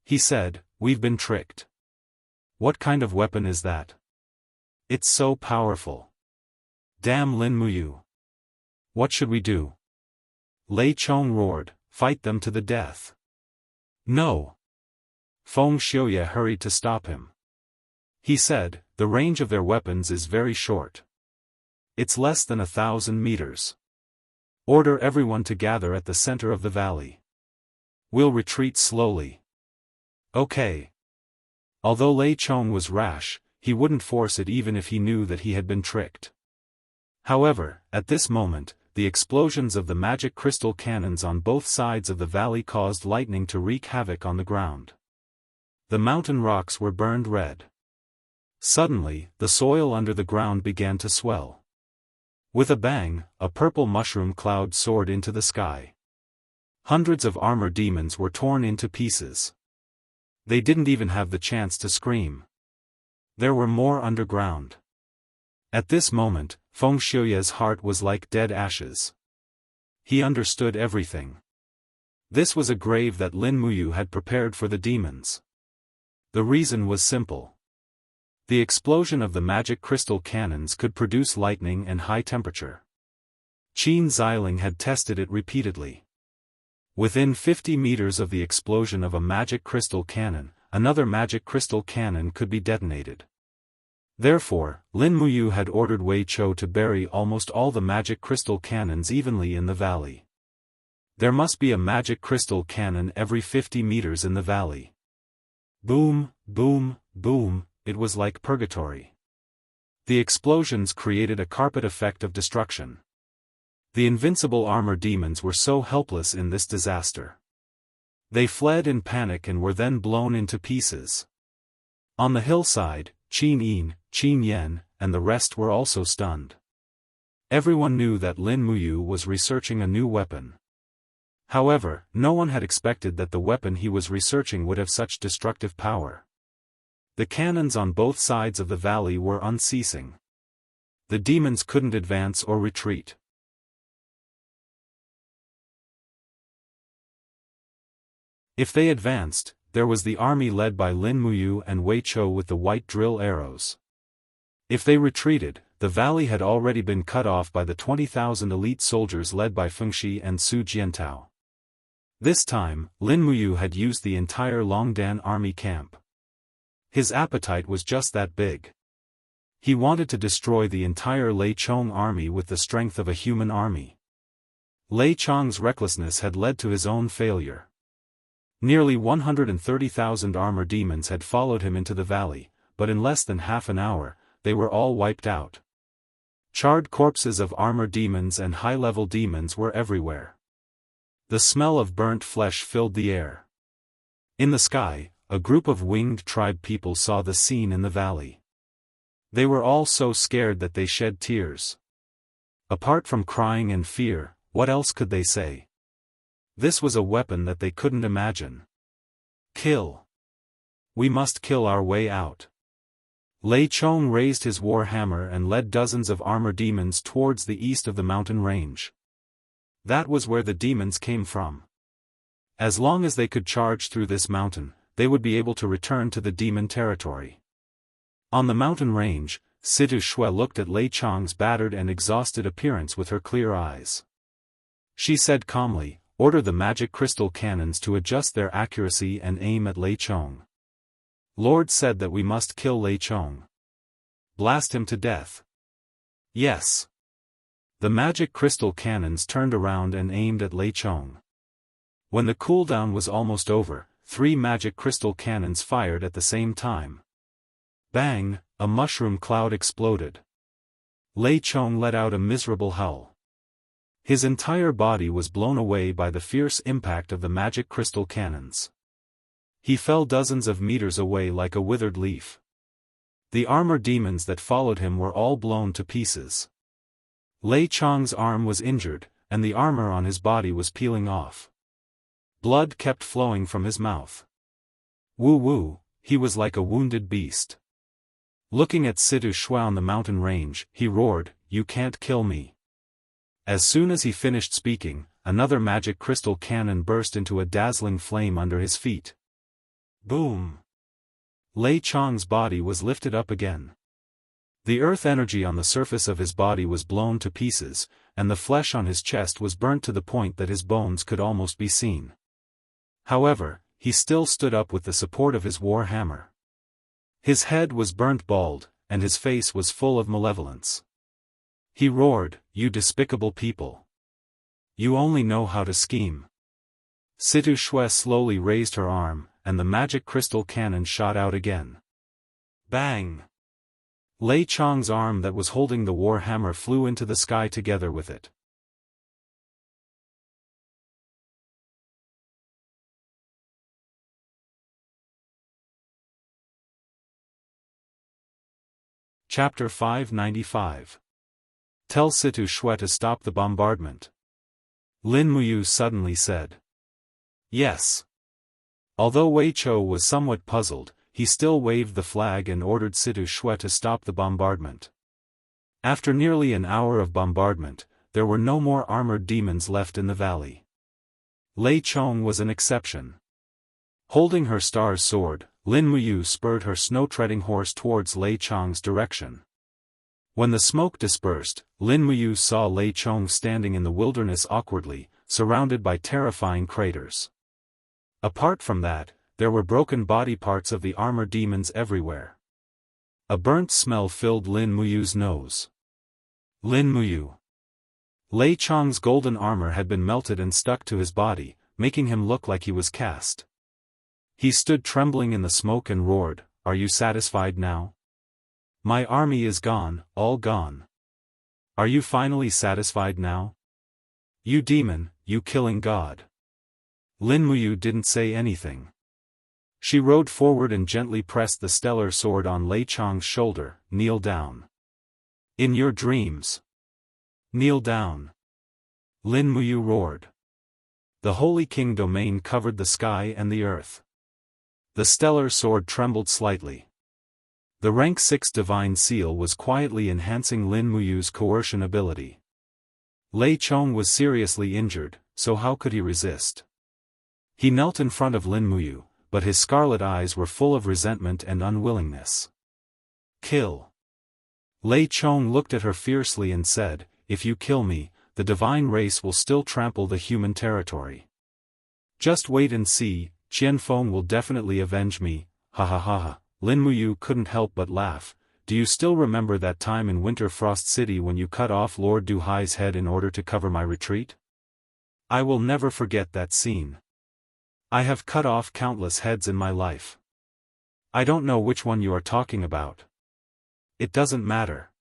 He said, "We've been tricked." "What kind of weapon is that? It's so powerful. Damn Lin Muyu. What should we do?" Lei Chong roared, "Fight them to the death." "No." Feng Xiuye hurried to stop him. He said, "The range of their weapons is very short. It's less than 1,000 meters. Order everyone to gather at the center of the valley. We'll retreat slowly." "Okay." Although Lei Chong was rash, he wouldn't force it even if he knew that he had been tricked. However, at this moment, the explosions of the magic crystal cannons on both sides of the valley caused lightning to wreak havoc on the ground. The mountain rocks were burned red. Suddenly, the soil under the ground began to swell. With a bang, a purple mushroom cloud soared into the sky. Hundreds of armor demons were torn into pieces. They didn't even have the chance to scream. There were more underground. At this moment, Feng Xiuye's heart was like dead ashes. He understood everything. This was a grave that Lin Muyu had prepared for the demons. The reason was simple. The explosion of the magic crystal cannons could produce lightning and high temperature. Qin Xiling had tested it repeatedly. Within 50 meters of the explosion of a magic crystal cannon, another magic crystal cannon could be detonated. Therefore, Lin Muyu had ordered Wei Chou to bury almost all the magic crystal cannons evenly in the valley. There must be a magic crystal cannon every 50 meters in the valley. Boom, boom, boom, it was like purgatory. The explosions created a carpet effect of destruction. The invincible armor demons were so helpless in this disaster. They fled in panic and were then blown into pieces. On the hillside, Qin Yin, Qin Yan, and the rest were also stunned. Everyone knew that Lin Muyu was researching a new weapon. However, no one had expected that the weapon he was researching would have such destructive power. The cannons on both sides of the valley were unceasing. The demons couldn't advance or retreat. If they advanced, there was the army led by Lin Muyu and Wei Chou with the white drill arrows. If they retreated, the valley had already been cut off by the 20,000 elite soldiers led by Fengxi and Su Jiantao. This time, Lin Muyu had used the entire Longdan army camp. His appetite was just that big. He wanted to destroy the entire Lei Chong army with the strength of a human army. Lei Chong's recklessness had led to his own failure. Nearly 130,000 armor demons had followed him into the valley, but in less than half an hour, they were all wiped out. Charred corpses of armor demons and high-level demons were everywhere. The smell of burnt flesh filled the air. In the sky, a group of winged tribe people saw the scene in the valley. They were all so scared that they shed tears. Apart from crying and fear, what else could they say? This was a weapon that they couldn't imagine. Kill. We must kill our way out. Lei Chong raised his war hammer and led dozens of armor demons towards the east of the mountain range. That was where the demons came from. As long as they could charge through this mountain, they would be able to return to the demon territory. On the mountain range, Situ Shui looked at Lei Chang's battered and exhausted appearance with her clear eyes. She said calmly, "Order the magic crystal cannons to adjust their accuracy and aim at Lei Chong. Lord said that we must kill Lei Chong. Blast him to death." "Yes." The magic crystal cannons turned around and aimed at Lei Chong. When the cooldown was almost over, 3 magic crystal cannons fired at the same time. Bang! A mushroom cloud exploded. Lei Chong let out a miserable howl. His entire body was blown away by the fierce impact of the magic crystal cannons. He fell dozens of meters away like a withered leaf. The armor demons that followed him were all blown to pieces. Lei Chong's arm was injured, and the armor on his body was peeling off. Blood kept flowing from his mouth. Woo, he was like a wounded beast. Looking at Situ Shui on the mountain range, he roared, "You can't kill me." As soon as he finished speaking, another magic crystal cannon burst into a dazzling flame under his feet. Boom! Lei Chong's body was lifted up again. The earth energy on the surface of his body was blown to pieces, and the flesh on his chest was burnt to the point that his bones could almost be seen. However, he still stood up with the support of his war hammer. His head was burnt bald, and his face was full of malevolence. He roared, "You despicable people! You only know how to scheme." Situ Shui slowly raised her arm, and the magic crystal cannon shot out again. Bang! Lei Chong's arm that was holding the war hammer flew into the sky together with it. Chapter 595. Tell Situ Shui to stop the bombardment. Lin Muyu suddenly said. Yes. Although Wei Chou was somewhat puzzled, he still waved the flag and ordered Situ Shui to stop the bombardment. After nearly an hour of bombardment, there were no more armored demons left in the valley. Lei Chong was an exception. Holding her star's sword, Lin Muyu spurred her snow-treading horse towards Lei Chong's direction. When the smoke dispersed, Lin Muyu saw Lei Chong standing in the wilderness awkwardly, surrounded by terrifying craters. Apart from that, there were broken body parts of the armor demons everywhere. A burnt smell filled Lin Muyu's nose. Lin Muyu. Lei Chong's golden armor had been melted and stuck to his body, making him look like he was cast. He stood trembling in the smoke and roared, "Are you satisfied now? My army is gone, all gone. Are you finally satisfied now? You demon, you killing god." Lin Muyu didn't say anything. She rode forward and gently pressed the stellar sword on Lei Chong's shoulder. "Kneel down. In your dreams. Kneel down." Lin Muyu roared. The Holy King domain covered the sky and the earth. The stellar sword trembled slightly. The rank 6 divine seal was quietly enhancing Lin Muyu's coercion ability. Lei Chong was seriously injured, so how could he resist? He knelt in front of Lin Muyu, but his scarlet eyes were full of resentment and unwillingness. "Kill." Lei Chong looked at her fiercely and said, "If you kill me, the divine race will still trample the human territory. Just wait and see, Qianfeng will definitely avenge me, ha ha ha ha." Lin Muyu couldn't help but laugh. "Do you still remember that time in Winter Frost City when you cut off Lord Du Hai's head in order to cover my retreat? I will never forget that scene. I have cut off countless heads in my life. I don't know which one you are talking about. It doesn't matter.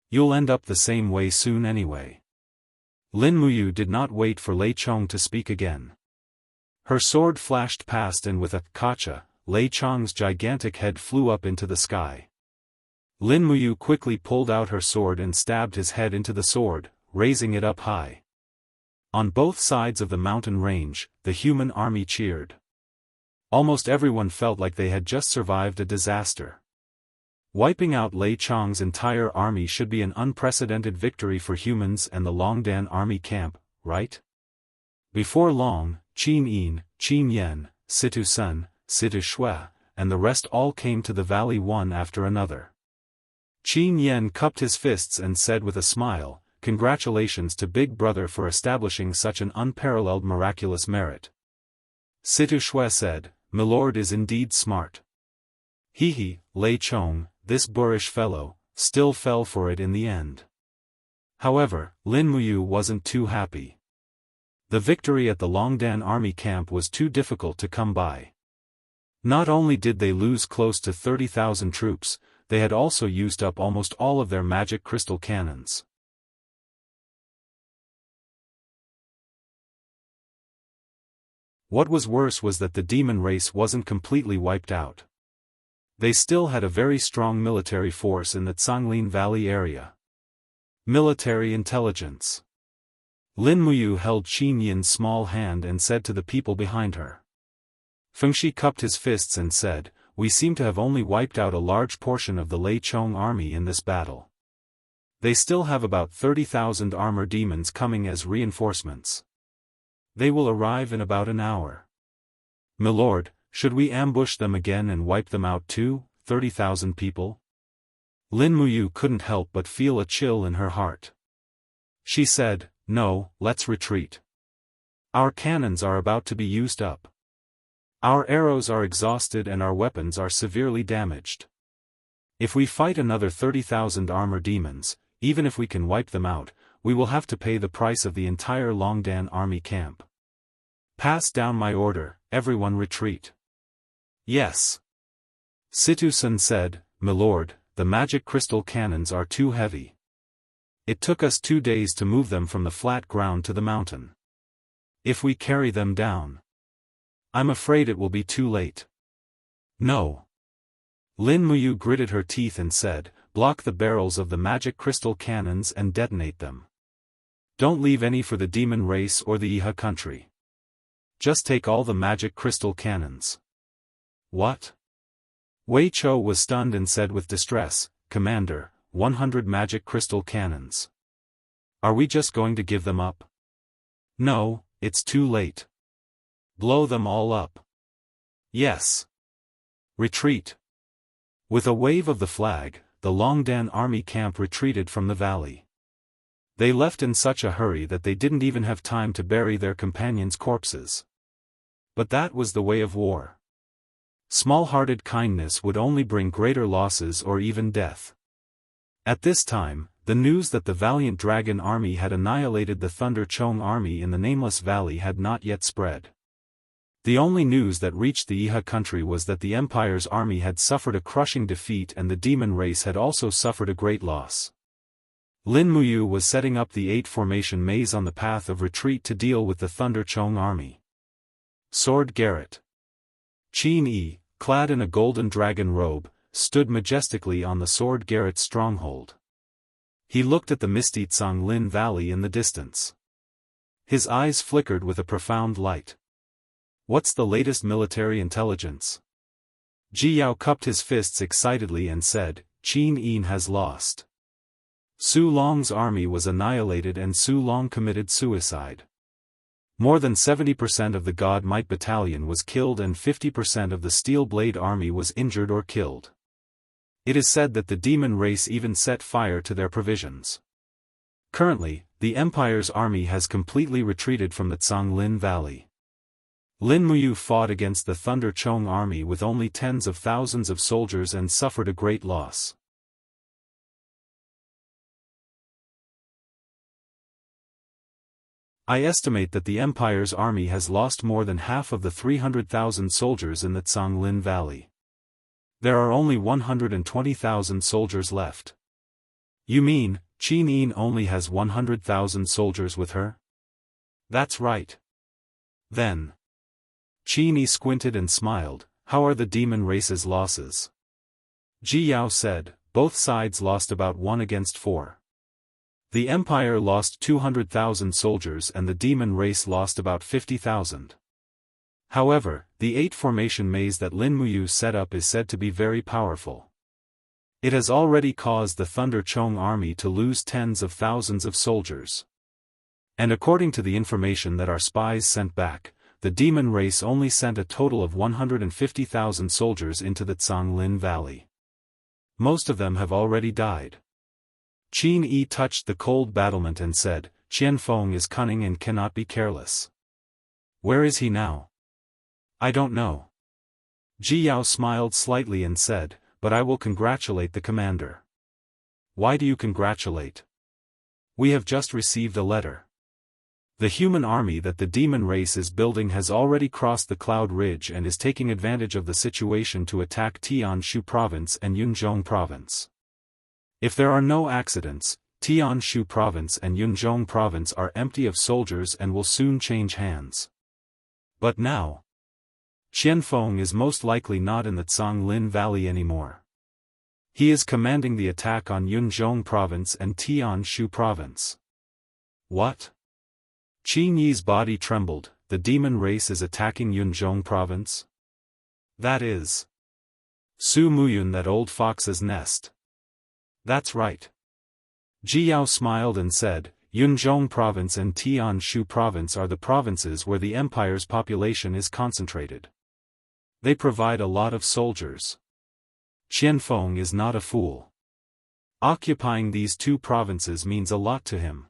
You'll end up the same way soon anyway." Lin Muyu did not wait for Lei Chong to speak again. Her sword flashed past and with a "Kacha," Lei Chong's gigantic head flew up into the sky. Lin Muyu quickly pulled out her sword and stabbed his head into the sword, raising it up high. On both sides of the mountain range, the human army cheered. Almost everyone felt like they had just survived a disaster. Wiping out Lei Chong's entire army should be an unprecedented victory for humans and the Longdan army camp, right? Before long, Qin Yin, Qin Yan, Situ Sun, Situ Shui, and the rest all came to the valley one after another. Qin Yen cupped his fists and said with a smile, "Congratulations to Big Brother for establishing such an unparalleled miraculous merit." Situ Shui said, "Milord is indeed smart." He, Lei Chong, this boorish fellow, still fell for it in the end. However, Lin Muyu wasn't too happy. The victory at the Longdan army camp was too difficult to come by. Not only did they lose close to 30,000 troops, they had also used up almost all of their magic crystal cannons. What was worse was that the demon race wasn't completely wiped out. They still had a very strong military force in the Canglin Valley area. Military intelligence. Lin Muyu held Qin Yin's small hand and said to the people behind her. Fengshi cupped his fists and said, "We seem to have only wiped out a large portion of the Lei Chong army in this battle. They still have about 30,000 armor demons coming as reinforcements. They will arrive in about an hour. Milord, should we ambush them again and wipe them out too, 30,000 people?" Lin Muyu couldn't help but feel a chill in her heart. She said, "No, let's retreat. Our cannons are about to be used up. Our arrows are exhausted and our weapons are severely damaged. If we fight another 30,000 armor demons, even if we can wipe them out, we will have to pay the price of the entire Longdan army camp. Pass down my order, everyone retreat." "Yes." Situ Sun said, "Milord, the magic crystal cannons are too heavy. It took us 2 days to move them from the flat ground to the mountain. If we carry them down, I'm afraid it will be too late." "No." Lin Muyu gritted her teeth and said, "Block the barrels of the magic crystal cannons and detonate them. Don't leave any for the demon race or the Iha country. Just take all the magic crystal cannons." "What?" Wei Chou was stunned and said with distress, "Commander, 100 magic crystal cannons. Are we just going to give them up?" "No, it's too late. Blow them all up." "Yes." "Retreat." With a wave of the flag, the Longdan army camp retreated from the valley. They left in such a hurry that they didn't even have time to bury their companions' corpses. But that was the way of war. Small-hearted kindness would only bring greater losses or even death. At this time, the news that the valiant Dragon Army had annihilated the Thunder Chong Army in the Nameless Valley had not yet spread. The only news that reached the Iha country was that the Empire's army had suffered a crushing defeat and the demon race had also suffered a great loss. Lin Muyu was setting up the 8-formation maze on the path of retreat to deal with the Thunder Chong army. Sword Garret. Qin Yi, clad in a golden dragon robe, stood majestically on the Sword Garret's stronghold. He looked at the misty Canglin Valley in the distance. His eyes flickered with a profound light. "What's the latest military intelligence?" Ji Yao cupped his fists excitedly and said, "Qin Yin has lost. Su Long's army was annihilated and Su Long committed suicide. More than 70% of the God Might Battalion was killed and 50% of the Steel Blade army was injured or killed. It is said that the demon race even set fire to their provisions. Currently, the Empire's army has completely retreated from the Canglin Valley. Lin Muyu fought against the Thunder Chong army with only tens of thousands of soldiers and suffered a great loss. I estimate that the Empire's army has lost more than half of the 300,000 soldiers in the Canglin Valley. There are only 120,000 soldiers left." "You mean, Qin Yin only has 100,000 soldiers with her?" "That's right." "Then." Qin Yi squinted and smiled, "How are the demon race's losses?" Ji Yao said, "Both sides lost about 1 against 4. The Empire lost 200,000 soldiers and the demon race lost about 50,000. However, the 8-formation maze that Lin Muyu set up is said to be very powerful. It has already caused the Thunder Chong army to lose tens of thousands of soldiers. And according to the information that our spies sent back, the demon race only sent a total of 150,000 soldiers into the Canglin Valley. Most of them have already died. Qin Yi touched the cold battlement and said, Qianfeng is cunning and cannot be careless. Where is he now? I don't know. Ji Yao smiled slightly and said, but I will congratulate the commander. Why do you congratulate? We have just received a letter. The human army that the demon race is building has already crossed the Cloud Ridge and is taking advantage of the situation to attack Tianshu Province and Yunzhong Province. If there are no accidents, Tianshu Province and Yunzhong Province are empty of soldiers and will soon change hands. But now, Qianfeng is most likely not in the Zhonglin Valley anymore. He is commanding the attack on Yunzhong Province and Tianshu Province. What? Qin Yi's body trembled. The demon race is attacking Yunzhong Province? That is Su Muyun, that old fox's nest. That's right. Ji Yao smiled and said, Yunzhong Province and Tianshu Province are the provinces where the empire's population is concentrated. They provide a lot of soldiers. Qianfeng is not a fool. Occupying these two provinces means a lot to him.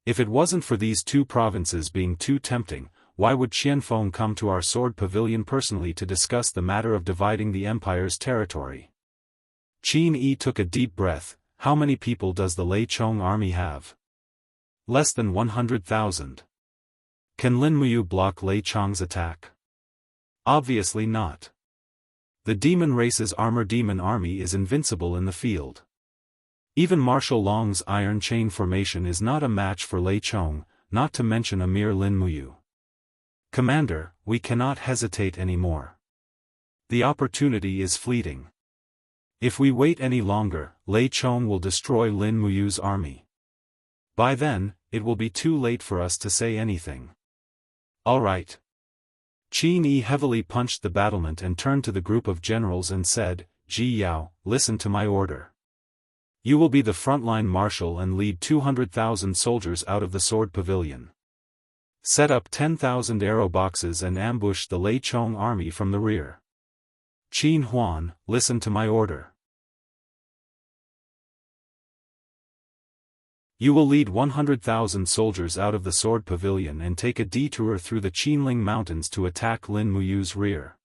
If it wasn't for these two provinces being too tempting, why would Qianfeng come to our sword pavilion personally to discuss the matter of dividing the empire's territory? Qin Yi took a deep breath. How many people does the Lei Chong army have? Less than 100,000. Can Lin Muyu block Lei Chong's attack? Obviously not. The demon race's armor demon army is invincible in the field. Even Marshal Long's iron chain formation is not a match for Lei Chong, not to mention a mere Lin Muyu. Commander, we cannot hesitate anymore. The opportunity is fleeting. If we wait any longer, Lei Chong will destroy Lin Muyu's army. By then, it will be too late for us to say anything. All right. Qin Yi heavily punched the battlement and turned to the group of generals and said, Ji Yao, listen to my order. You will be the frontline marshal and lead 200,000 soldiers out of the sword pavilion. Set up 10,000 arrow boxes and ambush the Lei Chong army from the rear. Qin Huan, listen to my order. You will lead 100,000 soldiers out of the sword pavilion and take a detour through the Qinling Mountains to attack Lin Muyu's rear.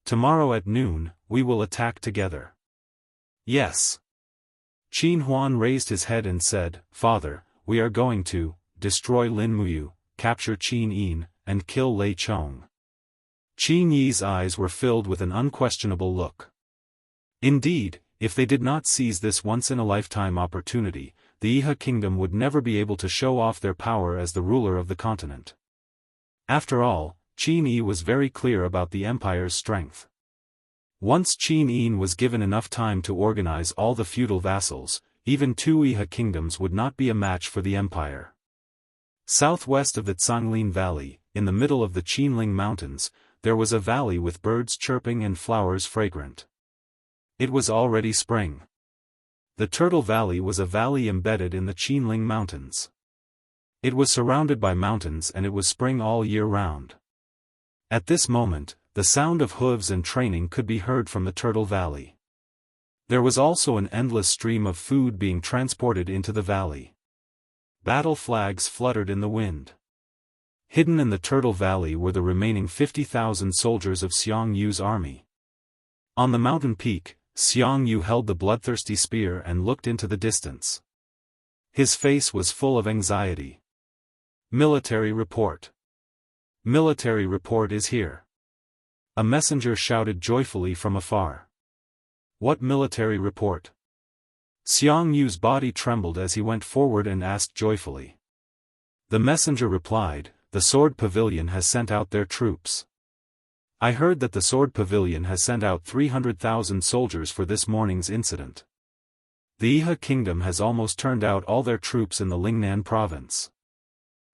Tomorrow at noon, we will attack together. Yes. Qin Huan raised his head and said, Father, we are going to destroy Lin Muyu, capture Qin Yin, and kill Lei Chong. Qin Yi's eyes were filled with an unquestionable look. Indeed, if they did not seize this once-in-a-lifetime opportunity, the Iha kingdom would never be able to show off their power as the ruler of the continent. After all, Qin Yi was very clear about the empire's strength. Once Qin Yin was given enough time to organize all the feudal vassals, even two Iha kingdoms would not be a match for the empire. Southwest of the Zhonglin Valley, in the middle of the Qinling Mountains, there was a valley with birds chirping and flowers fragrant. It was already spring. The Turtle Valley was a valley embedded in the Qinling Mountains. It was surrounded by mountains and it was spring all year round. At this moment, the sound of hooves and training could be heard from the Turtle Valley. There was also an endless stream of food being transported into the valley. Battle flags fluttered in the wind. Hidden in the Turtle Valley were the remaining 50,000 soldiers of Xiang Yu's army. On the mountain peak, Xiang Yu held the bloodthirsty spear and looked into the distance. His face was full of anxiety. Military report. Military report is here. A messenger shouted joyfully from afar. What military report? Xiang Yu's body trembled as he went forward and asked joyfully. The messenger replied, the sword pavilion has sent out their troops. I heard that the sword pavilion has sent out 300,000 soldiers for this morning's incident. The Iha kingdom has almost turned out all their troops in the Lingnan province.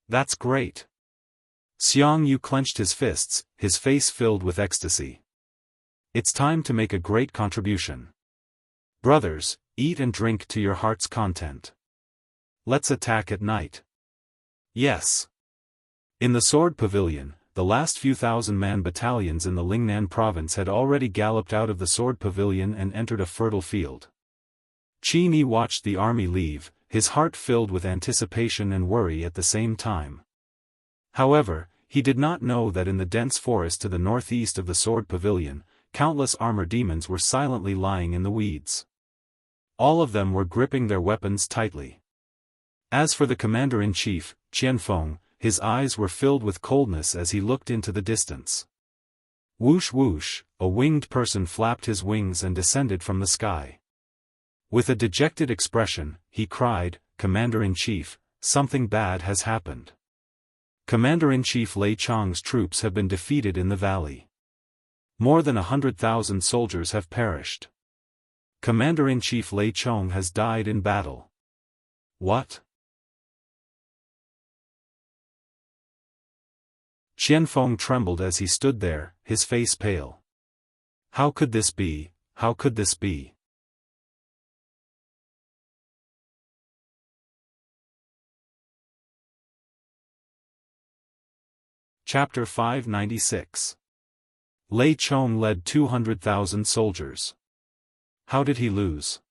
That's great. Xiang Yu clenched his fists, his face filled with ecstasy. It's time to make a great contribution. Brothers, eat and drink to your heart's content. Let's attack at night. Yes. In the sword pavilion, the last few thousand-man battalions in the Lingnan province had already galloped out of the sword pavilion and entered a fertile field. Qin Yi watched the army leave, his heart filled with anticipation and worry at the same time. However, he did not know that in the dense forest to the northeast of the sword pavilion, countless armor demons were silently lying in the weeds. All of them were gripping their weapons tightly. As for the commander-in-chief, Qianfeng, his eyes were filled with coldness as he looked into the distance. Whoosh whoosh, a winged person flapped his wings and descended from the sky. With a dejected expression, he cried, "Commander-in-chief, something bad has happened. Commander-in-chief Lei Chang's troops have been defeated in the valley. More than 100,000 soldiers have perished. Commander-in-chief Lei Chang has died in battle." "What?" Qianfeng trembled as he stood there, his face pale. How could this be? How could this be? Chapter 596. Lei Chong led 200,000 soldiers. How did he lose?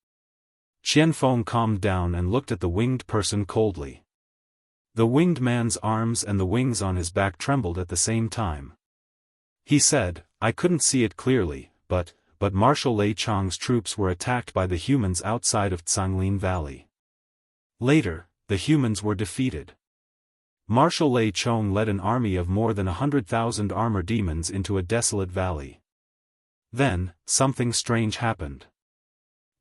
Qianfeng calmed down and looked at the winged person coldly. The winged man's arms and the wings on his back trembled at the same time. He said, "I couldn't see it clearly, but Marshal Lei Chang's troops were attacked by the humans outside of Canglin Valley. Later, the humans were defeated. Marshal Lei Chong led an army of more than 100,000 armor demons into a desolate valley. Then, something strange happened.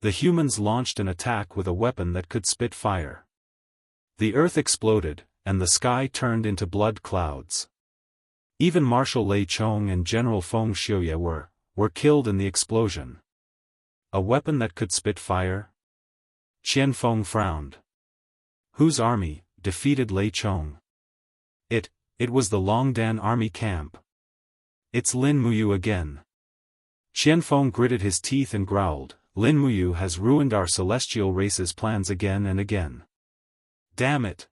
The humans launched an attack with a weapon that could spit fire. The earth exploded, and the sky turned into blood clouds. Even Marshal Lei Chong and General Feng Xiuye were killed in the explosion. A weapon that could spit fire? Qianfeng frowned. Whose army defeated Lei Chong? It was the Longdan army camp. It's Lin Muyu again. Qianfeng gritted his teeth and growled, "Lin Muyu has ruined our celestial race's plans again and again. Damn it."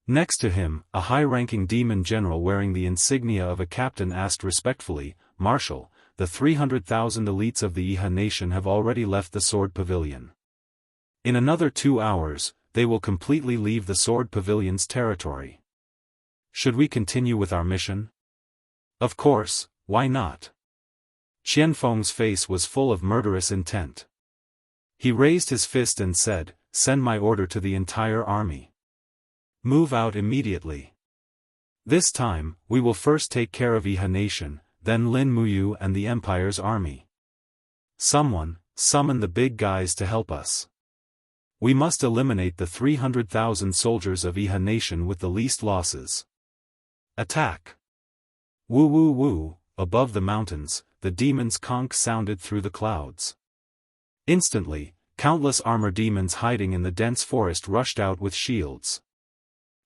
Next to him, a high-ranking demon general wearing the insignia of a captain asked respectfully, "Marshal, the 300,000 elites of the Iha nation have already left the sword pavilion. In another 2 hours, they will completely leave the sword pavilion's territory. Should we continue with our mission?" "Of course, why not?" Qianfeng's face was full of murderous intent. He raised his fist and said, "Send my order to the entire army. Move out immediately. This time, we will first take care of Iha nation, then Lin Muyu and the Empire's army. Someone, summon the big guys to help us. We must eliminate the 300,000 soldiers of Iha nation with the least losses. Attack!" Woo woo woo, above the mountains, the demon's conch sounded through the clouds. Instantly, countless armor demons hiding in the dense forest rushed out with shields.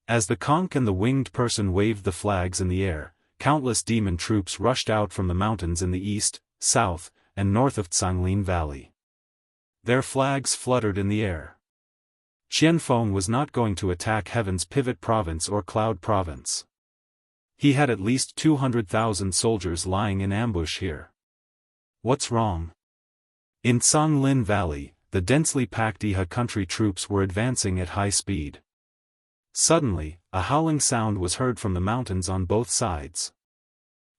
As the conch and the winged person waved the flags in the air, countless demon troops rushed out from the mountains in the east, south, and north of Canglin Valley. Their flags fluttered in the air. Qianfeng was not going to attack Heaven's Pivot Province or Cloud Province. He had at least 200,000 soldiers lying in ambush here. What's wrong? In Canglin Valley, the densely packed Iha country troops were advancing at high speed. Suddenly, a howling sound was heard from the mountains on both sides.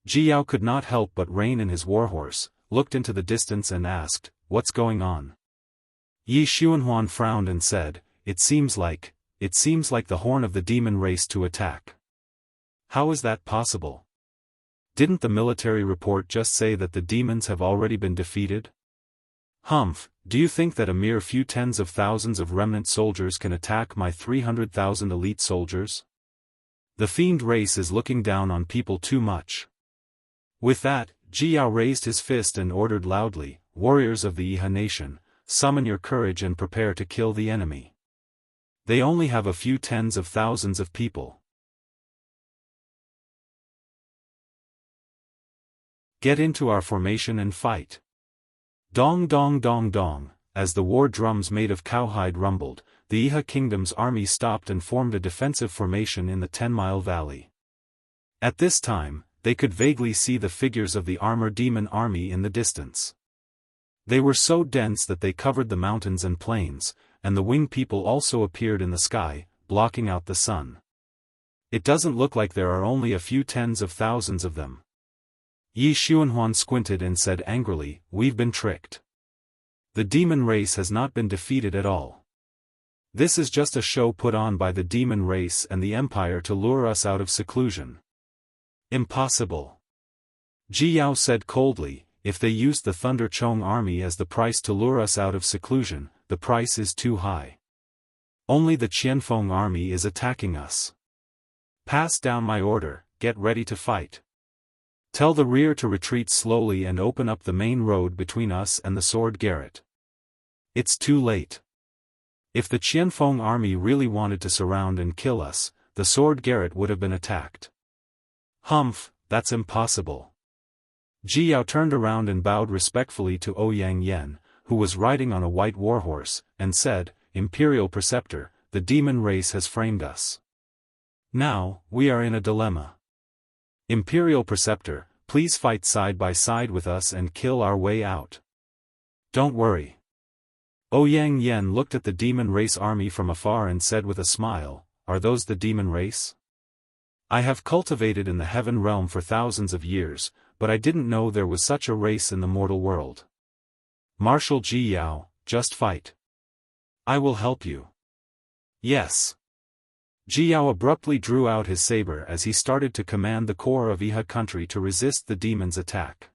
Jiao could not help but rein in his warhorse, looked into the distance and asked, "What's going on?" Yi Xuanhuan frowned and said, It seems like the horn of the demon race to attack." "How is that possible? Didn't the military report just say that the demons have already been defeated?" "Humph, do you think that a mere few tens of thousands of remnant soldiers can attack my 300,000 elite soldiers? The fiend race is looking down on people too much." With that, Jiao raised his fist and ordered loudly, "Warriors of the Iha nation, summon your courage and prepare to kill the enemy. They only have a few tens of thousands of people. Get into our formation and fight." Dong dong dong dong, as the war drums made of cowhide rumbled, the Iha kingdom's army stopped and formed a defensive formation in the 10-mile valley. At this time, they could vaguely see the figures of the armor demon army in the distance. They were so dense that they covered the mountains and plains, and the winged people also appeared in the sky, blocking out the sun. It doesn't look like there are only a few tens of thousands of them. Yi Xuanhuan squinted and said angrily, "We've been tricked. The demon race has not been defeated at all. This is just a show put on by the demon race and the empire to lure us out of seclusion." "Impossible," Ji Yao said coldly. "If they used the Thunder Chong army as the price to lure us out of seclusion, the price is too high. Only the Qianfeng army is attacking us. Pass down my order, get ready to fight. Tell the rear to retreat slowly and open up the main road between us and the Sword Garret. It's too late. If the Qianfeng army really wanted to surround and kill us, the Sword Garret would have been attacked." "Humph, that's impossible." Ji Yao turned around and bowed respectfully to Ouyang Yen, who was riding on a white warhorse, and said, "Imperial Preceptor, the demon race has framed us. Now, we are in a dilemma. Imperial Preceptor, please fight side by side with us and kill our way out." "Don't worry." Ouyang Yen looked at the demon race army from afar and said with a smile, "Are those the demon race? I have cultivated in the heaven realm for thousands of years, but I didn't know there was such a race in the mortal world. Marshal Ji Yao, just fight. I will help you." "Yes." Ji Yao abruptly drew out his saber as he started to command the core of Iha country to resist the demon's attack.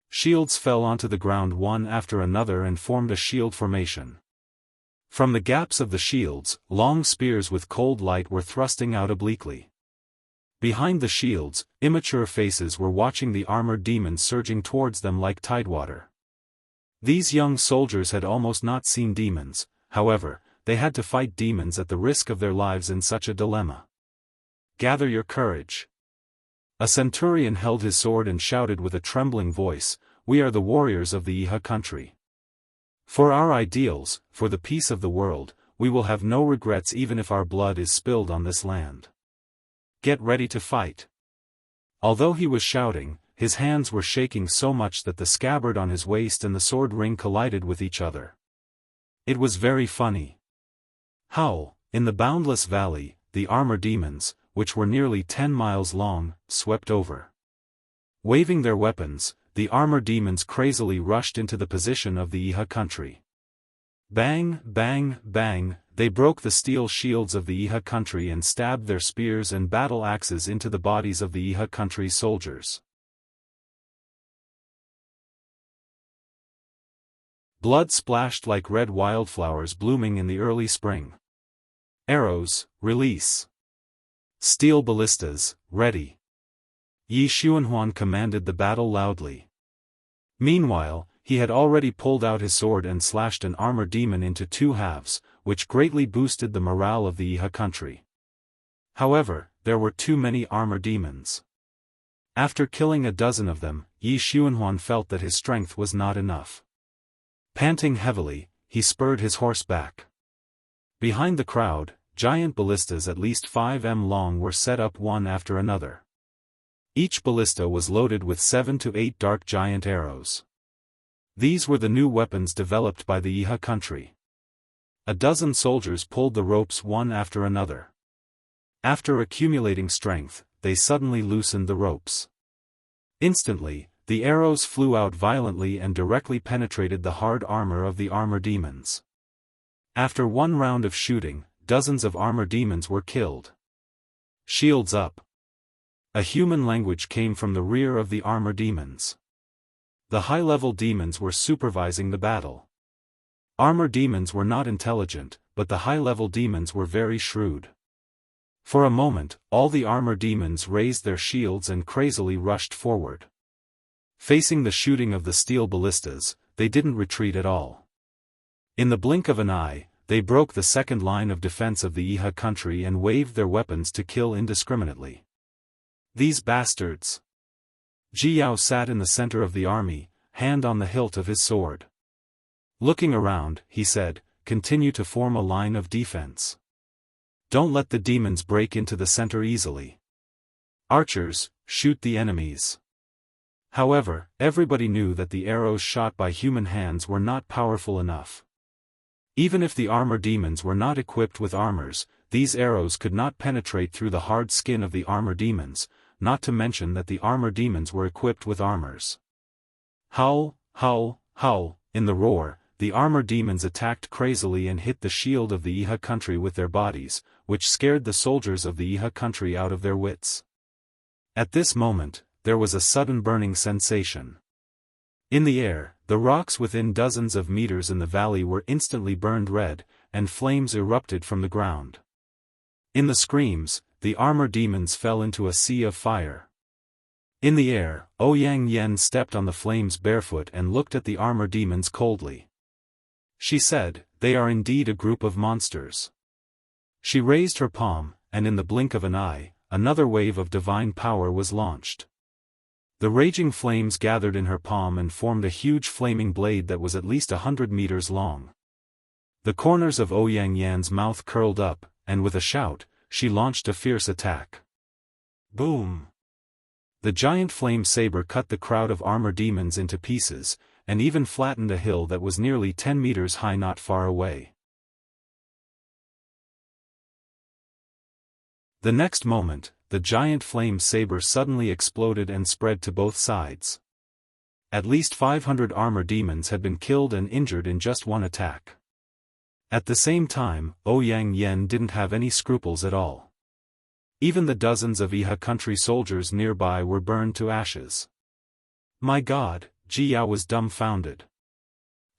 Shields fell onto the ground one after another and formed a shield formation. From the gaps of the shields, long spears with cold light were thrusting out obliquely. Behind the shields, immature faces were watching the armored demons surging towards them like tidewater. These young soldiers had almost not seen demons, however, they had to fight demons at the risk of their lives in such a dilemma. "Gather your courage." A centurion held his sword and shouted with a trembling voice, "We are the warriors of the Iha country. For our ideals, for the peace of the world, we will have no regrets even if our blood is spilled on this land. Get ready to fight." Although he was shouting, his hands were shaking so much that the scabbard on his waist and the sword ring collided with each other. It was very funny. Howl, in the boundless valley, the armor demons, which were nearly 10 miles long, swept over. Waving their weapons, the armor demons crazily rushed into the position of the Iha country. Bang, bang, bang, they broke the steel shields of the Iha country and stabbed their spears and battle axes into the bodies of the Iha country soldiers. Blood splashed like red wildflowers blooming in the early spring. Arrows, release. Steel ballistas, ready. Yi Xuanhuan commanded the battle loudly. Meanwhile, he had already pulled out his sword and slashed an armor demon into 2 halves, which greatly boosted the morale of the Iha country. However, there were too many armor demons. After killing a dozen of them, Yi Xuanhuan felt that his strength was not enough. Panting heavily, he spurred his horse back. Behind the crowd, giant ballistas at least 5 m long were set up one after another. Each ballista was loaded with 7 to 8 dark giant arrows. These were the new weapons developed by the Iha country. A dozen soldiers pulled the ropes one after another. After accumulating strength, they suddenly loosened the ropes. Instantly, the arrows flew out violently and directly penetrated the hard armor of the armor demons. After one round of shooting, dozens of armor demons were killed. Shields up. A human language came from the rear of the armor demons. The high-level demons were supervising the battle. Armor demons were not intelligent, but the high-level demons were very shrewd. For a moment, all the armor demons raised their shields and crazily rushed forward. Facing the shooting of the steel ballistas, they didn't retreat at all. In the blink of an eye, they broke the second line of defense of the Iha country and waved their weapons to kill indiscriminately. These bastards! Ji Yao sat in the center of the army, hand on the hilt of his sword. Looking around, he said, "Continue to form a line of defense. Don't let the demons break into the center easily. Archers, shoot the enemies. However, everybody knew that the arrows shot by human hands were not powerful enough. Even if the armor demons were not equipped with armors, these arrows could not penetrate through the hard skin of the armor demons, not to mention that the armor demons were equipped with armors. Howl, howl, howl, in the roar, the armor demons attacked crazily and hit the shield of the Iha country with their bodies, which scared the soldiers of the Iha country out of their wits. At this moment, there was a sudden burning sensation. In the air, the rocks within dozens of meters in the valley were instantly burned red, and flames erupted from the ground. In the screams, the armor demons fell into a sea of fire. In the air, Ouyang Yen stepped on the flames barefoot and looked at the armor demons coldly. She said, "They are indeed a group of monsters." She raised her palm, and in the blink of an eye, another wave of divine power was launched. The raging flames gathered in her palm and formed a huge flaming blade that was at least 100 meters long. The corners of Ouyang Yan's mouth curled up, and with a shout, she launched a fierce attack. Boom! The giant flame saber cut the crowd of armor demons into pieces, and even flattened a hill that was nearly 10 meters high not far away. The next moment, the giant flame saber suddenly exploded and spread to both sides. At least 500 armor demons had been killed and injured in just one attack. At the same time, Ouyang Yen didn't have any scruples at all. Even the dozens of Iha country soldiers nearby were burned to ashes. My God, Ji Yao was dumbfounded.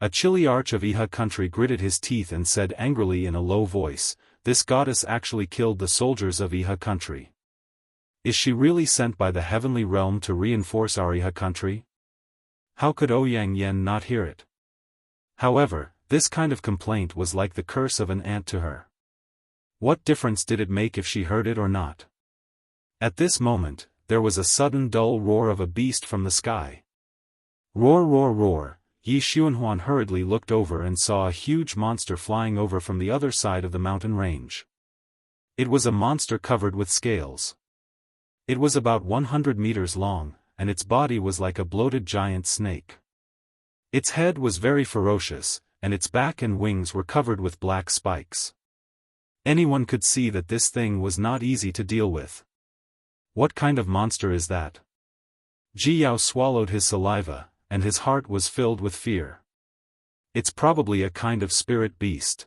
A chilly arch of Iha country gritted his teeth and said angrily in a low voice, "This goddess actually killed the soldiers of Iha country. Is she really sent by the heavenly realm to reinforce our Iha country?" How could Ouyang Yen not hear it? However, this kind of complaint was like the curse of an ant to her. What difference did it make if she heard it or not? At this moment, there was a sudden dull roar of a beast from the sky. Roar, roar, roar! Yi Xuanhuan hurriedly looked over and saw a huge monster flying over from the other side of the mountain range. It was a monster covered with scales. It was about 100 meters long, and its body was like a bloated giant snake. Its head was very ferocious, and its back and wings were covered with black spikes. Anyone could see that this thing was not easy to deal with. What kind of monster is that? Ji Yao swallowed his saliva, and his heart was filled with fear. It's probably a kind of spirit beast.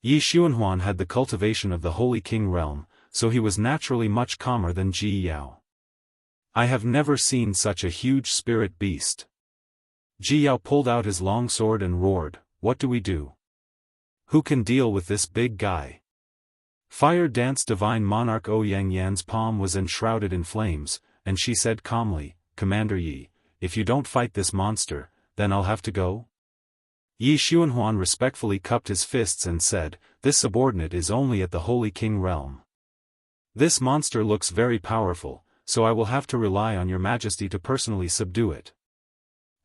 Yi Xuanhuan had the cultivation of the Holy King realm, so he was naturally much calmer than Ji Yao. I have never seen such a huge spirit beast. Ji Yao pulled out his long sword and roared, "What do we do? Who can deal with this big guy?" Fire Dance Divine Monarch Ouyang Yan's palm was enshrouded in flames, and she said calmly, "Commander Yi, if you don't fight this monster, then I'll have to go?" Yi Xuanhuan respectfully cupped his fists and said, "This subordinate is only at the Holy King realm. This monster looks very powerful, so I will have to rely on your majesty to personally subdue it."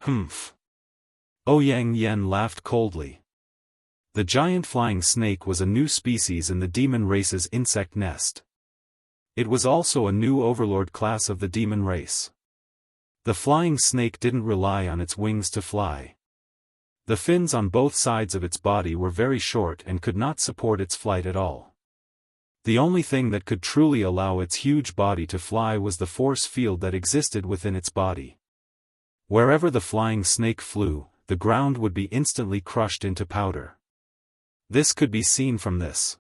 Humph! Ouyang Yen laughed coldly. The giant flying snake was a new species in the demon race's insect nest. It was also a new overlord class of the demon race. The flying snake didn't rely on its wings to fly. The fins on both sides of its body were very short and could not support its flight at all. The only thing that could truly allow its huge body to fly was the force field that existed within its body. Wherever the flying snake flew, the ground would be instantly crushed into powder. This could be seen from this.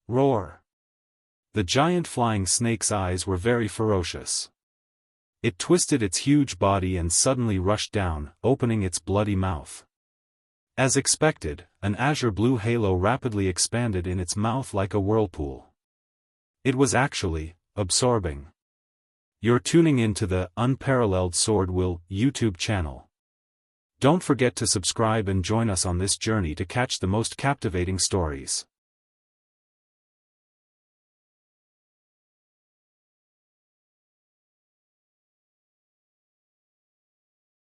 Roar! The giant flying snake's eyes were very ferocious. It twisted its huge body and suddenly rushed down, opening its bloody mouth. As expected, an azure-blue halo rapidly expanded in its mouth like a whirlpool. It was actually absorbing. You're tuning into the Unparalleled SwordWill YouTube channel. Don't forget to subscribe and join us on this journey to catch the most captivating stories.